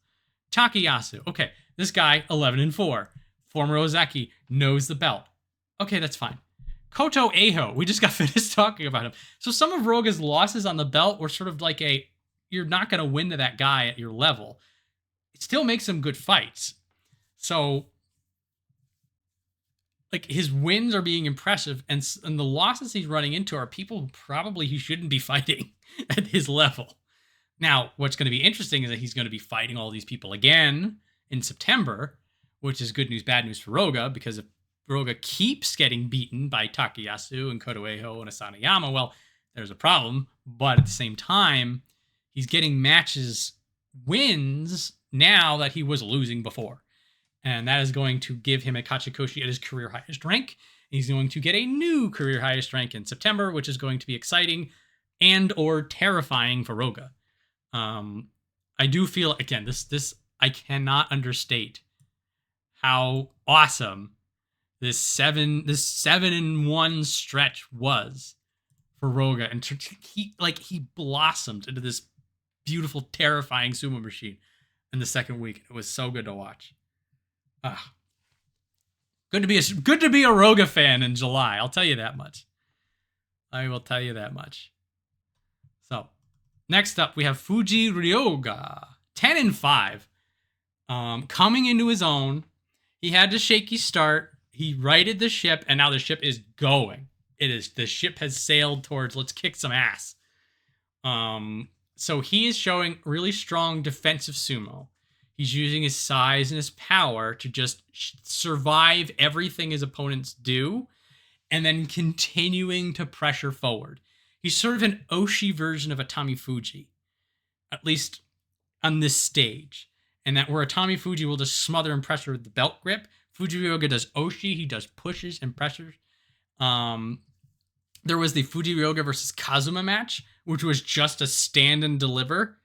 Takayasu. Okay, this guy, 11-4. Former Ozeki, knows the belt. Okay, that's fine. Kotoeiho. We just got finished talking about him. So some of Roga's losses on the belt were sort of like you're not going to win to that guy at your level. It still makes some good fights. So, like, his wins are being impressive, and the losses he's running into are people who probably he shouldn't be fighting at his level. Now, what's going to be interesting is that he's going to be fighting all these people again in September, which is good news, bad news for Roga, because if Roga keeps getting beaten by Takayasu and Kotoeiho and Asanoyama, well, there's a problem. But at the same time, he's getting wins now that he was losing before. And that is going to give him a Kachikoshi at his career highest rank. He's going to get a new career highest rank in September, which is going to be exciting and or terrifying for Roga. I do feel, again, this I cannot understate how awesome this 7-1 stretch was for Roga, and he blossomed into this beautiful, terrifying sumo machine in the second week. It was so good to watch. Good to be a Roga fan in July. I'll tell you that much. I will tell you that much. So, next up we have Fujiryoga, 10-5, coming into his own. He had a shaky start. He righted the ship, and now the ship is going. The ship has sailed towards let's kick some ass. So he is showing really strong defensive sumo. He's using his size and his power to just survive everything his opponents do, and then continuing to pressure forward. He's sort of an Oshi version of Atamifuji, at least on this stage. And that where Atamifuji will just smother and pressure with the belt grip, Fujiryoga does Oshi. He does pushes and pressures. There was the Fujiryoga versus Kazuma match, which was just a stand and deliver,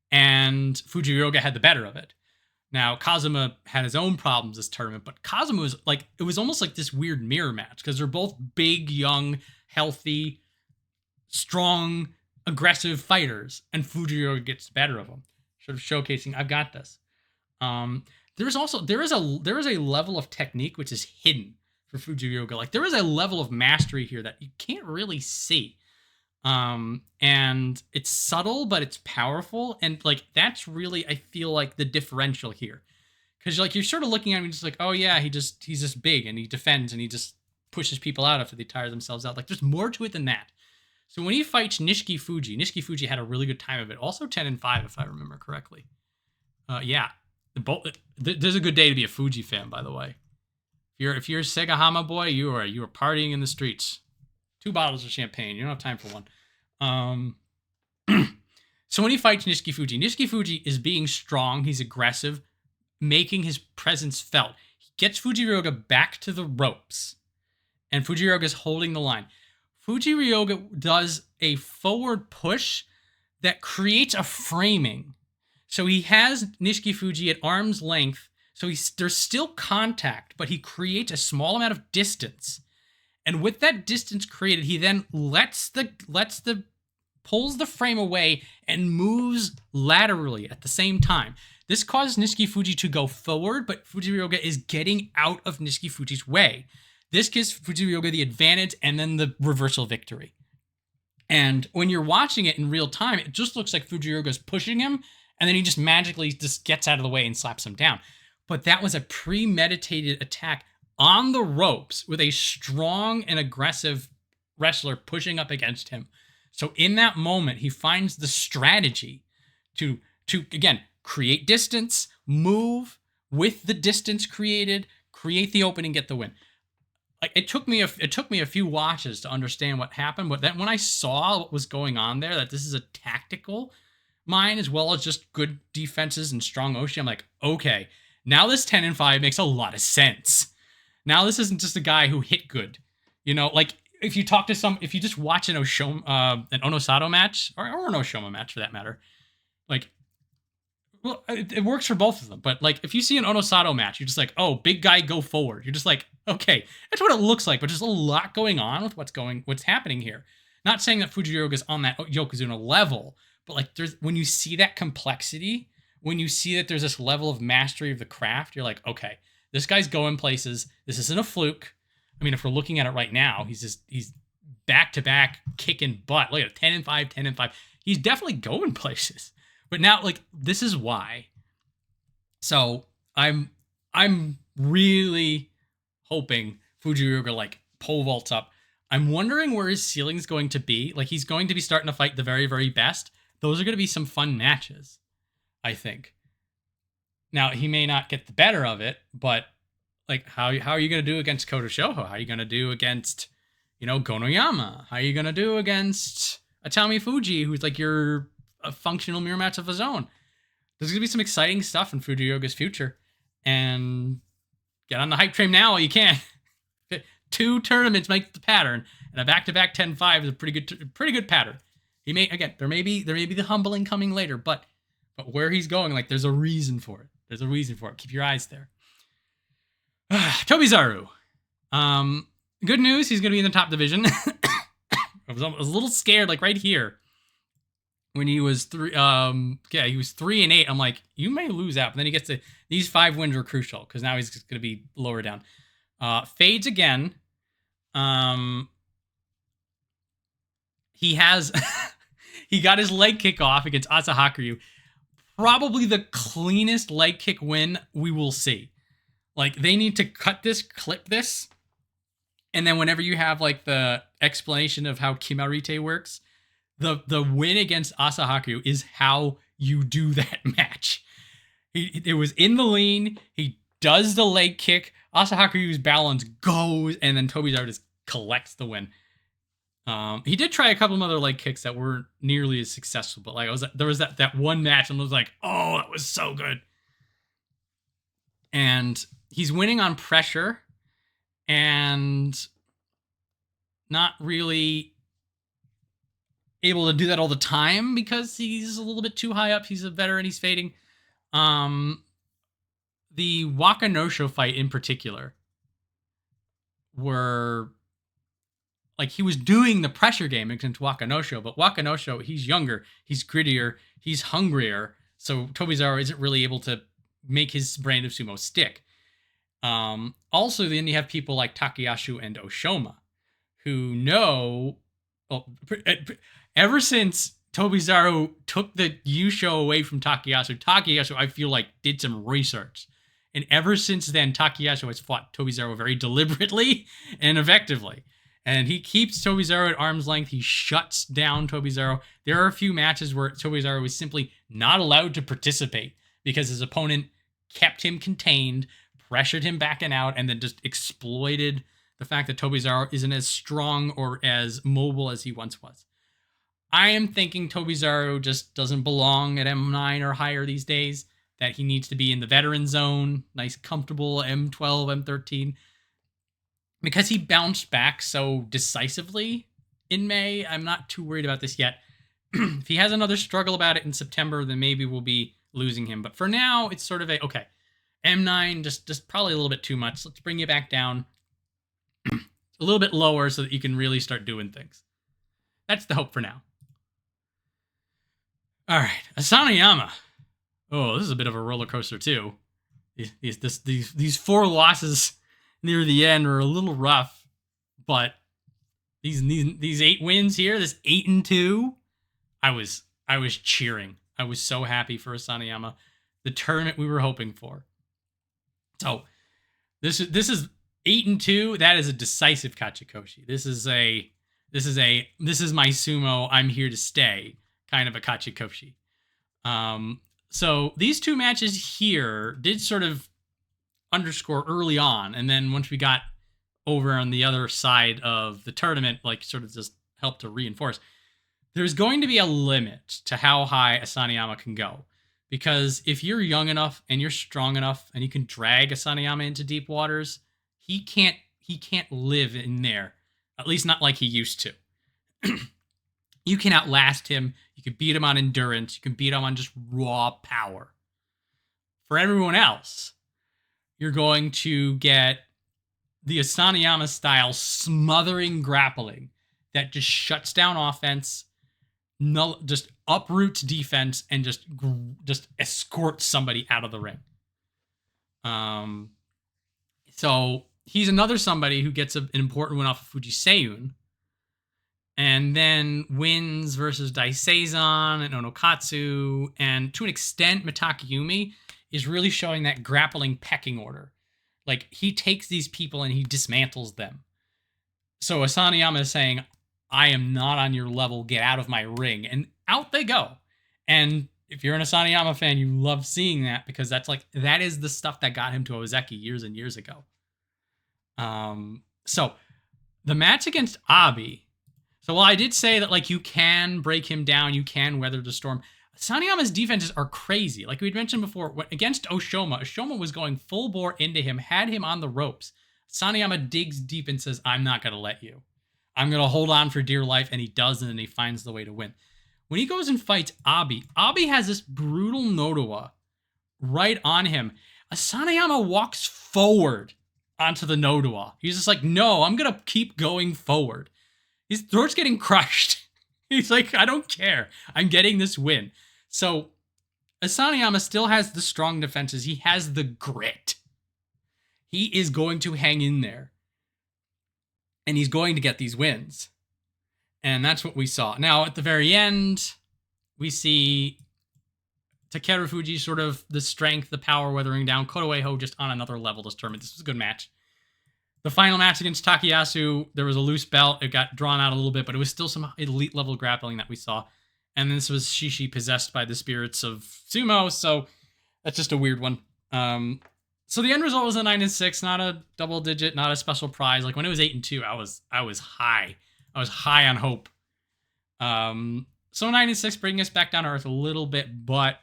and Fujiryoga had the better of it. Now, Kazuma had his own problems this tournament, but Kazuma was like, it was almost like this weird mirror match, because they're both big, young, healthy, strong, aggressive fighters, and Fujiryoga gets the better of them, sort of showcasing, I've got this. There is a level of technique which is hidden for Fujiryoga. Like, there is a level of mastery here that you can't really see. And it's subtle, but it's powerful. And like, that's really, I feel like, the differential here. Cause like, you're sort of looking at him and just like, oh yeah, he's just big and he defends and he just pushes people out after they tire themselves out. Like, there's more to it than that. So when he fights Nishiki Fuji had a really good time of it. Also 10-5, if I remember correctly. Yeah. There's a good day to be a Fuji fan, by the way. If you're a Segahama boy, you are partying in the streets. 2 bottles of champagne. You don't have time for one. So when he fights Nishiki Fuji is being strong. He's aggressive, making his presence felt. He gets Fujiryoga back to the ropes, and Fujiryoga is holding the line. Fujiryoga does a forward push that creates a framing. So he has Nishiki Fuji at arm's length. So there's still contact, but he creates a small amount of distance. And with that distance created, he then lets the pulls the frame away and moves laterally at the same time. This causes Nishifuji to go forward, but Fujiryoga is getting out of Nishifuji's way. This gives Fujiryoga the advantage and then the reversal victory. And when you're watching it in real time, it just looks like Fujiryoga's pushing him, and then he just magically just gets out of the way and slaps him down. But that was a premeditated attack on the ropes with a strong and aggressive wrestler pushing up against him. So in that moment, he finds the strategy to again, create distance, move with the distance created, create the opening, get the win. Like it took me a few watches to understand what happened, but then when I saw what was going on there, that this is a tactical mind as well as just good defenses and strong Oshi, I'm like, okay, now this 10-5 makes a lot of sense. Now this isn't just a guy who hit good, like if you just watch an Oshoma, an Onosato match or an Oshoma match for that matter, like. Well, it works for both of them, but like if you see an Onosato match, you're just like, oh, big guy go forward. You're just like, okay, that's what it looks like, but there's a lot going on with what's happening here. Not saying that Fujiryoga's on that Yokozuna level, but like when you see that complexity, when you see that there's this level of mastery of the craft, you're like, okay, this guy's going places. This isn't a fluke. I mean, if we're looking at it right now, he's back to back kicking butt. Look at it, 10-5, 10-5. He's definitely going places. But now, like, this is why. So I'm really hoping Fujiryoga like pole vaults up. I'm wondering where his ceiling's going to be. Like, he's going to be starting to fight the very, very best. Those are going to be some fun matches, I think. Now, he may not get the better of it, but like, how are you going to do against Kotoshoho? How are you going to do against, Gonoyama? How are you going to do against Atamifuji, who's like a functional mirror match of his own? There's going to be some exciting stuff in Fujiryoga's future. And get on the hype train now while you can. 2 tournaments make the pattern, and a back-to-back 10-5 is a pretty good pattern. He may, again, there may be the humbling coming later, but where he's going, like, there's a reason for it. There's a reason for it. Keep your eyes there. Tobizaru. Good news, he's going to be in the top division. I was a little scared, like right here. When he was 3-8, I'm like, you may lose out. But then he gets to these 5 wins are crucial because now he's going to be lower down. Fades again. He has he got his leg kick off against Asahakiryu. Probably the cleanest leg kick win we will see. Like, they need to clip this, and then whenever you have like the explanation of how Kimarite works, the win against Asahakiryu is how you do that match. It was in the lean. He does the leg kick. Asahakiryu's balance goes, and then Tobizaru just collects the win. He did try a couple of other leg kicks that weren't nearly as successful, but like there was that one match, and I was like, oh, that was so good. And he's winning on pressure, and not really able to do that all the time because he's a little bit too high up. He's a veteran. He's fading. The Wakanosho fight in particular, were like he was doing the pressure game against Wakanosho, but Wakanosho, he's younger, he's grittier, he's hungrier, so Tobizaru isn't really able to make his brand of sumo stick. Also, then you have people like Takayasu and Oshoma, who know, well, ever since Tobizaru took the Yusho away from Takayasu, I feel like, did some research. And ever since then, Takayasu has fought Tobizaru very deliberately and effectively. And he keeps Tobizaru at arm's length. He shuts down Tobizaru. There are a few matches where Tobizaru was simply not allowed to participate because his opponent kept him contained, pressured him back and out, and then just exploited the fact that Tobizaru isn't as strong or as mobile as he once was. I am thinking Tobizaru just doesn't belong at M9 or higher these days, that he needs to be in the veteran zone, nice, comfortable M12, M13. Because he bounced back so decisively in May, I'm not too worried about this yet. If he has another struggle about it in September, then maybe we'll be losing him. But for now, it's sort of okay, M9, just probably a little bit too much. Let's bring you back down a little bit lower so that you can really start doing things. That's the hope for now. All right, Asanoyama. Oh, this is a bit of a roller coaster too. These 4 losses near the end are a little rough, but these 8 wins here, this 8-2, I was cheering. I was so happy for Asanoyama, the tournament we were hoping for. So this is 8-2. That is a decisive Kachikoshi. This is my sumo. I'm here to stay kind of a Kachikoshi. So these 2 matches here did sort of underscore early on, and then once we got over on the other side of the tournament, like sort of just helped to reinforce. There's going to be a limit to how high Asanoyama can go. Because if you're young enough and you're strong enough and you can drag Asanoyama into deep waters, he can't live in there. At least not like he used to. You can outlast him. You can beat him on endurance. You can beat him on just raw power. For everyone else, you're going to get the Asanoyama style smothering grappling that just shuts down offense, just uproots defense, and just escorts somebody out of the ring. So he's another somebody who gets an important win off of Fujiseiun, and then wins versus Daieisho and Onokatsu, and to an extent, Mitakeumi is really showing that grappling pecking order. Like, he takes these people and he dismantles them. So Asanoyama is saying, I am not on your level, get out of my ring. And out they go. And if you're an Asanoyama fan, you love seeing that, because that is the stuff that got him to Ozeki years and years ago. So the match against Abi. So while I did say that, like, you can break him down, you can weather the storm, Asanoyama's defenses are crazy. Like we'd mentioned before, against Oshoma was going full bore into him, had him on the ropes. Asanoyama digs deep and says, I'm not going to let you. I'm going to hold on for dear life, and he does, and he finds the way to win. When he goes and fights Abi has this brutal Nodowa right on him. Asanoyama walks forward onto the Nodowa. He's just like, no, I'm going to keep going forward. His throat's getting crushed. He's like, I don't care. I'm getting this win. So Asanoyama still has the strong defenses. He has the grit. He is going to hang in there. And he's going to get these wins. And that's what we saw. Now, at the very end, we see Takerufuji sort of the strength, the power weathering down. Kotoeiho just on another level this tournament. This was a good match. The final match against Takayasu, there was a loose belt. It got drawn out a little bit, but it was still some elite level grappling that we saw. And this was Shishi possessed by the spirits of sumo, so that's just a weird one. So the end result was a 9-6, not a double digit, not a special prize. Like when it was 8-2, I was high. I was high on hope. So 9-6 bringing us back down to earth a little bit, but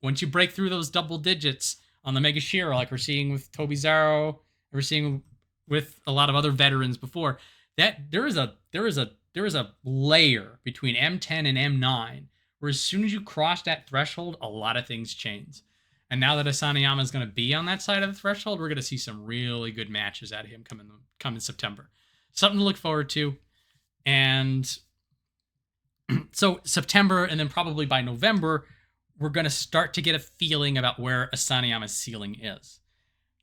once you break through those double digits on the Mega Shiro, like we're seeing with Tobizaru, we're seeing with a lot of other veterans before, that there is a layer between M10 and M9 where as soon as you cross that threshold, a lot of things change. And now that Asanoyama is going to be on that side of the threshold, we're going to see some really good matches out of him come in September. Something to look forward to. And so September, and then probably by November, we're going to start to get a feeling about where Asanoyama's ceiling is.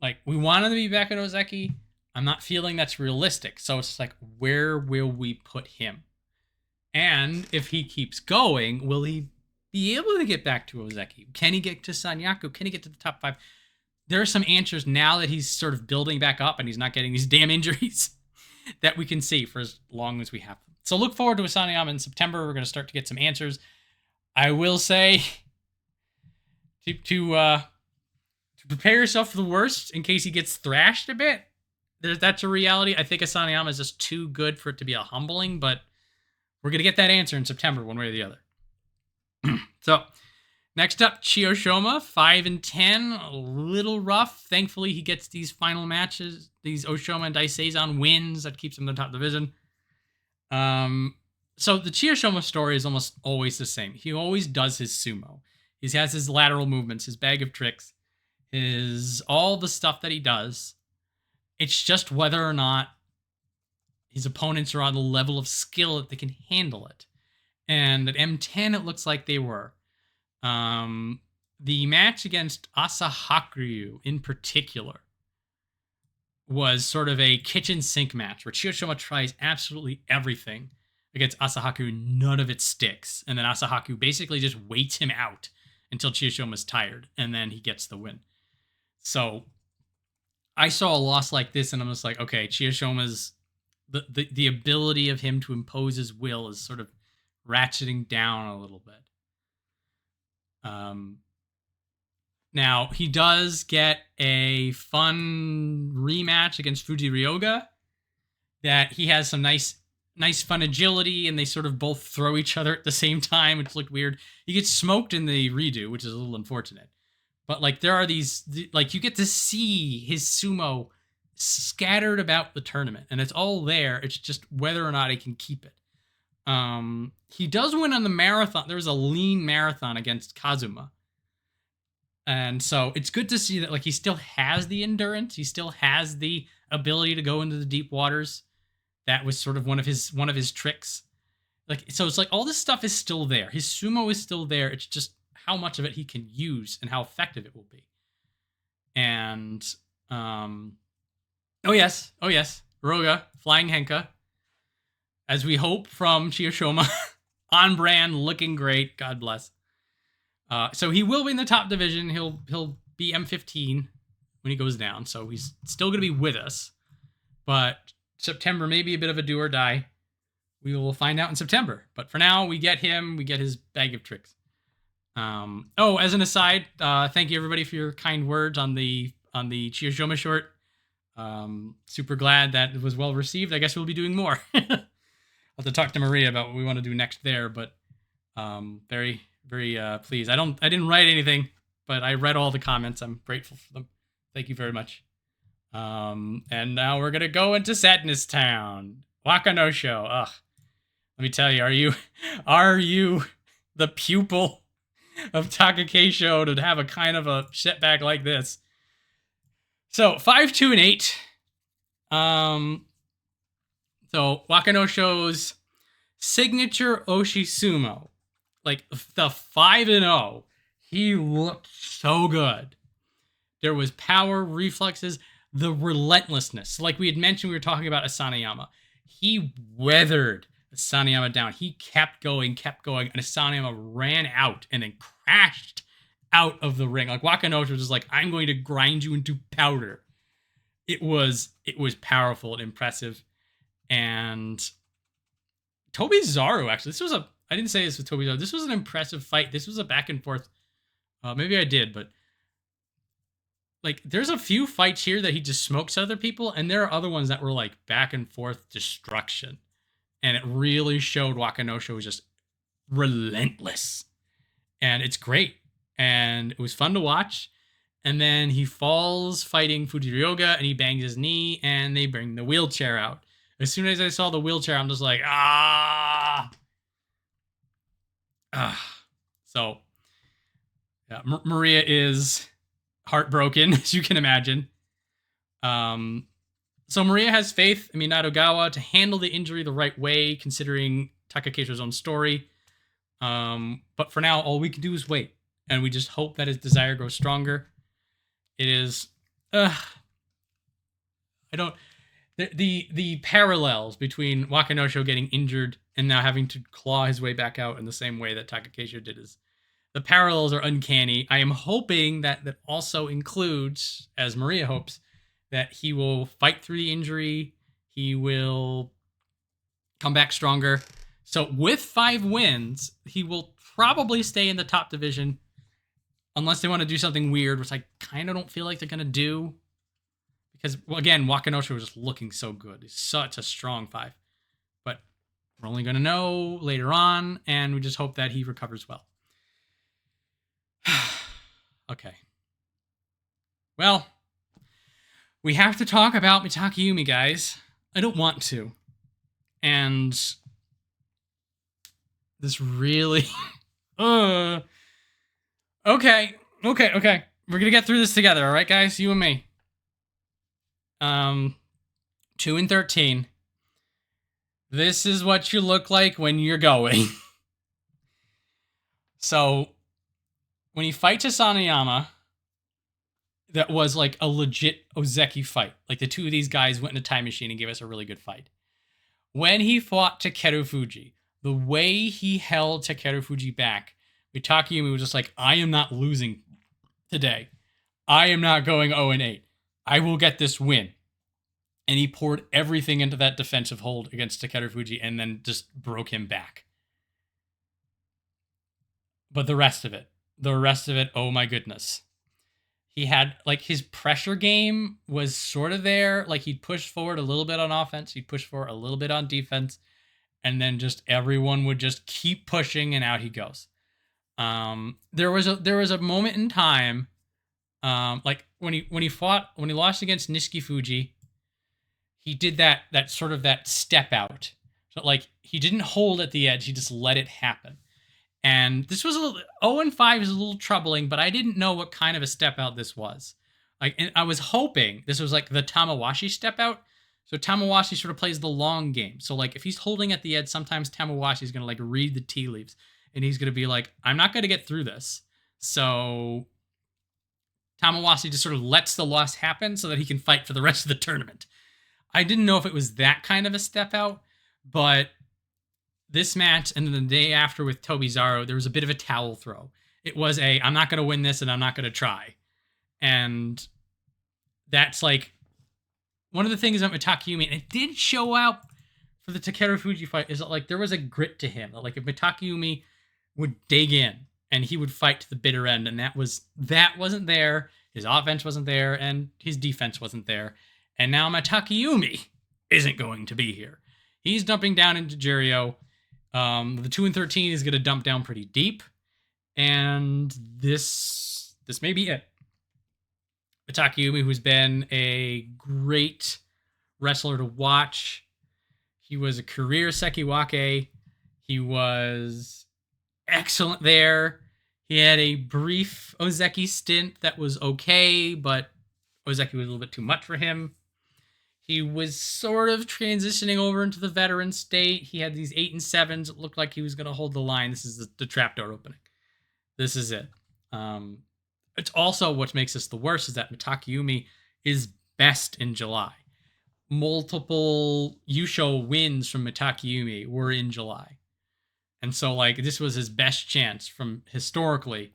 Like, we want him to be back at Ozeki. I'm not feeling that's realistic. So it's like, where will we put him? And if he keeps going, will he be able to get back to Ozeki? Can he get to Sanyaku? Can he get to the top 5? There are some answers now that he's sort of building back up and he's not getting these damn injuries that we can see for as long as we have them. So look forward to Asanoyama in September. We're going to start to get some answers. I will say to prepare yourself for the worst in case he gets thrashed a bit. That's a reality. I think Asanoyama is just too good for it to be a humbling, but we're going to get that answer in September one way or the other. So, next up, Chiyoshoma, 5-10, a little rough. Thankfully, he gets these final matches, these Oshoma and Daieisho wins that keeps him in the top division. So the Chiyoshoma story is almost always the same. He always does his sumo. He has his lateral movements, his bag of tricks, all the stuff that he does. It's just whether or not his opponents are on the level of skill that they can handle it. And at M10, it looks like they were. The match against Asahakiryu in particular was sort of a kitchen sink match where Chiyoshoma tries absolutely everything against Asahakiryu. None of it sticks. And then Asahakiryu basically just waits him out until Chiyoshoma's tired, and then he gets the win. So I saw a loss like this, and I'm just like, okay, Chiyoshoma's the ability of him to impose his will is sort of ratcheting down a little bit. Now, he does get a fun rematch against Fujiryoga that he has some nice fun agility, and they sort of both throw each other at the same time, which looked weird. He gets smoked in the redo, which is a little unfortunate. But, like, there are these, like, you get to see his sumo scattered about the tournament, and it's all there. It's just whether or not he can keep it. He does win on the marathon. There was a lean marathon against Kazuma. And so it's good to see that, like, he still has the endurance. He still has the ability to go into the deep waters. That was sort of one of his tricks. Like, so it's like all this stuff is still there. His sumo is still there. It's just how much of it he can use and how effective it will be. And oh yes, Roga, Flying Henka, as we hope from Chiyoshoma, on brand, looking great. God bless. So he will win the top division. He'll be M15 when he goes down. So he's still going to be with us. But September may be a bit of a do or die. We will find out in September. But for now, we get him. We get his bag of tricks. As an aside, thank you everybody for your kind words on the Chiyoshoma short. Super glad that it was well received. I guess we'll be doing more. I'll have to talk to Maria about what we want to do next there. But very pleased. I didn't write anything, but I read all the comments. I'm grateful for them. Thank you very much. And now we're gonna go into Sadness Town. Wakanosho. Ugh. Let me tell you, are you the pupil of Takakeisho to have a kind of a setback like this? So 5-2-8. So Wakanosho's signature Oshisumo, like the 5-0, he looked so good. There was power, reflexes, the relentlessness. Like we had mentioned, we were talking about Asanoyama. He weathered Asanoyama down. He kept going, and Asanoyama ran out and then crashed out of the ring. Like Wakanosho was just like, I'm going to grind you into powder. It was powerful and impressive. And Tobizaru, actually, I didn't say this with Tobizaru. This was an impressive fight. This was a back and forth. Maybe I did, but like, there's a few fights here that he just smokes other people, and there are other ones that were like back and forth destruction. And it really showed Wakanosho was just relentless. And it's great. And it was fun to watch. And then he falls fighting Fujiryoga, and he bangs his knee, and they bring the wheelchair out. As soon as I saw the wheelchair, I'm just like, So, yeah, Maria is heartbroken, as you can imagine. So Maria has faith in Minadogawa to handle the injury the right way, considering Takakeisho's own story. But for now, all we can do is wait, and we just hope that his desire grows stronger. It is, the parallels between Wakanosho getting injured and now having to claw his way back out in the same way that Takakeisho did the parallels are uncanny. I am hoping that also includes, as Maria hopes, that he will fight through the injury. He will come back stronger. So with 5 wins, he will probably stay in the top division unless they want to do something weird, which I kind of don't feel like they're going to do. Because, well, again, Wakanosho was just looking so good. He's such a strong 5. But we're only going to know later on, and we just hope that he recovers well. Okay. Well, we have to talk about Mitakeumi, guys. I don't want to. And this really... Okay. We're going to get through this together, all right, guys? You and me. 2-13. This is what you look like when you're going. So, when he fights Asanoyama, that was like a legit Ozeki fight. Like the two of these guys went in a time machine and gave us a really good fight. When he fought Takerufuji, the way he held Takerufuji back, Mitakeumi was just like, I am not losing today. I am not going 0-8. I will get this win. And he poured everything into that defensive hold against Takerufuji and then just broke him back. But the rest of it, oh my goodness. He had, like, his pressure game was sort of there. Like, he'd push forward a little bit on offense. He'd push forward a little bit on defense. And then just everyone would just keep pushing, and out he goes. There was a moment in time, like, when he lost against Nishiki Fuji, he did that sort of that step out. So, like, he didn't hold at the edge. He just let it happen. And this was 0-5 is a little troubling, but I didn't know what kind of a step out this was. Like, and I was hoping this was like the Tamawashi step out. So Tamawashi sort of plays the long game. So, like, if he's holding at the edge, sometimes Tamawashi's going to, like, read the tea leaves. And he's going to be like, I'm not going to get through this. So Tamawashi just sort of lets the loss happen so that he can fight for the rest of the tournament. I didn't know if it was that kind of a step out, but this match and then the day after with Tobizaru, there was a bit of a towel throw. It was I'm not going to win this and I'm not going to try. And that's, like, one of the things about Mitakeumi, and it did show out for the Takerufuji fight, is that, like, there was a grit to him. Like, if Mitakeumi would dig in and he would fight to the bitter end, and that wasn't there. His offense wasn't there, and his defense wasn't there. And now Mitakeumi isn't going to be here. He's dumping down into Juryo. The 2-13 is going to dump down pretty deep, and this may be it. Mitakeumi, who's been a great wrestler to watch. He was a career Sekiwake. He was excellent there. He had a brief Ozeki stint that was okay, but Ozeki was a little bit too much for him. He was sort of transitioning over into the veteran state. He had these 8 and 7s. It looked like he was going to hold the line. This is the trapdoor opening. This is it. It's also what makes this the worst is that Mitakeumi is best in July. Multiple Yusho wins from Mitakeumi were in July. And so, like, this was his best chance from historically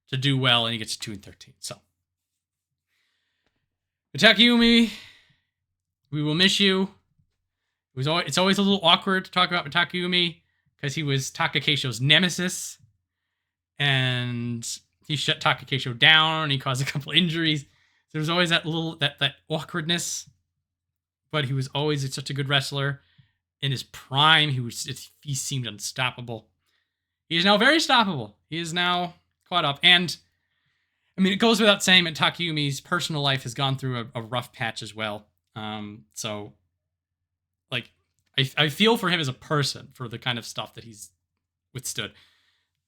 to do well, and he gets 2-13. So, Mitakeumi, we will miss you. It's always a little awkward to talk about Mitakeumi because he was Takakeisho's nemesis, and he shut Takakeisho down, and he caused a couple injuries. So there was always that little that awkwardness, but he was always such a good wrestler. In his prime, he seemed unstoppable. He is now very stoppable. He is now caught up, and I mean, it goes without saying that Takeumi's personal life has gone through a rough patch as well. So, like, I feel for him as a person for the kind of stuff that he's withstood.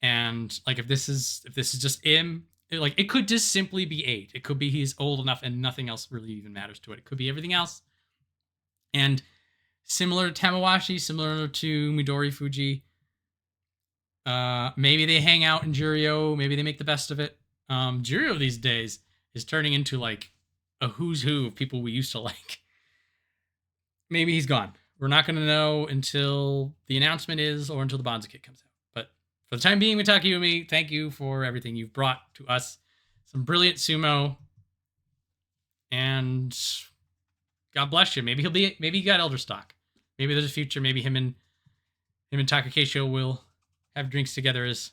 And, like, if this is just him, it could just simply be age. It could be he's old enough and nothing else really even matters to it. It could be everything else. And similar to Tamawashi, similar to Midori Fuji, maybe they hang out in Juryo. Maybe they make the best of it. Juryo these days is turning into, like, a who's who of people we used to like. Maybe he's gone. We're not going to know until the announcement is or until the Bonza kit comes out. But for the time being, Mitakeumi, thank you for everything you've brought to us. Some brilliant sumo. And God bless you. Maybe he got elder stock. Maybe there's a future. Maybe him and Takakeisho will have drinks together as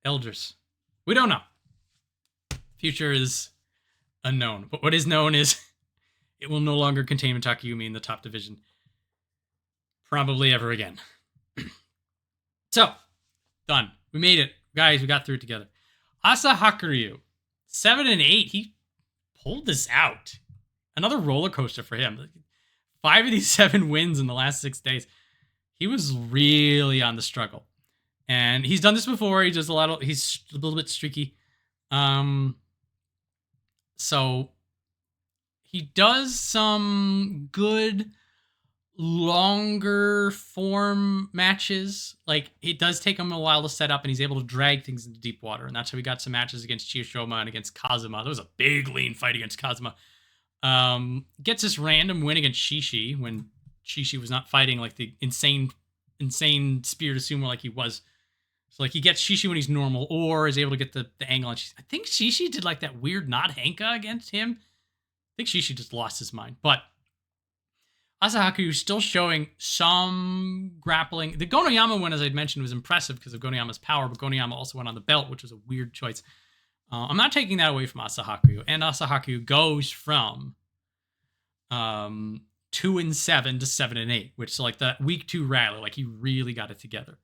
elders. We don't know. Future is unknown. But what is known is it will no longer contain Mitakeumi in the top division. Probably ever again. So, done. We made it. Guys, we got through it together. Asahakiryu, 7 and 8. He pulled this out. Another roller coaster for him. 5 of these 7 wins in the last 6 days. He was really on the struggle. And he's done this before. He's a little bit streaky. So he does some good longer form matches. Like, it does take him a while to set up, and he's able to drag things into deep water. And that's how we got some matches against Chiyoshoma and against Kazuma. There was a big lean fight against Kazuma. Gets this random win against Shishi when Shishi was not fighting like the insane Spirited Sumo like he was. So like he gets Shishi when he's normal, or is able to get the angle on Shishi. I think Shishi did like that weird not Henka against him. I think Shishi just lost his mind. But Asahaku is still showing some grappling. The Gonoyama one, as I'd mentioned, was impressive because of Gonoyama's power, but Gonoyama also went on the belt, which was a weird choice. I'm not taking that away from Asahaku. And Asahaku goes from 2-7 to 7-8, which is like that week 2 rally. Like, he really got it together.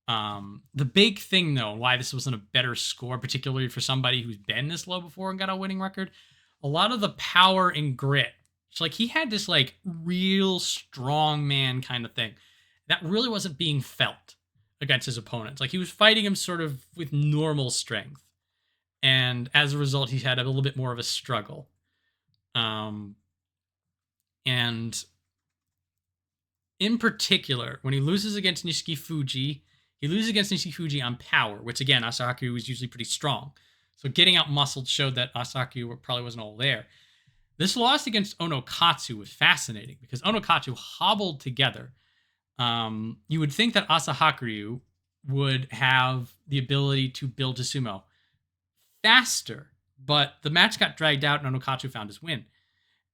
The big thing, though, why this wasn't a better score, particularly for somebody who's been this low before and got a winning record, a lot of the power and grit. So, like, he had this, like, real strong man kind of thing that really wasn't being felt against his opponents. Like, he was fighting him sort of with normal strength. And as a result, he had a little bit more of a struggle. And in particular, when he loses against Nishikifuji, he loses against Nishikifuji on power, which, again, Asahaku was usually pretty strong. So getting out-muscled showed that Asahaku probably wasn't all there. This loss against Onokatsu was fascinating because Onokatsu hobbled together. You would think that Asahaku would have the ability to build a sumo faster, but the match got dragged out and Onokatsu found his win.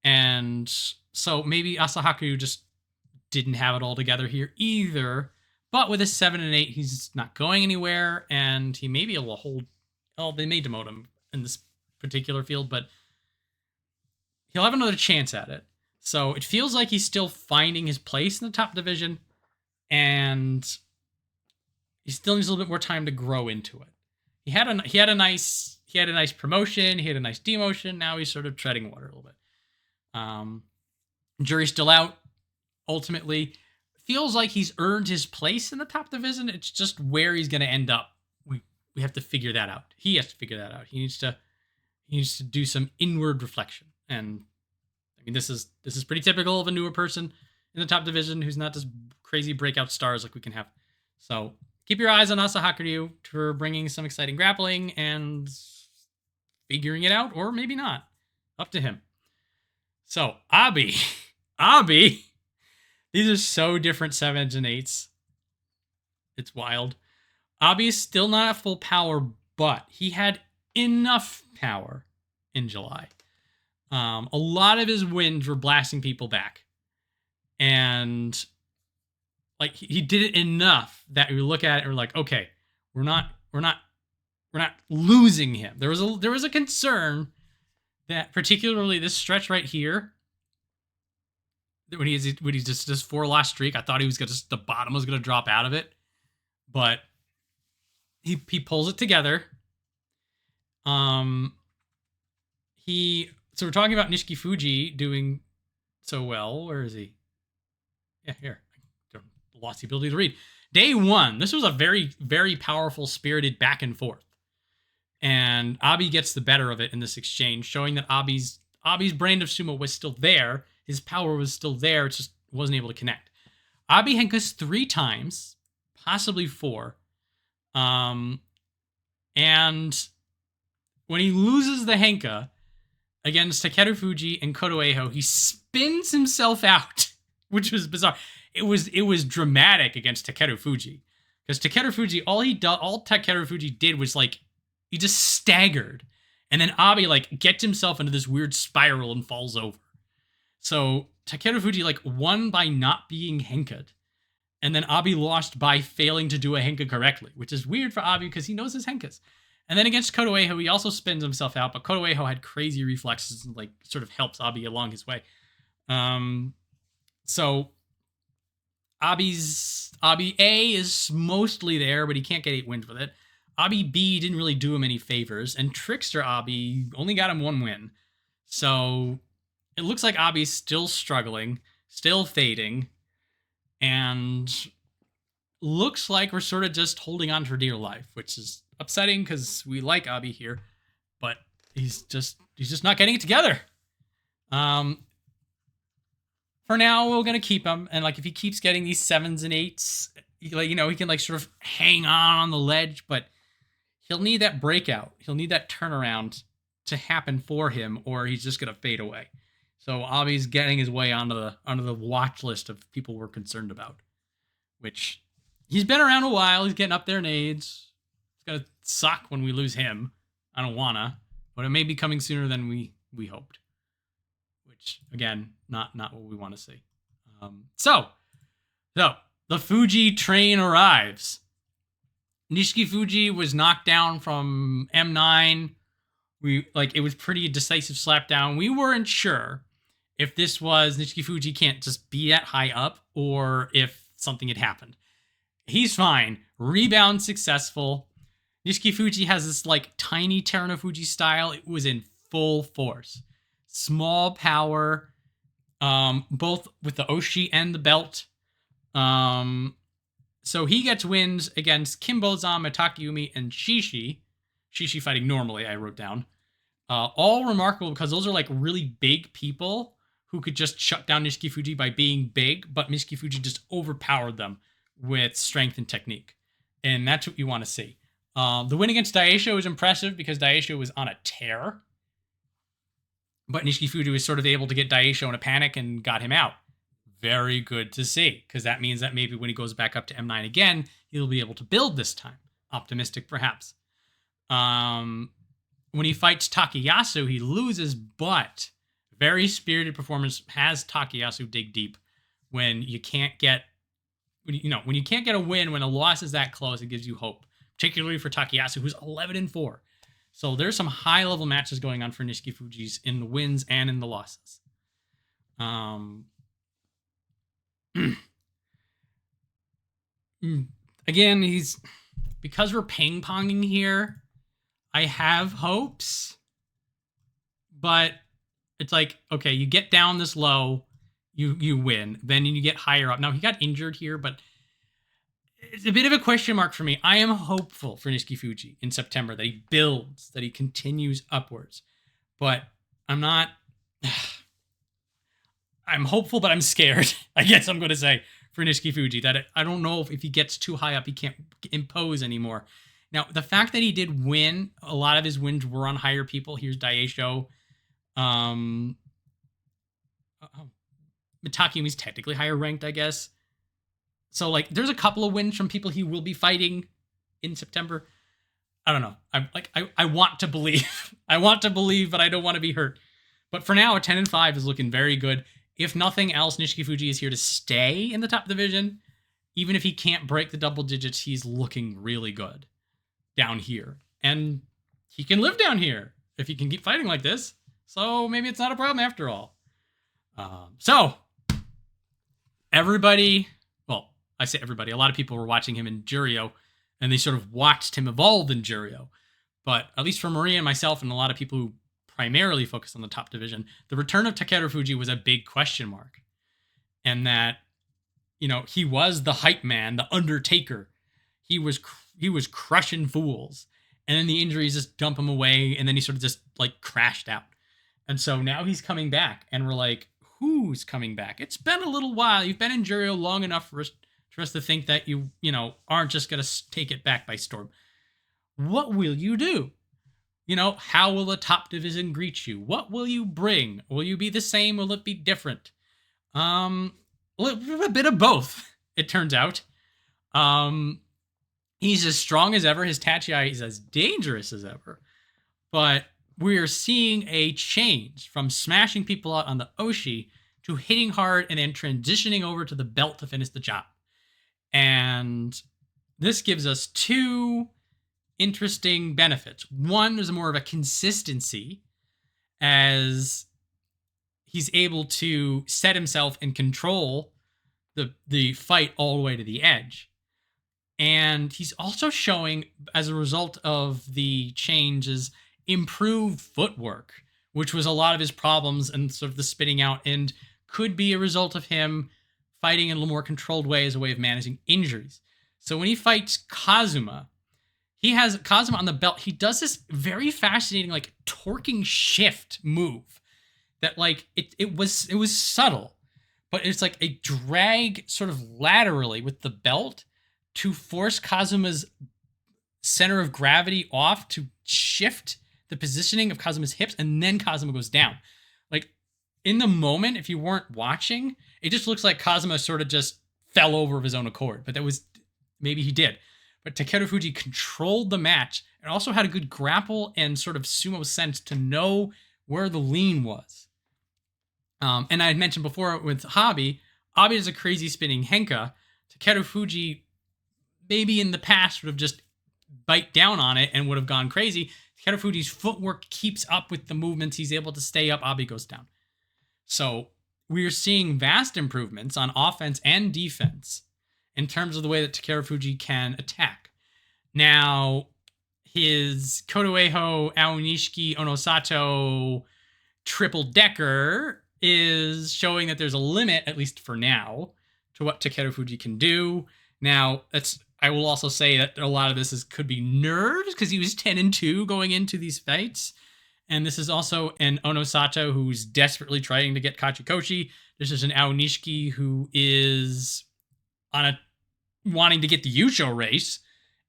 And so maybe Asahaku just didn't have it all together here either. But with a 7-8, he's not going anywhere, and he may be able to hold. Oh, they may demote him in this particular field, but he'll have another chance at it. So it feels like he's still finding his place in the top division, and he still needs a little bit more time to grow into it. He had a nice promotion, he had a nice demotion. Now he's sort of treading water a little bit. Jury's still out. Ultimately, feels like he's earned his place in the top division. It's just where he's going to end up. We have to figure that out. He has to figure that out. He needs to do some inward reflection. And I mean, this is pretty typical of a newer person in the top division who's not this crazy breakout stars like we can have. So keep your eyes on Asahaku for bringing some exciting grappling and figuring it out, or maybe not. Up to him. So Abi. These are so different 7s and 8s. It's wild. Abi's still not at full power, but he had enough power in July. A lot of his wins were blasting people back. And like, he did it enough that we look at it and we're like, okay, we're not losing him. There was a concern that particularly this stretch right here, when he's just this 4 loss streak, I thought the bottom was gonna drop out of it, but he pulls it together. So we're talking about Nishikifuji doing so well. Where is he? Yeah, here. I lost the ability to read. Day 1. This was a very, very powerful, spirited back and forth, and Abi gets the better of it in this exchange, showing that Abi's brand of sumo was still there. His power was still there. It just wasn't able to connect. Abi henkas 3 times, possibly 4. And when he loses the henka against Takerufuji and Kotoeiho, he spins himself out, which was bizarre. It was dramatic against Takerufuji, because Takerufuji, all Takerufuji did was like, he just staggered, and then Abi like gets himself into this weird spiral and falls over. So Takerufuji like won by not being henka'd, and then Abi lost by failing to do a henka correctly, which is weird for Abi because he knows his henkas. And then against Kotoeiho, he also spins himself out, but Kotoeiho had crazy reflexes and like sort of helps Abi along his way. So Abi A is mostly there, but he can't get 8 wins with it. Abi B didn't really do him any favors, and Trickster Abi only got him 1 win. So it looks like Abi's still struggling, still fading, and looks like we're sort of just holding on for dear life, which is upsetting because we like Abi here, but he's just not getting it together. for now, we're going to keep him. And, like, if he keeps getting these 7s and 8s, like, you know, he can, like, sort of hang on the ledge, but he'll need that breakout. He'll need that turnaround to happen for him, or he's just going to fade away. So Abi's getting his way onto the watch list of people we're concerned about, which he's been around a while. He's getting up there in age. It's going to suck when we lose him. I don't wanna, but it may be coming sooner than we hoped, which, again, not what we want to see. So the Fuji train arrives. Nishiki Fuji was knocked down from M9. It was pretty decisive slapdown. We weren't sure if this was Nishiki Fuji can't just be that high up, or if something had happened. He's fine. Rebound successful. Nishiki Fuji has this, like, tiny Churanoumi style. It was in full force. Small power, both with the Oshi and the belt. So he gets wins against Kimbozan, Mitakeumi, and Shishi. Shishi fighting normally, I wrote down. All remarkable because those are, like, really big people who could just shut down Nishiki Fuji by being big, but Nishiki Fuji just overpowered them with strength and technique. And that's what you want to see. The win against Daieisho was impressive because Daieisho was on a tear. But Nishiki Fuji was sort of able to get Daieisho in a panic and got him out. Very good to see, because that means that maybe when he goes back up to M9 again, he'll be able to build this time. Optimistic, perhaps. When he fights Takayasu, he loses, but very spirited performance has Takayasu dig deep when you can't get, when you can't get a win, when a loss is that close, it gives you hope. Particularly for Takayasu, who's 11-4. So there's some high-level matches going on for Nishiki Fuji's in the wins and in the losses. Again, because we're ping-ponging here, I have hopes, but it's like, okay, you get down this low, you win, then you get higher up. Now, he got injured here, but it's a bit of a question mark for me. I am hopeful for Nishiki Fuji in September that he builds, that he continues upwards. But I'm not... I'm hopeful, but I'm scared, I guess I'm going to say, for Nishiki Fuji. That I don't know if he gets too high up, he can't impose anymore. Now, the fact that he did win, a lot of his wins were on higher people. Here's Daieisho. Mitakeumi's technically higher ranked, I guess. So, like, there's a couple of wins from people he will be fighting in September. I don't know. I want to believe. I want to believe, but I don't want to be hurt. But for now, a 10-5 is looking very good. If nothing else, Nishiki Fuji is here to stay in the top division. Even if he can't break the double digits, he's looking really good down here. And he can live down here if he can keep fighting like this. So maybe it's not a problem after all. So, everybody... Well, I say everybody. A lot of people were watching him in Juryo, and they sort of watched him evolve in Juryo. But at least for Maria and myself and a lot of people who primarily focused on the top division, the return of Takeru Fuji was a big question mark. And that, he was the hype man, the Undertaker. He was crushing fools. And then the injuries just dump him away, and then he sort of just, like, crashed out. And so now he's coming back, and we're like, who's coming back? It's been a little while. You've been in Juryo long enough for us to think that you aren't just going to take it back by storm. What will you do? How will the top division greet you? What will you bring? Will you be the same? Will it be different? A bit of both, it turns out. He's as strong as ever. His Tachiai is as dangerous as ever. But we're seeing a change from smashing people out on the Oshi to hitting hard and then transitioning over to the belt to finish the job. And this gives us two interesting benefits. One, there's more of a consistency as he's able to set himself and control the fight all the way to the edge. And he's also showing, as a result of the changes, improved footwork, which was a lot of his problems and sort of the spitting out, and could be a result of him fighting in a little more controlled way as a way of managing injuries. So when he fights Kazuma, he has Kazuma on the belt. He does this very fascinating, like, torquing shift move that, like, it was subtle, but it's like a drag sort of laterally with the belt to force Kazuma's center of gravity off to shift the positioning of Kazuma's hips, and then Kazuma goes down. Like, in the moment, if you weren't watching, it just looks like Kazuma sort of just fell over of his own accord. But that was, maybe he did. But Takerufuji controlled the match and also had a good grapple and sort of sumo sense to know where the lean was. And I had mentioned before with Abi is a crazy spinning henka. Takerufuji maybe in the past would have just bite down on it and would have gone crazy. Takerufuji's footwork keeps up with the movements. He's able to stay up. Abi goes down. So we're seeing vast improvements on offense and defense in terms of the way that Takerufuji can attack. Now, his Kotoeiho, Aonishiki, Onosato triple decker is showing that there's a limit, at least for now, to what Takerufuji can do. Now, I will also say that a lot of this could be nerves because he was 10-2 going into these fights. And this is also an Onosato who's desperately trying to get Kachikoshi. This is an Aonishiki who is wanting to get the Yusho race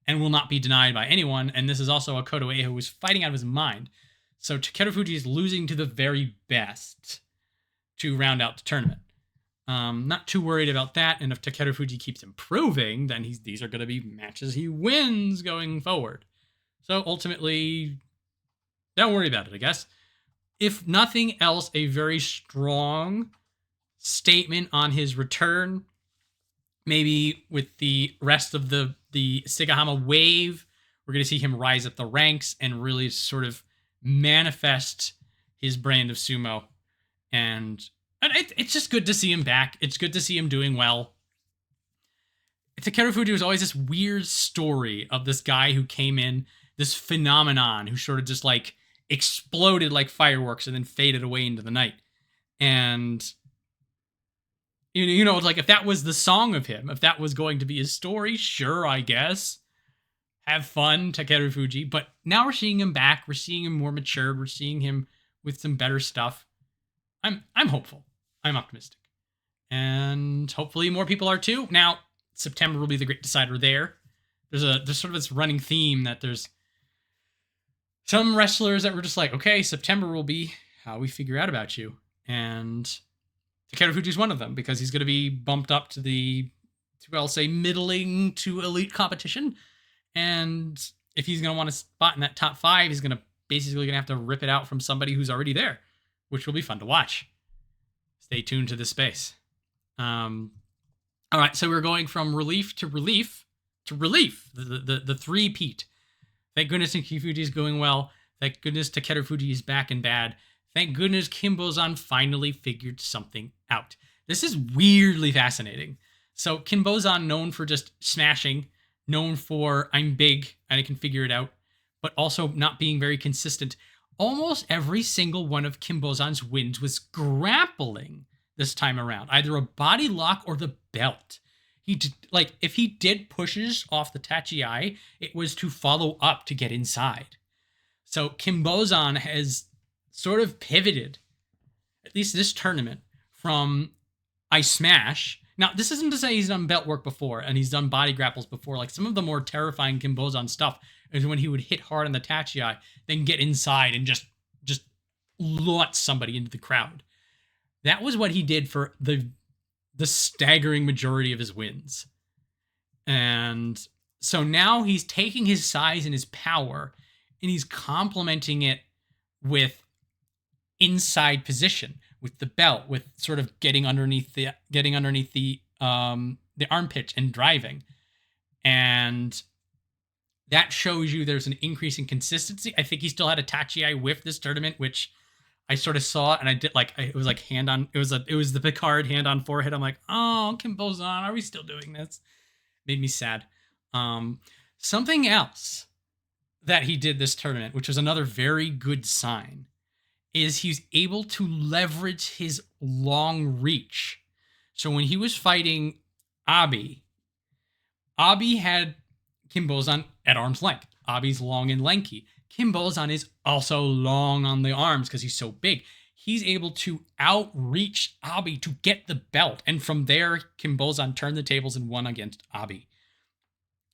and will not be denied by anyone. And this is also a Kotoeiho who is fighting out of his mind. So Takerufuji is losing to the very best to round out the tournament. Not too worried about that. And if Takerufuji keeps improving, then these are going to be matches he wins going forward. So ultimately, don't worry about it, I guess. If nothing else, a very strong statement on his return. Maybe with the rest of the Sigahama wave, we're going to see him rise up the ranks and really sort of manifest his brand of sumo. And it's just good to see him back. It's good to see him doing well. Takerufuji was always this weird story of this guy who came in, this phenomenon who sort of just like exploded like fireworks and then faded away into the night. And you know, like if that was the song of him, if that was going to be his story, sure, I guess. Have fun, Takerufuji. But now we're seeing him back. We're seeing him more matured. We're seeing him with some better stuff. I'm hopeful. I'm optimistic. And hopefully more people are too. Now, September will be the great decider there. There's sort of this running theme that there's some wrestlers that were just like, okay, September will be how we figure out about you. And Takerufuji's one of them because he's going to be bumped up to I'll say, middling to elite competition. And if he's going to want a spot in that top 5, he's basically going to have to rip it out from somebody who's already there, which will be fun to watch. Stay tuned to this space. All right, so we're going from relief to relief to relief. The three-peat. Thank goodness Takerufuji is going well. Thank goodness Takerufuji is back and bad. Thank goodness Kinbozan finally figured something out. This is weirdly fascinating. So Kinbozan, known for just smashing, known for I'm big and I can figure it out, but also not being very consistent. Almost every single one of Kinbozan's wins was grappling this time around, either a body lock or the belt. If he did pushes off the Tachi, it was to follow up to get inside. So Kinbozan has sort of pivoted, at least this tournament, from I smash. Now, this isn't to say he's done belt work before and he's done body grapples before. Like some of the more terrifying Kinbozan stuff is when he would hit hard on the Tachi, then get inside and just launch somebody into the crowd. That was what he did for the staggering majority of his wins. And so now he's taking his size and his power and he's complementing it with inside position, with the belt, with sort of getting underneath the armpit and driving. And that shows you there's an increase in consistency. I think he still had a Tachi whiff this tournament, which I sort of saw, and I did it was like hand on. It was the Picard hand on forehead. I'm like, oh, Kinbozan, are we still doing this? Made me sad. Something else that he did this tournament, which was another very good sign, is he's able to leverage his long reach. So when he was fighting Abi had Kinbozan at arm's length. Abi's long and lanky. Kinbozan is also long on the arms because he's so big. he's able to outreach Abi to get the belt. And from there, Kimbozan turned the tables and won against Abi.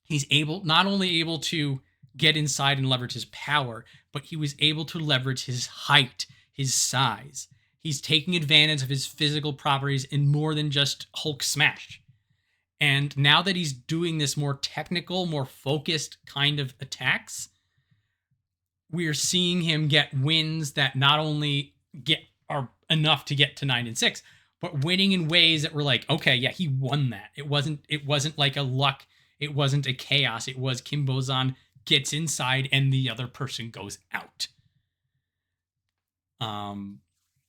He's not only able to get inside and leverage his power, but he was able to leverage his height, his size. He's taking advantage of his physical properties in more than just Hulk smash. And now that he's doing this more technical, more focused kind of attacks, we're seeing him get wins that not only are enough to get to 9-6, but winning in ways that were like, okay, yeah, he won that. It wasn't like a luck. It wasn't a chaos. It was Kimbozan gets inside and the other person goes out.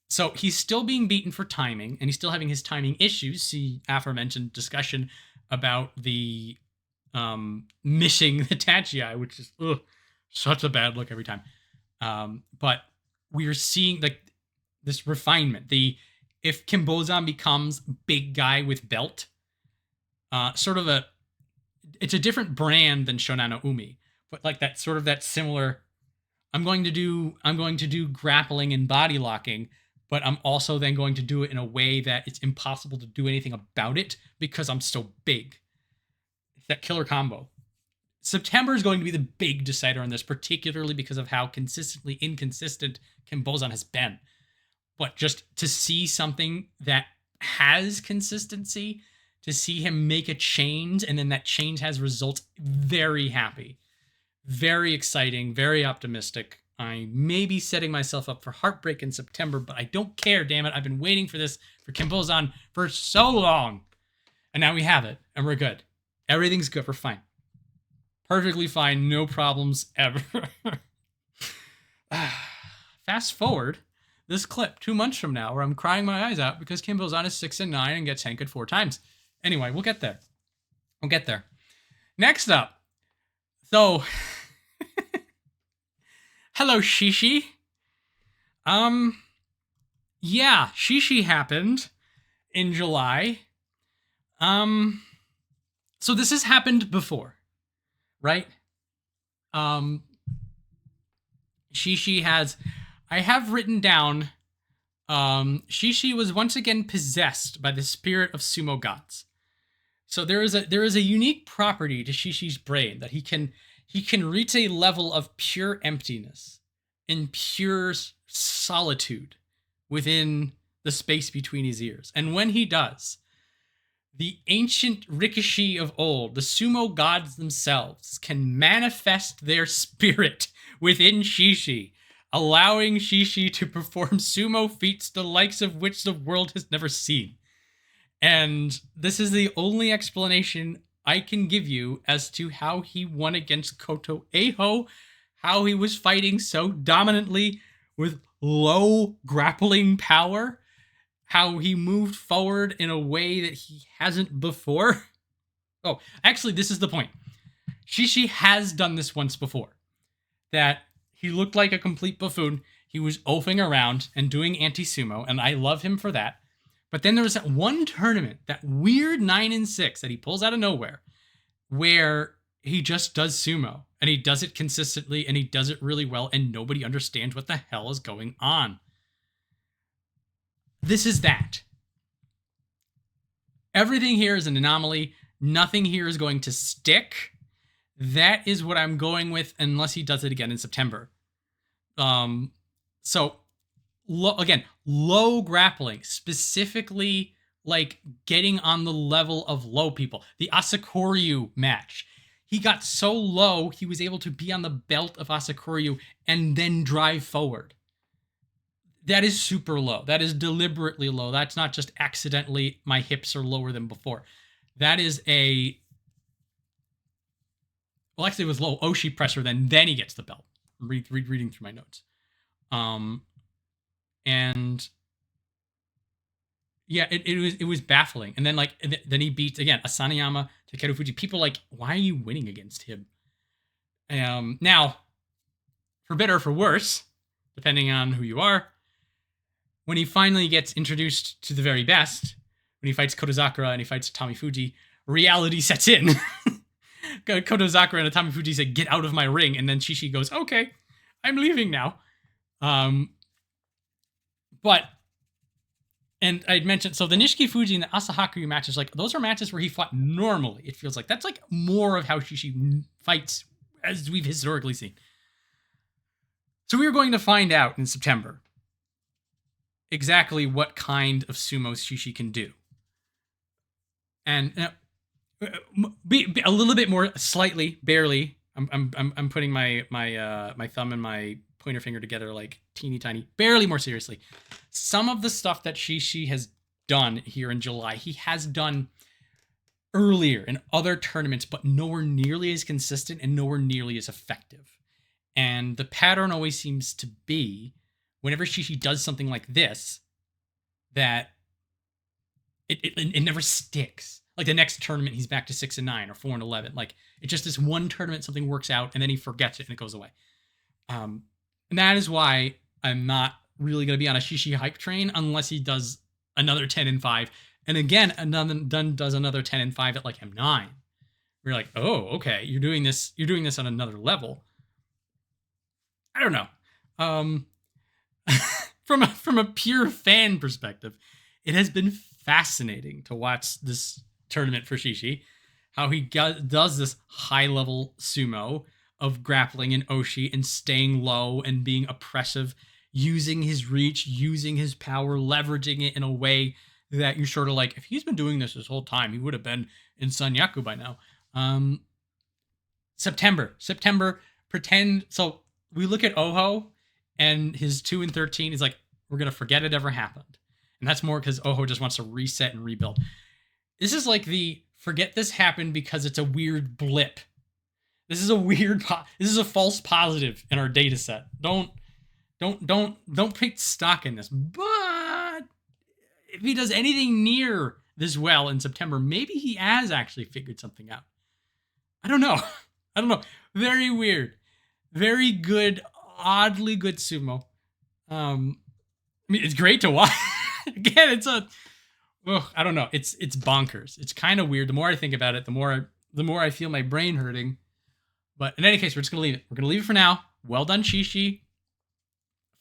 So he's still being beaten for timing, and he's still having his timing issues. See aforementioned discussion about the missing the Tachii, which is such a bad look every time. But we are seeing this refinement. If Kimbozan becomes big guy with belt, it's a different brand than Shonanoumi, but like that similar. I'm going to do grappling and body locking, but I'm also then going to do it in a way that it's impossible to do anything about it because I'm so big. It's that killer combo. September is going to be the big decider on this, particularly because of how consistently inconsistent Kimbozan has been. But just to see something that has consistency, to see him make a change, and then that change has results, very happy. Very exciting, very optimistic. I may be setting myself up for heartbreak in September, but I don't care, damn it. I've been waiting for this, for Kimbozan, for so long. And now we have it, and we're good. Everything's good, we're fine. Perfectly fine, no problems ever. Fast forward this clip 2 months from now, where I'm crying my eyes out because Kimbozan is 6-9 and gets Henked 4 times. Anyway, we'll get there. Next up. So, hello, Shishi. Yeah, Shishi happened in July. So this has happened before, right? Shishi I have written down, Shishi was once again possessed by the spirit of sumo gods. So there is a unique property to Shishi's brain that he can reach a level of pure emptiness and pure solitude within the space between his ears. And when he does, the ancient Rikishi of old, the sumo gods themselves, can manifest their spirit within Shishi, allowing Shishi to perform sumo feats the likes of which the world has never seen. And this is the only explanation I can give you as to how he won against Kotoeiho, how he was fighting so dominantly with low grappling power, how he moved forward in a way that he hasn't before. Oh, actually, this is the point. Shishi has done this once before. That he looked like a complete buffoon. He was oafing around and doing anti-sumo, and I love him for that. But then there was that one tournament, that weird 9-6 that he pulls out of nowhere, where he just does sumo, and he does it consistently, and he does it really well, and nobody understands what the hell is going on. This is that. Everything here is an anomaly. Nothing here is going to stick. That is what I'm going with, unless he does it again in September. Low grappling, specifically like getting on the level of low people. The Asanoyama match. He got so low, he was able to be on the belt of Asanoyama and then drive forward. That is super low. That is deliberately low. That's not just accidentally my hips are lower than before. That is actually it was low Oshi pressure, then he gets the belt. Reading through my notes. And yeah, it was baffling. And then then he beats again Asanoyama, Takerufuji. People like, why are you winning against him? Now, for better or for worse, depending on who you are, when he finally gets introduced to the very best, when he fights Kotozakura and he fights Atamifuji, reality sets in. Kotozakura and Atamifuji say, "Get out of my ring," and then Shishi goes, "Okay, I'm leaving now." But, and I'd mentioned, so the Nishiki-Fuji and the Asahakuru matches, like, those are matches where he fought normally, it feels like. That's, like, more of how Shishi fights, as we've historically seen. So we are going to find out in September exactly what kind of sumo Shishi can do. And be a little bit more, slightly, barely. I'm putting my thumb and my pointer finger together, like teeny tiny, barely more seriously. Some of the stuff that Shishi has done here in July, he has done earlier in other tournaments, but nowhere nearly as consistent and nowhere nearly as effective. And the pattern always seems to be, whenever Shishi does something like this, that it never sticks. Like the next tournament, he's back to 6-9 or 4-11. Like, it's just this one tournament, something works out, and then he forgets it and it goes away. And that is why I'm not really going to be on a Shishi hype train unless he does another 10-5. And again, does another 10-5 at like M9. We're like, oh, okay, you're doing this on another level. I don't know. From a pure fan perspective, it has been fascinating to watch this tournament for Shishi, how he does this high-level sumo of grappling in Oshi and staying low and being oppressive, using his reach, using his power, leveraging it in a way that you're sort of like, if he's been doing this whole time, he would have been in Sanyaku by now. September, pretend. So we look at Oho and his 2-13. He's like, we're going to forget it ever happened. And that's more because Oho just wants to reset and rebuild. This is like the forget this happened because it's a weird blip. This is a weird, this is a false positive in our data set. Don't take stock in this. But if he does anything near this well in September, maybe he has actually figured something out. I don't know. Very weird. Very good, oddly good sumo. I mean, it's great to watch. Again, I don't know. It's bonkers. It's kind of weird. The more I think about it, the more I feel my brain hurting. But in any case, we're just going to leave it. We're going to leave it for now. Well done, Shishi.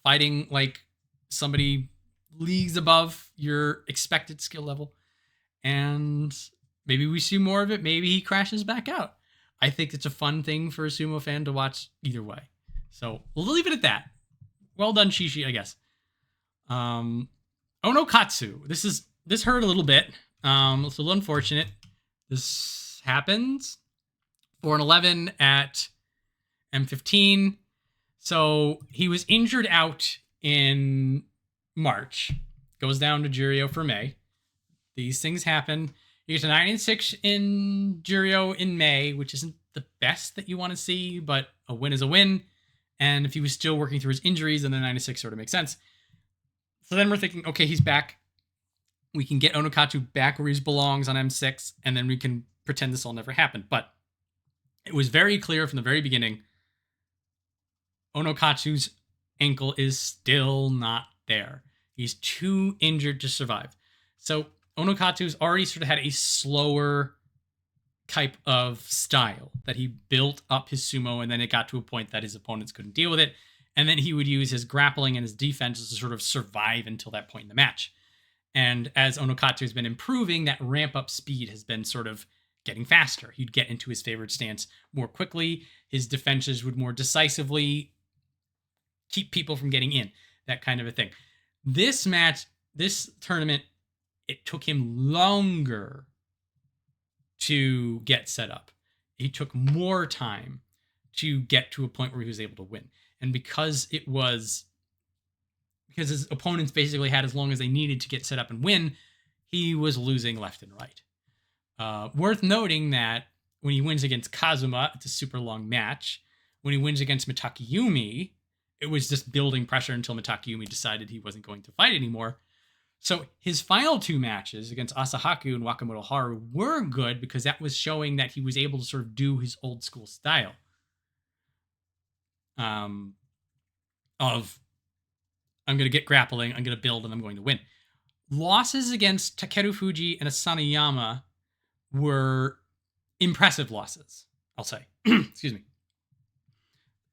Fighting like somebody leagues above your expected skill level. And maybe we see more of it. Maybe he crashes back out. I think it's a fun thing for a sumo fan to watch either way. So we'll leave it at that. Well done, Shishi, I guess. Onokatsu. This hurt a little bit. It's a little unfortunate. This happens. 4-11 at M15. So he was injured out in March. Goes down to Juryo for May. These things happen. He gets a 9-6 in Juryo in May, which isn't the best that you want to see, but a win is a win. And if he was still working through his injuries, then the 9-6 sort of makes sense. So then we're thinking, okay, he's back. We can get Onokatsu back where he belongs on M6, and then we can pretend this all never happened. But it was very clear from the very beginning, Onokatsu's ankle is still not there. He's too injured to survive. So Onokatsu's already sort of had a slower type of style that he built up his sumo, and then it got to a point that his opponents couldn't deal with it. And then he would use his grappling and his defense to sort of survive until that point in the match. And as Onokatsu has been improving, that ramp-up speed has been sort of getting faster. He'd get into his favorite stance more quickly. His defenses would more decisively keep people from getting in, that kind of a thing. This match, this tournament, it took him longer to get set up. He took more time to get to a point where he was able to win. And because his opponents basically had as long as they needed to get set up and win, he was losing left and right. Worth noting that when he wins against Kazuma, it's a super long match. When he wins against Mitakeumi, it was just building pressure until Mitakeumi decided he wasn't going to fight anymore. So his final two matches against Asahaku and Wakamotoharu were good because that was showing that he was able to sort of do his old school style. Of I'm going to get grappling, I'm going to build, and I'm going to win. Losses against Takerufuji and Asanoyama were impressive losses, I'll say. Excuse me.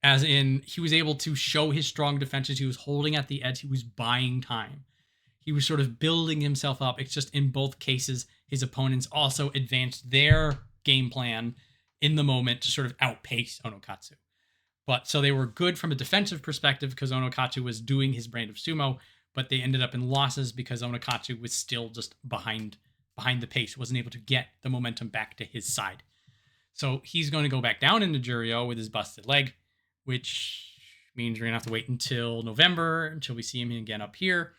As in, he was able to show his strong defenses. He was holding at the edge. He was buying time. He was sort of building himself up. It's just in both cases, his opponents also advanced their game plan in the moment to sort of outpace Onokatsu. But so they were good from a defensive perspective because Onokatsu was doing his brand of sumo, but they ended up in losses because Onokatsu was still just behind the pace, wasn't able to get the momentum back to his side. So he's going to go back down into Juryo with his busted leg, which means we're going to have to wait until November until we see him again up here.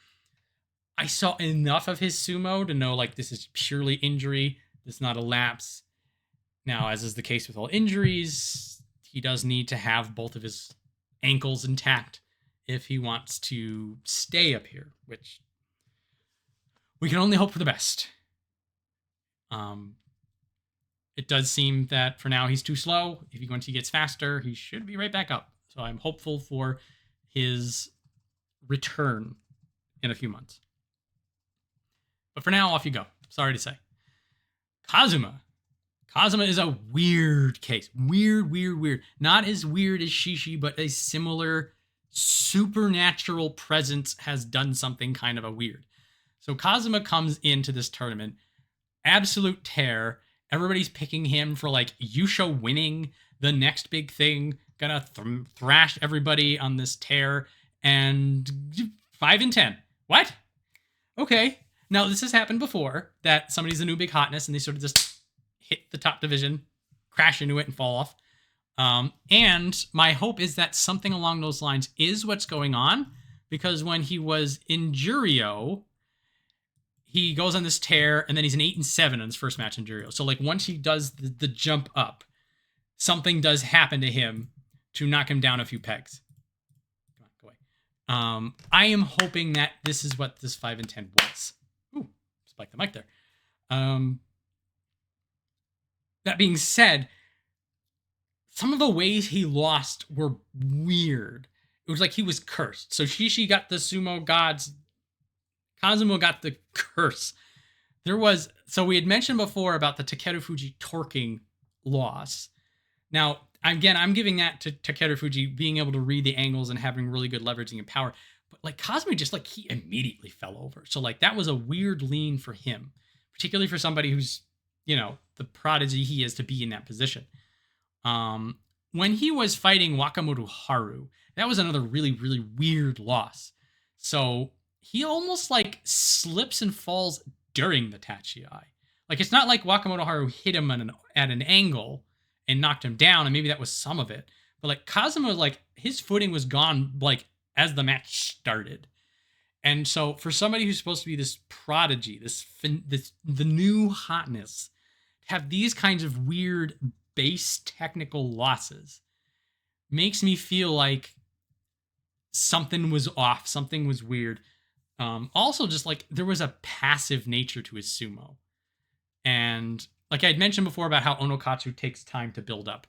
I saw enough of his sumo to know, like, this is purely injury. This is not a lapse. Now, as is the case with all injuries, he does need to have both of his ankles intact if he wants to stay up here, which we can only hope for the best. It does seem that for now he's too slow. Once he gets faster, he should be right back up. So I'm hopeful for his return in a few months. But for now, off you go. Sorry to say. Kazuma. Kazuma is a weird case. Weird. Not as weird as Shishi, but a similar supernatural presence has done something kind of a weird. So Kazuma comes into this tournament, absolute tear. Everybody's picking him for, like, Yusho winning, the next big thing, gonna thrash everybody on this tear, and 5-10. What? Okay. Now, this has happened before, that somebody's a new big hotness, and they sort of just hit the top division, crash into it, and fall off. And my hope is that something along those lines is what's going on, because when he was in Juryo, he goes on this tear, and then he's an 8-7 in his first match in Juryo. So, like, once he does the jump up, something does happen to him to knock him down a few pegs. Come on, go away. I am hoping that this is what this 5-10 was. Ooh, spike the mic there. That being said, some of the ways he lost were weird. It was like he was cursed. So Shishi got the sumo gods. Kazuma got the curse. So we had mentioned before about the Takerufuji torquing loss. Now, again, I'm giving that to Takerufuji being able to read the angles and having really good leveraging and power. But, like, Kazuma just, like, he immediately fell over. So, like, that was a weird lean for him, particularly for somebody who's, you know, the prodigy he is to be in that position. When he was fighting Wakamotoharu, that was another really, really weird loss. So he almost, like, slips and falls during the Tachiai. Like, it's not like Wakamotoharu hit him at an angle and knocked him down, and maybe that was some of it. But, like, Kazuma, like, his footing was gone, like, as the match started. And so for somebody who's supposed to be this prodigy, the new hotness, to have these kinds of weird base technical losses makes me feel like something was off, something was weird. Also, just, like, there was a passive nature to his sumo. And, like I had mentioned before about how Onokatsu takes time to build up,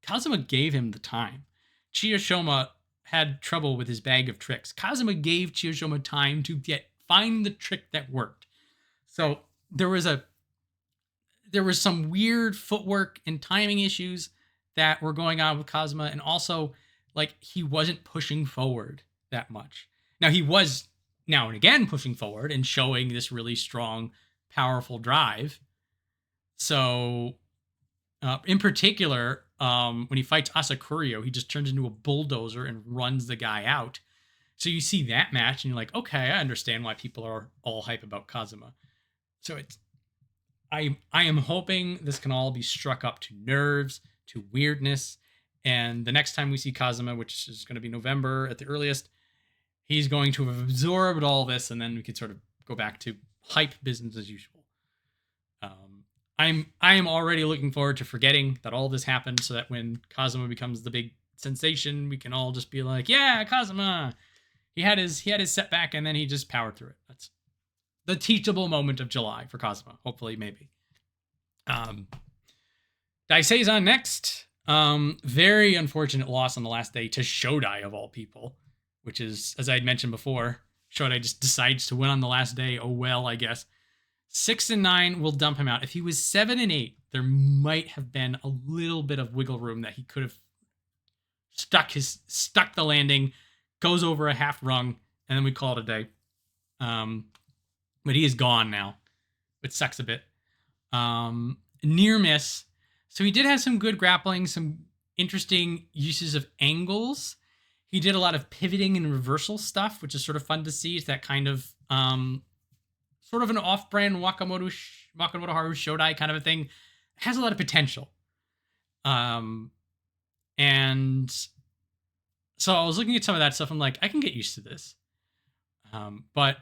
Kazuma gave him the time. Chiyoshoma had trouble with his bag of tricks. Kazuma gave Chiyoshoma time to find the trick that worked. So there was some weird footwork and timing issues that were going on with Kazuma, and also, like, he wasn't pushing forward that much. Now, he was now and again pushing forward and showing this really strong, powerful drive. So, in particular, when he fights Asakura, he just turns into a bulldozer and runs the guy out. So you see that match, and you're like, okay, I understand why people are all hype about Kazuma. So I am hoping this can all be struck up to nerves, to weirdness, and the next time we see Kazuma, which is going to be November at the earliest, he's going to have absorbed all this, and then we can sort of go back to hype business as usual. I am already looking forward to forgetting that all this happened, so that when Kazuma becomes the big sensation, we can all just be like, yeah, Kazuma! He had his setback, and then he just powered through it. That's the teachable moment of July for Kazuma. Hopefully, maybe. Daisei's next. Very unfortunate loss on the last day to Shodai, of all people, which is, as I had mentioned before, Shodai just decides to win on the last day. Oh, well, I guess. 6-9 will dump him out. If he was 7-8, there might have been a little bit of wiggle room that he could have stuck the landing, goes over a half rung, and then we call it a day. But he is gone now, which sucks a bit. Near miss. So he did have some good grappling, some interesting uses of angles. He did a lot of pivoting and reversal stuff, which is sort of fun to see. It's that kind of sort of an off-brand Wakamotoharu Shodai kind of a thing. It has a lot of potential. And so I was looking at some of that stuff. I'm like, I can get used to this. But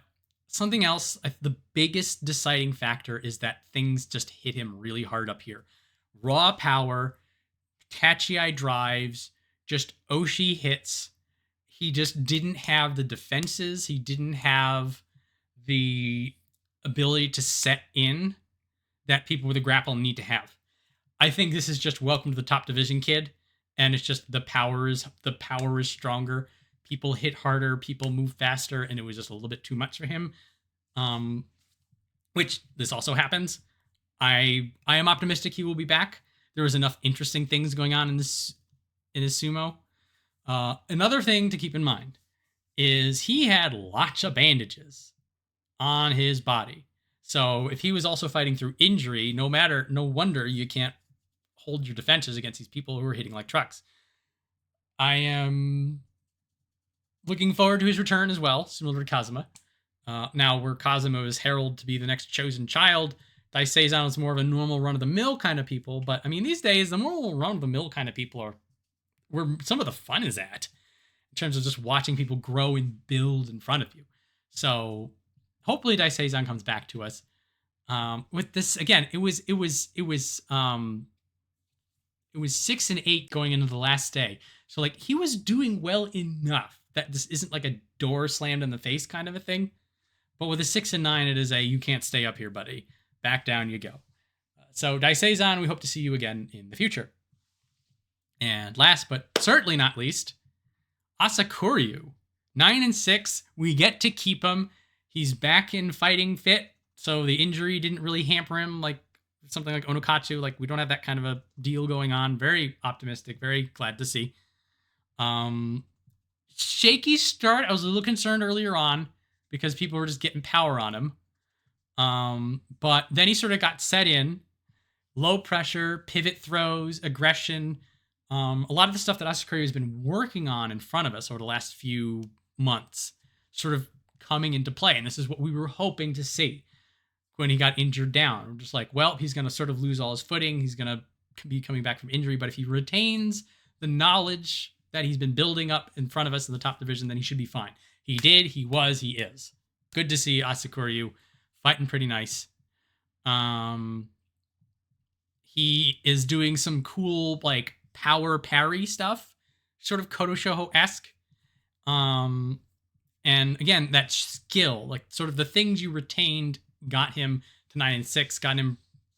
something else, the biggest deciding factor is that things just hit him really hard up here. Raw power, Tachi drives, just Oshi hits. He just didn't have the defenses. He didn't have the ability to set in that people with a grapple need to have. I think this is just welcome to the top division kid, and it's just the power is stronger. People hit harder, people move faster, and it was just a little bit too much for him. Which this also happens. I am optimistic he will be back. There was enough interesting things going on in his sumo. Another thing to keep in mind is he had lots of bandages on his body. So if he was also fighting through injury, no wonder you can't hold your defenses against these people who are hitting like trucks. I am looking forward to his return as well, similar to Kazuma. Now, where Kazuma is heralded to be the next chosen child, Daieisho is more of a normal run-of-the-mill kind of people. But, I mean, these days, the more run-of-the-mill kind of people are where some of the fun is at, in terms of just watching people grow and build in front of you. So, hopefully Daieisho comes back to us. With this, again, it was 6 and 8 going into the last day. So, like, he was doing well enough that this isn't like a door slammed in the face kind of a thing. But with a 6 and 9, it is a, you can't stay up here, buddy. Back down you go. So, Daieisho, we hope to see you again in the future. And last but certainly not least, Asanoyama. 9 and 6, we get to keep him. He's back in fighting fit, so the injury didn't really hamper him like something like Onokatsu. Like, we don't have that kind of a deal going on. Very optimistic, very glad to see. Shaky start. I was a little concerned earlier on because people were just getting power on him. But then he sort of got set in. Low pressure, pivot throws, aggression. A lot of the stuff that Asanoyama has been working on in front of us over the last few months sort of coming into play. And this is what we were hoping to see when he got injured down. We're just like, well, he's going to sort of lose all his footing. He's going to be coming back from injury. But if he retains the knowledge that he's been building up in front of us in the top division, then he should be fine. He did. He was. He is. Good to see Asanoyama fighting pretty nice. He is doing some cool, like, power parry stuff, sort of Kotoshoho-esque. And again, that skill, like sort of the things you retained, got him to 9 and 6, got him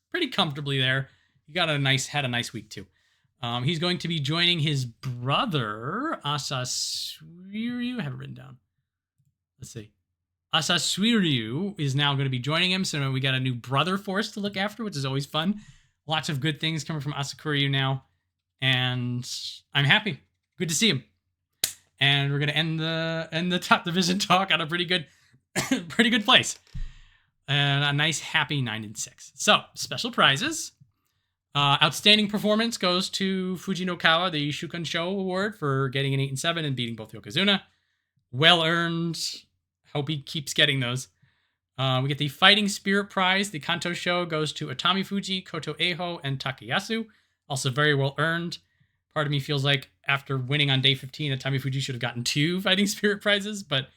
pretty comfortably there. He had a nice week too. He's going to be joining his brother, Asanoyama. I have it written down. Let's see. Asanoyama is now going to be joining him, so we got a new brother force to look after, which is always fun. Lots of good things coming from Asanoyama now, and I'm happy. Good to see him. And we're gonna end the top division talk on a pretty good place, and a nice happy 9 and 6. So special prizes. Outstanding performance goes to Fujinokawa, the Shukansho Award for getting an 8 and 7 and beating both Yokozuna. Well earned. Hope he keeps getting those. We get the Fighting Spirit Prize. The Kanto Show goes to Atamifuji, Kotoeiho, and Takayasu. Also very well earned. Part of me feels like after winning on day 15, Atamifuji should have gotten 2 Fighting Spirit Prizes, but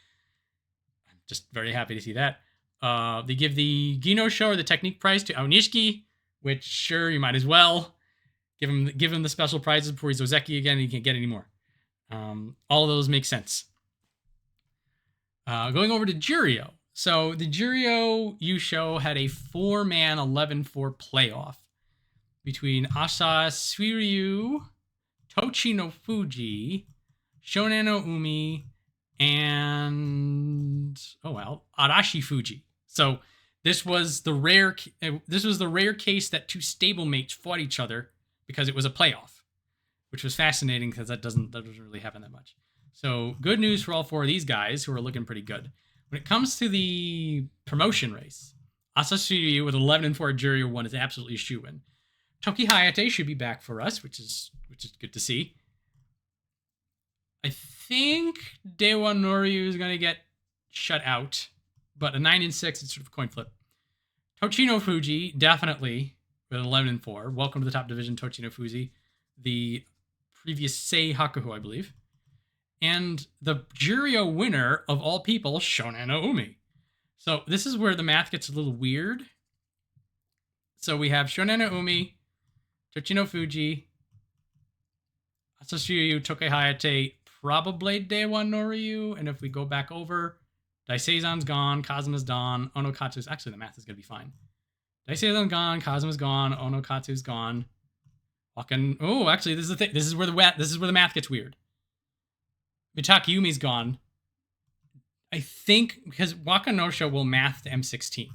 I'm just very happy to see that. They give the Gino Show or the Technique Prize to Aonishiki, which, sure, you might as well. Give him the special prizes before he's Ozeki again and he can't get any more. All of those make sense. Going over to Juryo. So the Juryo Yusho had a 4-man 11-4 playoff between Asanoyama, Toshinofuji, Shonanoumi, and Arashifuji. So this was the rare case that 2 stablemates fought each other because it was a playoff, which was fascinating because that doesn't really happen that much. So good news for all 4 of these guys who are looking pretty good. When it comes to the promotion race, Asashiryu with 11-4 Juryo 1 is absolutely a shoo-in. Toki Hayate should be back for us, which is good to see. I think Dewa Noryu is going to get shut out, but a 9-6, it's sort of a coin flip. Toshinofuji, definitely, with 11-4. Welcome to the top division, Toshinofuji. The previous Sei Hakuho, I believe. And the Juryo winner of all people, Shonen-Umi. So this is where the math gets a little weird. So we have Shonen-Umi, Toshinofuji, Asashiryu, Toki Hayate, probably Dewa Noryu, and if we go back over, Daiseisan's gone, Kazuma's gone, Onokatsu's... Actually, the math is going to be fine. Daiseisan's gone, Kazuma's gone, Onokatsu's gone. Oh, actually, this is the thing. This is where the math gets weird. Mitakeumi's gone. I think because Wakanosho will math to M16.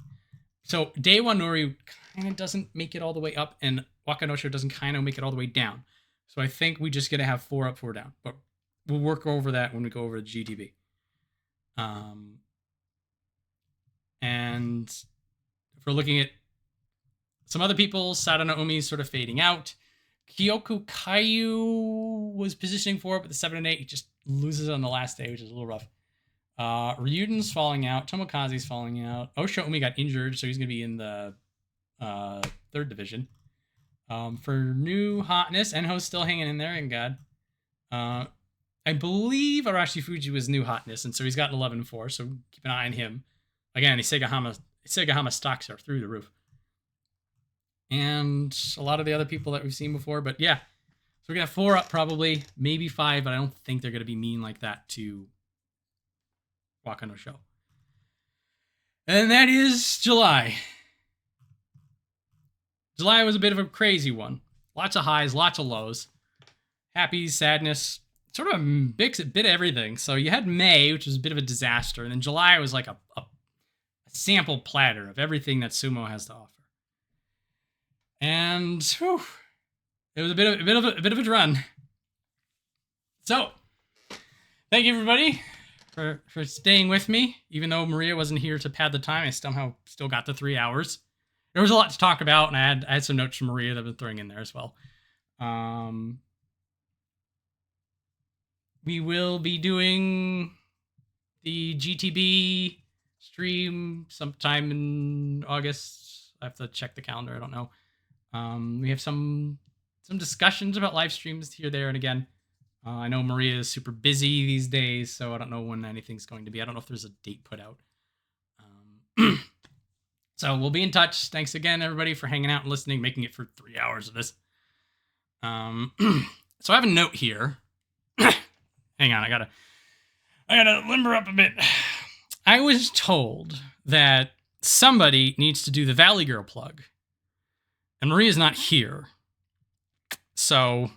So Dewa Noryu kind of doesn't make it all the way up, and Wakanosho doesn't kind of make it all the way down. So I think we just going to have 4 up, 4 down. But we'll work over that when we go over the GTB. And if we're looking at some other people, Sadanoumi is sort of fading out. Kyoku Kaiju was positioning for it, but the 7-8, he just loses on the last day, which is a little rough. Ryuden's falling out. Tomokazu's falling out. Oshoumi got injured, so he's going to be in the 3rd division. For new hotness, Enho's still hanging in there, and God. I believe Arashi Fuji was new hotness, and so he's got 11-4, so keep an eye on him. Again, Isegahama stocks are through the roof. And a lot of the other people that we've seen before, but yeah. So we're going to have 4 up probably, maybe 5, but I don't think they're going to be mean like that to Wakanosho. And that is July. July was a bit of a crazy one. Lots of highs, lots of lows. Happy, sadness, sort of a bit of everything. So you had May, which was a bit of a disaster, and then July was like a sample platter of everything that sumo has to offer. And whew, it was a bit of a run. So, thank you everybody for staying with me. Even though Maria wasn't here to pad the time, I somehow still got the 3 hours. There was a lot to talk about, and I had some notes from Maria that I've been throwing in there as well. We will be doing the GTB stream sometime in August. I have to check the calendar. I don't know. We have some discussions about live streams here, there, and again. I know Maria is super busy these days, so I don't know when anything's going to be. I don't know if there's a date put out. So we'll be in touch. Thanks again, everybody, for hanging out and listening, making it for 3 hours of this. So I have a note here. Hang on, I gotta limber up a bit. I was told that somebody needs to do the Valley Girl plug, and Maria's not here. So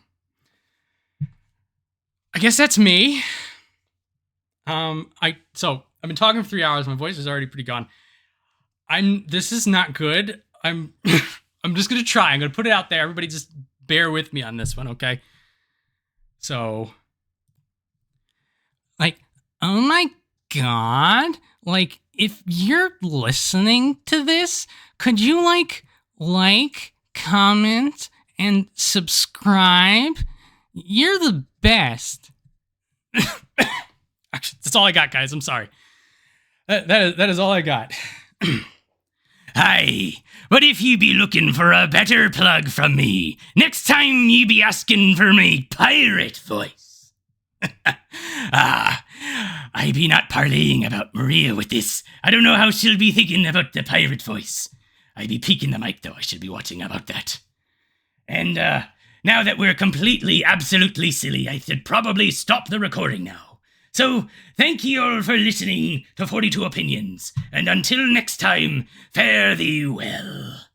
I guess that's me. So I've been talking for 3 hours. My voice is already pretty gone. This is not good. I'm just gonna try. I'm gonna put it out there. Everybody just bear with me on this one, okay? So, oh my God, if you're listening to this, could you like, comment, and subscribe? You're the best. Actually, that's all I got, guys. I'm sorry. That is all I got. Aye, but if you be looking for a better plug from me, next time you be asking for me pirate voice. I be not parlaying about Maria with this. I don't know how she'll be thinking about the pirate voice. I be peeking the mic, though. I should be watching about that. And, now that we're completely, absolutely silly, I should probably stop the recording now. So, thank you all for listening to 42 Opinions, and until next time, fare thee well.